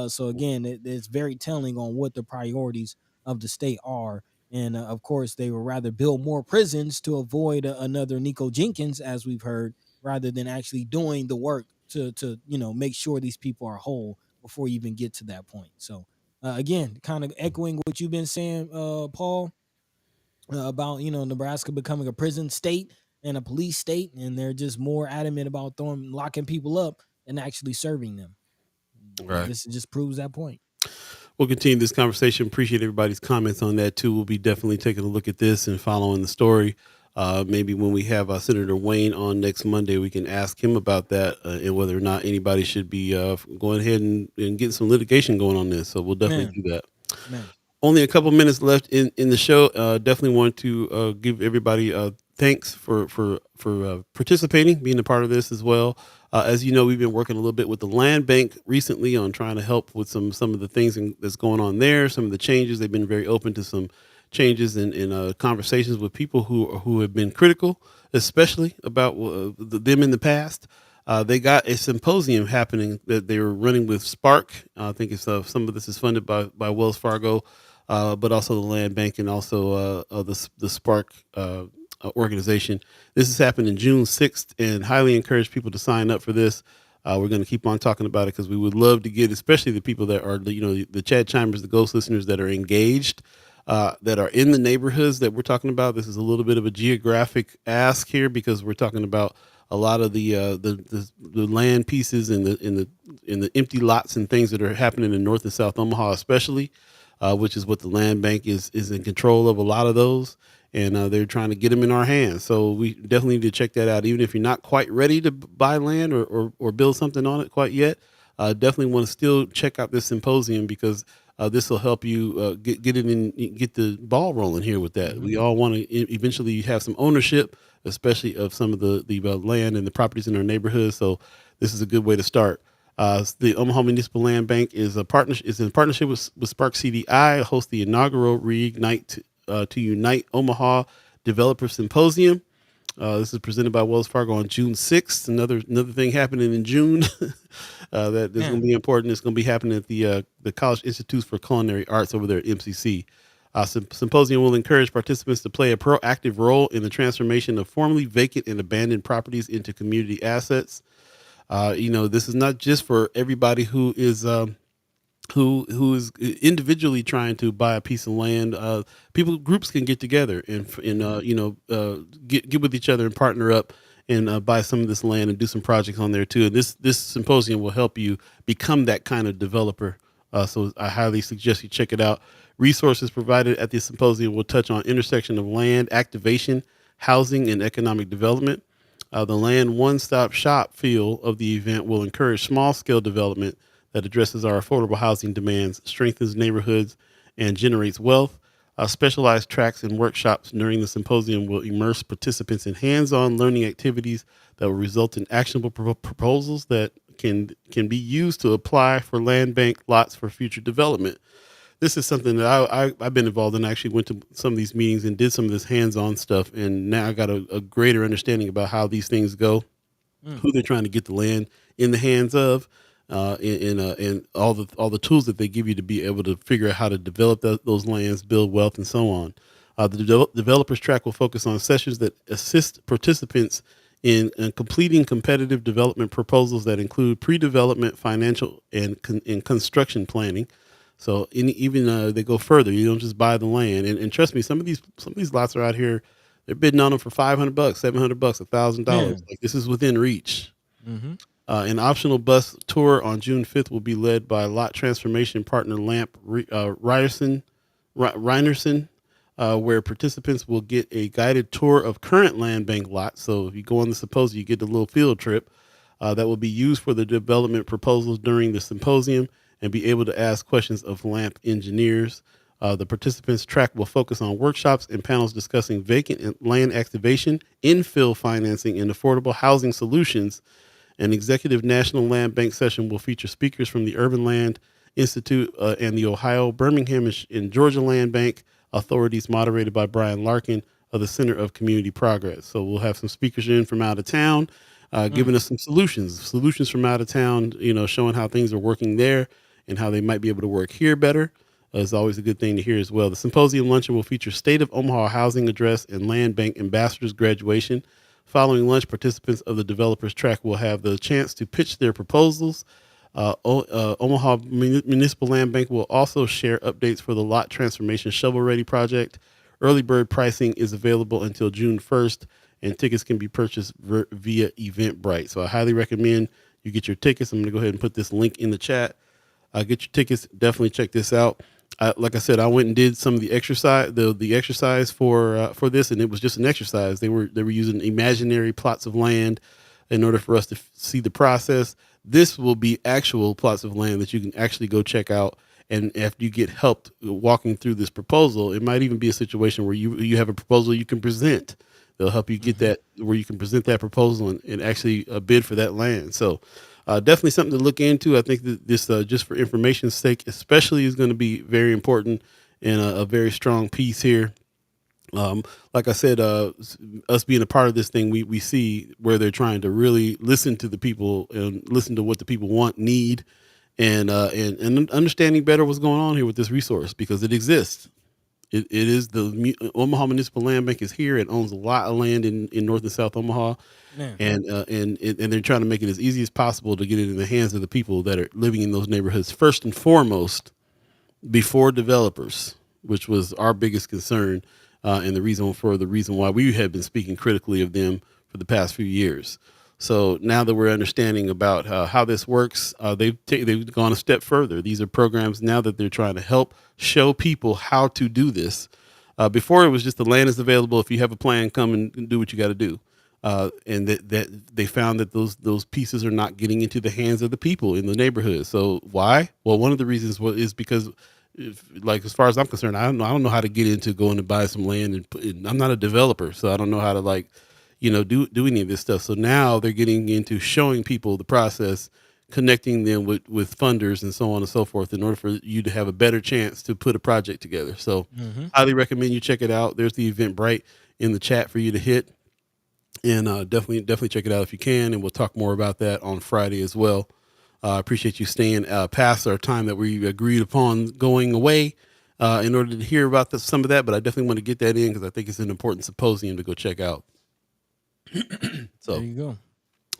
So again, it's very telling on what the priorities of the state are. And of course, they would rather build more prisons to avoid another Nico Jenkins, as we've heard, rather than actually doing the work to make sure these people are whole before you even get to that point. So again, kind of echoing what you've been saying, Paul, about Nebraska becoming a prison state and a police state, and they're just more adamant about locking people up and actually serving them. Right. This just proves that point. We'll continue this conversation. Appreciate everybody's comments on that too. We'll be definitely taking a look at this and following the story. Maybe when we have Senator Wayne on next Monday, we can ask him about that and whether or not anybody should be going ahead and getting some litigation going on this. So we'll definitely do that. Man. Only a couple minutes left in the show. Definitely want to give everybody thanks for participating, being a part of this as well. As you know, we've been working a little bit with the land bank recently on trying to help with some of the things that's going on there, some of the changes. They've been very open to some changes in conversations with people who have been critical, especially about them in the past. They got a symposium happening that they were running with Spark. I think it's some of this is funded by Wells Fargo. but also the land bank and also the Spark organization. This is happening June 6th, and highly encourage people to sign up for this. We're going to keep on talking about it because we would love to get, especially the people that are, the Chad Chimers, the Ghost listeners that are engaged, that are in the neighborhoods that we're talking about. This is a little bit of a geographic ask here because we're talking about a lot of the land pieces and the empty lots and things that are happening in North and South Omaha, especially, which is what the land bank is in control of a lot of those. And they're trying to get them in our hands. So we definitely need to check that out. Even if you're not quite ready to buy land or build something on it quite yet, definitely want to still check out this symposium because this will help you get it in, get the ball rolling here with that. We all want to eventually have some ownership, especially of some of the land and the properties in our neighborhood. So this is a good way to start. The Omaha Municipal Land Bank is in partnership with Spark CDI, host the inaugural Reignite to Unite Omaha Developer Symposium. This is presented by Wells Fargo on June 6th. Another thing happening in June that is going to be important. It's going to be happening at the College Institutes for Culinary Arts over there at MCC. Symposium will encourage participants to play a proactive role in the transformation of formerly vacant and abandoned properties into community assets. This is not just for everybody who is who is individually trying to buy a piece of land. Groups can get together and get with each other and partner up and buy some of this land and do some projects on there too. And this symposium will help you become that kind of developer. So I highly suggest you check it out. Resources provided at the symposium will touch on intersection of land activation, housing, and economic development. The land one-stop shop feel of the event will encourage small-scale development that addresses our affordable housing demands, strengthens neighborhoods, and generates wealth. Specialized tracks and workshops during the symposium will immerse participants in hands-on learning activities that will result in actionable proposals that can be used to apply for land bank lots for future development. This is something that I've been involved in. I actually went to some of these meetings and did some of this hands-on stuff, and now I got a greater understanding about how these things go, who they're trying to get the land in the hands of, and all the tools that they give you to be able to figure out how to develop those lands, build wealth, and so on. The developers track will focus on sessions that assist participants in completing competitive development proposals that include pre-development, financial, and construction planning. So even they go further. You don't just buy the land, and trust me, some of these lots are out here. They're bidding on them for $500, $700, $1,000. Like, this is within reach. An optional bus tour on June 5th will be led by lot transformation partner Lamp Ryerson, where participants will get a guided tour of current land bank lots. So if you go on the symposium, you get a little field trip that will be used for the development proposals during the symposium and be able to ask questions of Lamp engineers. The participants track will focus on workshops and panels discussing vacant land activation, infill financing, and affordable housing solutions. An executive National Land Bank session will feature speakers from the Urban Land Institute and the Ohio, Birmingham, and Georgia Land Bank authorities, moderated by Brian Larkin of the Center of Community Progress. So we'll have some speakers in from out of town, giving us some solutions from out of town, showing how things are working there and how they might be able to work here better. Is always a good thing to hear as well. The symposium luncheon will feature State of Omaha Housing Address and Land Bank Ambassadors graduation. Following lunch, participants of the developers track will have the chance to pitch their proposals. Omaha Municipal Land Bank will also share updates for the lot transformation shovel-ready project. Early bird pricing is available until June 1st, and tickets can be purchased via Eventbrite. So I highly recommend you get your tickets. I'm going to go ahead and put this link in the chat. Get your tickets. Definitely check this out. Like I said, I went and did some of the exercise, the exercise for this, and it was just an exercise. They were using imaginary plots of land in order for us to see the process. This will be actual plots of land that you can actually go check out. And after you get helped walking through this proposal, it might even be a situation where you have a proposal you can present. They'll help you get that where you can present that proposal and actually bid for that land. So definitely something to look into. I think that this, just for information's sake, especially, is going to be very important and a very strong piece here. Like I said, us being a part of this thing, we see where they're trying to really listen to the people and listen to what the people want, need, and understanding better what's going on here with this resource because it exists. It is Omaha Municipal Land Bank is here. It owns a lot of land in North and South Omaha, Yeah. and they're trying to make it as easy as possible to get it in the hands of the people that are living in those neighborhoods first and foremost before developers, which was our biggest concern, and the reason why we have been speaking critically of them for the past few years. So now that we're understanding about how this works, they've gone a step further. These are programs now that they're trying to help show people how to do this. Before it was just the land is available. If you have a plan, come and do what you got to do. And that they found that those pieces are not getting into the hands of the people in the neighborhood. So why? Well, one of the reasons is because, like as far as I'm concerned, I don't know how to get into going to buy some land and I'm not a developer, so I don't know how to do any of this stuff. So now they're getting into showing people the process, connecting them with funders and so on and so forth in order for you to have a better chance to put a project together. So Mm-hmm. highly recommend you check it out. There's the Eventbrite in the chat for you to hit, and definitely check it out if you can. And we'll talk more about that on Friday as well. I appreciate you staying past our time that we agreed upon going away in order to hear about some of that. But I definitely want to get that in because I think it's an important symposium to go check out. There So you go.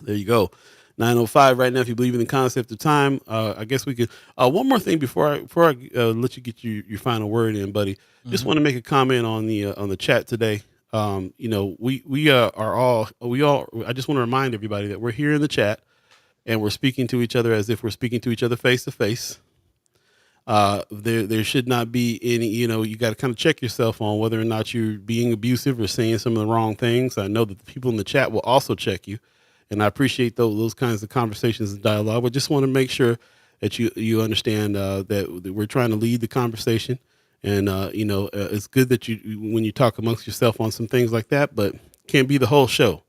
there you go. 9:05 right now. If you believe in the concept of time, I guess we could. One more thing before I let you get your final word in, buddy. Just Mm-hmm. want to make a comment on the chat today. We all. I just want to remind everybody that we're here in the chat and we're speaking to each other as if we're speaking to each other face to face. There should not be any. You got to kind of check yourself on whether or not you're being abusive or saying some of the wrong things. I know that the people in the chat will also check you, and I appreciate those kinds of conversations and dialogue. But just want to make sure that you understand that we're trying to lead the conversation, and it's good that when you talk amongst yourself on some things like that, but can't be the whole show.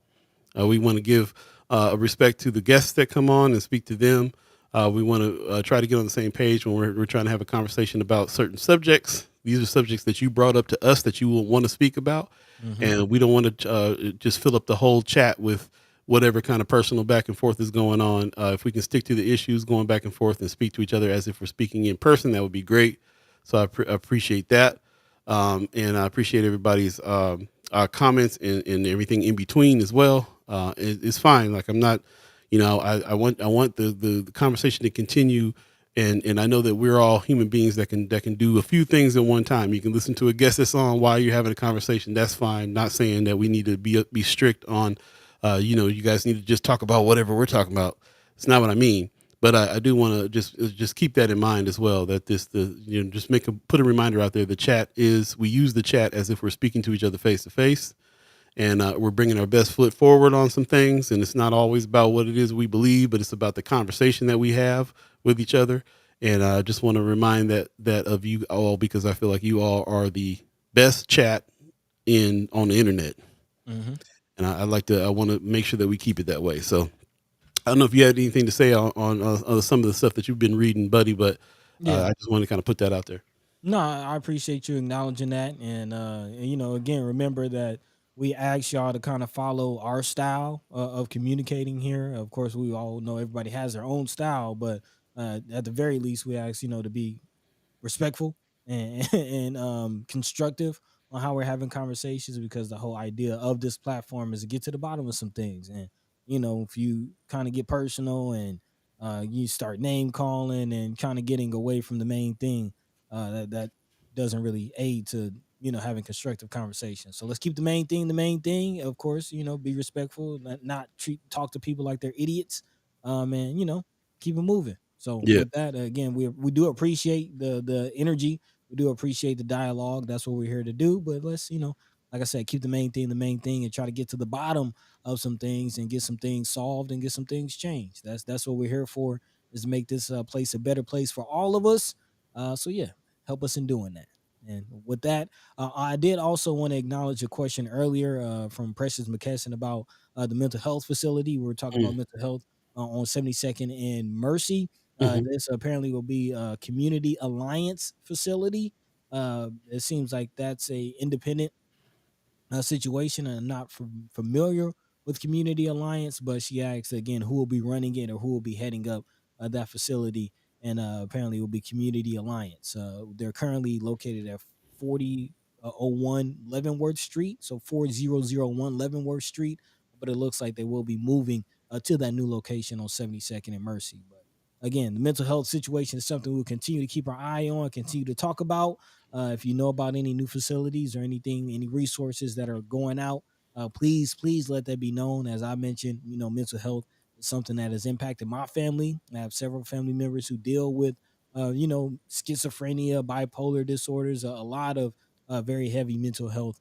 We want to give respect to the guests that come on and speak to them. We want to try to get on the same page when we're trying to have a conversation about certain subjects. These are subjects that you brought up to us that you will want to speak about, Mm-hmm. and we don't want to just fill up the whole chat with whatever kind of personal back and forth is going on. If we can stick to the issues, going back and forth, and speak to each other as if we're speaking in person, that would be great. So I appreciate that, and I appreciate everybody's comments and everything in between as well. It's fine. Like I'm not, I want the conversation to continue, and I know that we're all human beings that can do a few things at one time. You can listen to a guest that's on while you're having a conversation. That's fine. Not saying that we need to be strict on, you guys need to just talk about whatever we're talking about. It's not what I mean. But I do want to just keep that in mind as well. That just put a reminder out there. We use the chat as if we're speaking to each other face to face, and we're bringing our best foot forward on some things. And it's not always about what it is we believe, but it's about the conversation that we have with each other. And I just want to remind that of you all because I feel like you all are the best chat on the internet, Mm-hmm. and I want to make sure that we keep it that way. So I don't know if you had anything to say on some of the stuff that you've been reading, buddy, but Yeah. I just want to kind of put that out there. No, I appreciate you acknowledging that, and again, remember that we ask y'all to kind of follow our style of communicating here. Of course, we all know everybody has their own style, but at the very least, we ask to be respectful and and constructive on how we're having conversations because the whole idea of this platform is to get to the bottom of some things. And if you kind of get personal and you start name calling and kind of getting away from the main thing, that doesn't really aid to having constructive conversations. So let's keep the main thing the main thing. Of course, be respectful, not talk to people like they're idiots, and keep it moving. So Yeah, with that, again, we do appreciate the energy. We do appreciate the dialogue. That's what we're here to do. But let's like I said, keep the main thing, and try to get to the bottom of some things and get some things solved and get some things changed. That's what we're here for, is to make this place a better place for all of us. So yeah, help us in doing that. And with that, I did also want to acknowledge a question earlier from Precious McKesson about the mental health facility. We were talking about mental health on 72nd and Mercy. mm-hmm. This apparently will be a community alliance facility. It seems like that's a independent situation, and I'm not familiar with community alliance, but she asked again who will be running it or who will be heading up that facility. and apparently it will be Community Alliance. They're currently located at 4001 Leavenworth Street, so 4001 Leavenworth Street, but it looks like they will be moving to that new location on 72nd and Mercy. But again, the mental health situation is something we'll continue to keep our eye on, continue to talk about. If you know about any new facilities or anything, any resources that are going out, please let that be known. As I mentioned, mental health is something that has impacted my family. I have several family members who deal with, schizophrenia, bipolar disorders, a lot of very heavy mental health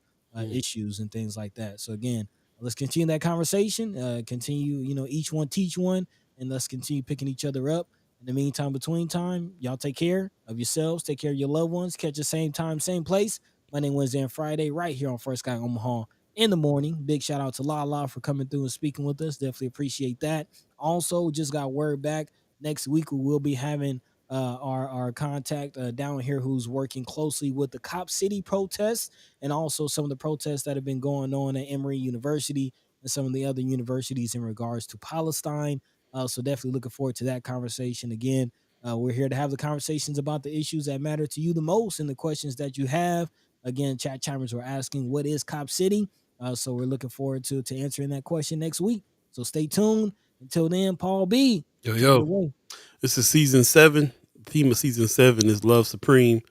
issues and things like that. So again, let's continue that conversation. Continue, each one teach one, and let's continue picking each other up. In the meantime, between time, y'all take care of yourselves, take care of your loved ones. Catch the same time, same place, Monday, Wednesday, and Friday, right here on First Guy Omaha in the morning. Big shout out to Lala for coming through and speaking with us. Definitely appreciate that. Also, just got word back. Next week, we will be having our contact down here who's working closely with the Cop City protests and also some of the protests that have been going on at Emory University and some of the other universities in regards to Palestine. So definitely looking forward to that conversation again. We're here to have the conversations about the issues that matter to you the most and the questions that you have. Again, chat chimers were asking, what is Cop City? So we're looking forward to answering that question next week. So stay tuned. Until then, Paul B. Yo, Take it yo. away. This is season 7. The theme of season 7 is Love Supreme.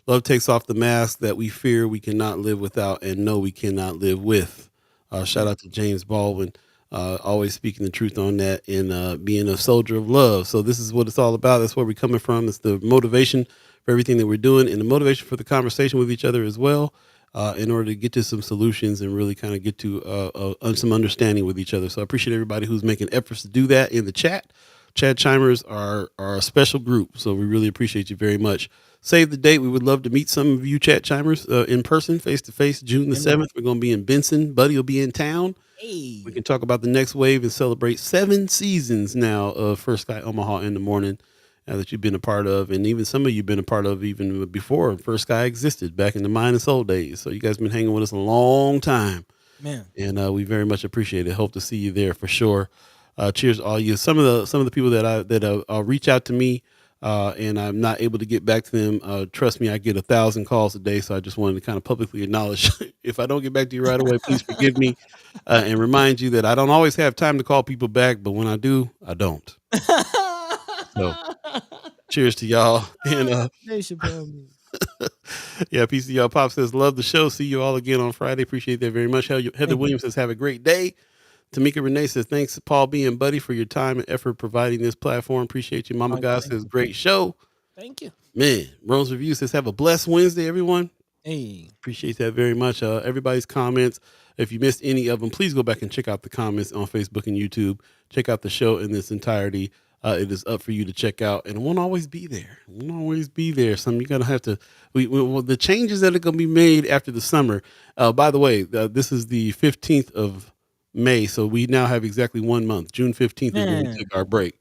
Love takes off the mask that we fear we cannot live without and know we cannot live with. Shout out to James Baldwin, always speaking the truth on that and being a soldier of love. So this is what it's all about. That's where we're coming from. It's the motivation for everything that we're doing and the motivation for the conversation with each other as well, in order to get to some solutions and really kind of get to some understanding with each other. So I appreciate everybody who's making efforts to do that in the chat. Chat chimers are a special group, so we really appreciate you very much. Save the date. We would love to meet some of you chat chimers in person, face to face, June the 7th. We're going to be in Benson. Buddy will be in town. Hey. We can talk about the next wave and celebrate 7 seasons now of First Guy Omaha in the morning that you've been a part of. And even some of you have been a part of even before First Guy existed back in the Mind and Soul days. So you guys have been hanging with us a long time. Man. And we very much appreciate it. Hope to see you there for sure. Cheers to all you. Some of the people that reach out to me, and I'm not able to get back to them. Trust me, I get 1,000 calls a day, so I just wanted to kind of publicly acknowledge if I don't get back to you right away, please forgive me, and remind you that I don't always have time to call people back, but when I do, I don't. So, cheers to y'all, and yeah, peace to y'all. Pop says love the show. See you all again on Friday. Appreciate that very much. Heather Williams says have a great day. Tamika Renee says, thanks, Paul B. and Buddy, for your time and effort providing this platform. Appreciate you. Mama God says, great show. Thank you. Man, Rose Review says, have a blessed Wednesday, everyone. Hey. Appreciate that very much. Everybody's comments. If you missed any of them, please go back and check out the comments on Facebook and YouTube. Check out the show in its entirety. It is up for you to check out, and it won't always be there. It won't always be there. Some you're gonna have to. The changes that are gonna be made after the summer. By the way, this is the 15th of May, so we now have exactly 1 month. June 15th is when we take our break.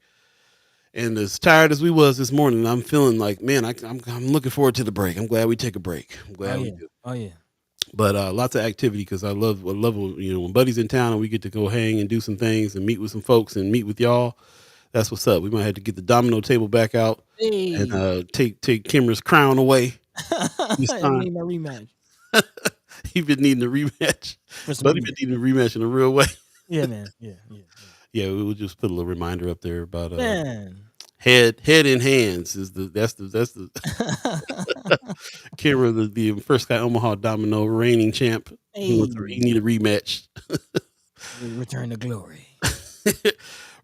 And as tired as we was this morning, I'm feeling like, man, I'm looking forward to the break. I'm glad we take a break. I'm glad we do. Oh yeah. But lots of activity because I love when Buddy's in town and we get to go hang and do some things and meet with some folks and meet with y'all. That's what's up. We might have to get the domino table back out and take Kimmer's crown away. This time. Need a rematch. He been needing a rematch. Buddy been needing a rematch in a real way. Yeah, man. Yeah. Yeah, we'll just put a little reminder up there about head in hands is that's the Kimmer, the First Guy Omaha Domino reigning champ. He need a rematch. Return to glory.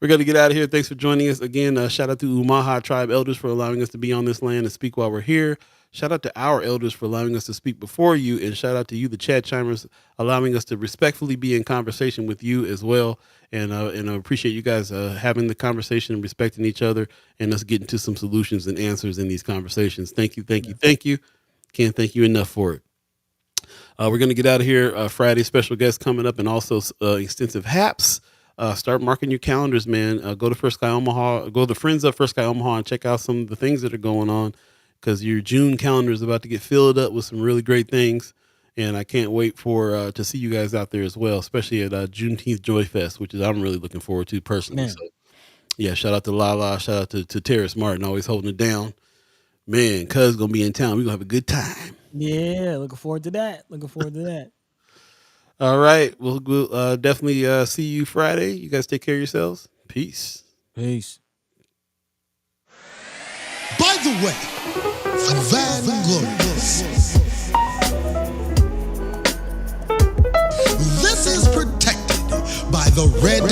We're going to get out of here. Thanks for joining us again. Shout out to Omaha Tribe elders for allowing us to be on this land and speak while we're here. Shout out to our elders for allowing us to speak before you, and shout out to you, the chat chimers, allowing us to respectfully be in conversation with you as well. And I appreciate you guys having the conversation and respecting each other and us getting to some solutions and answers in these conversations. Thank you. Can't thank you enough for it. We're going to get out of here. Friday special guest coming up, and also extensive haps. Start marking your calendars, man. Go to First Guy Omaha, go to Friends of First Guy Omaha and check out some of the things that are going on, because your June calendar is about to get filled up with some really great things. And I can't wait for to see you guys out there as well, especially at Juneteenth Joy Fest, which is I'm really looking forward to personally. So Yeah, shout out to Lala. Shout out to Terrace Martin, always holding it down. Man, Cuz gonna be in town. We're gonna have a good time. Yeah, looking forward to that. Looking forward to that. All right. We'll definitely see you Friday. You guys take care of yourselves. Peace. Peace. By the way, Vanglorious. This is protected by the red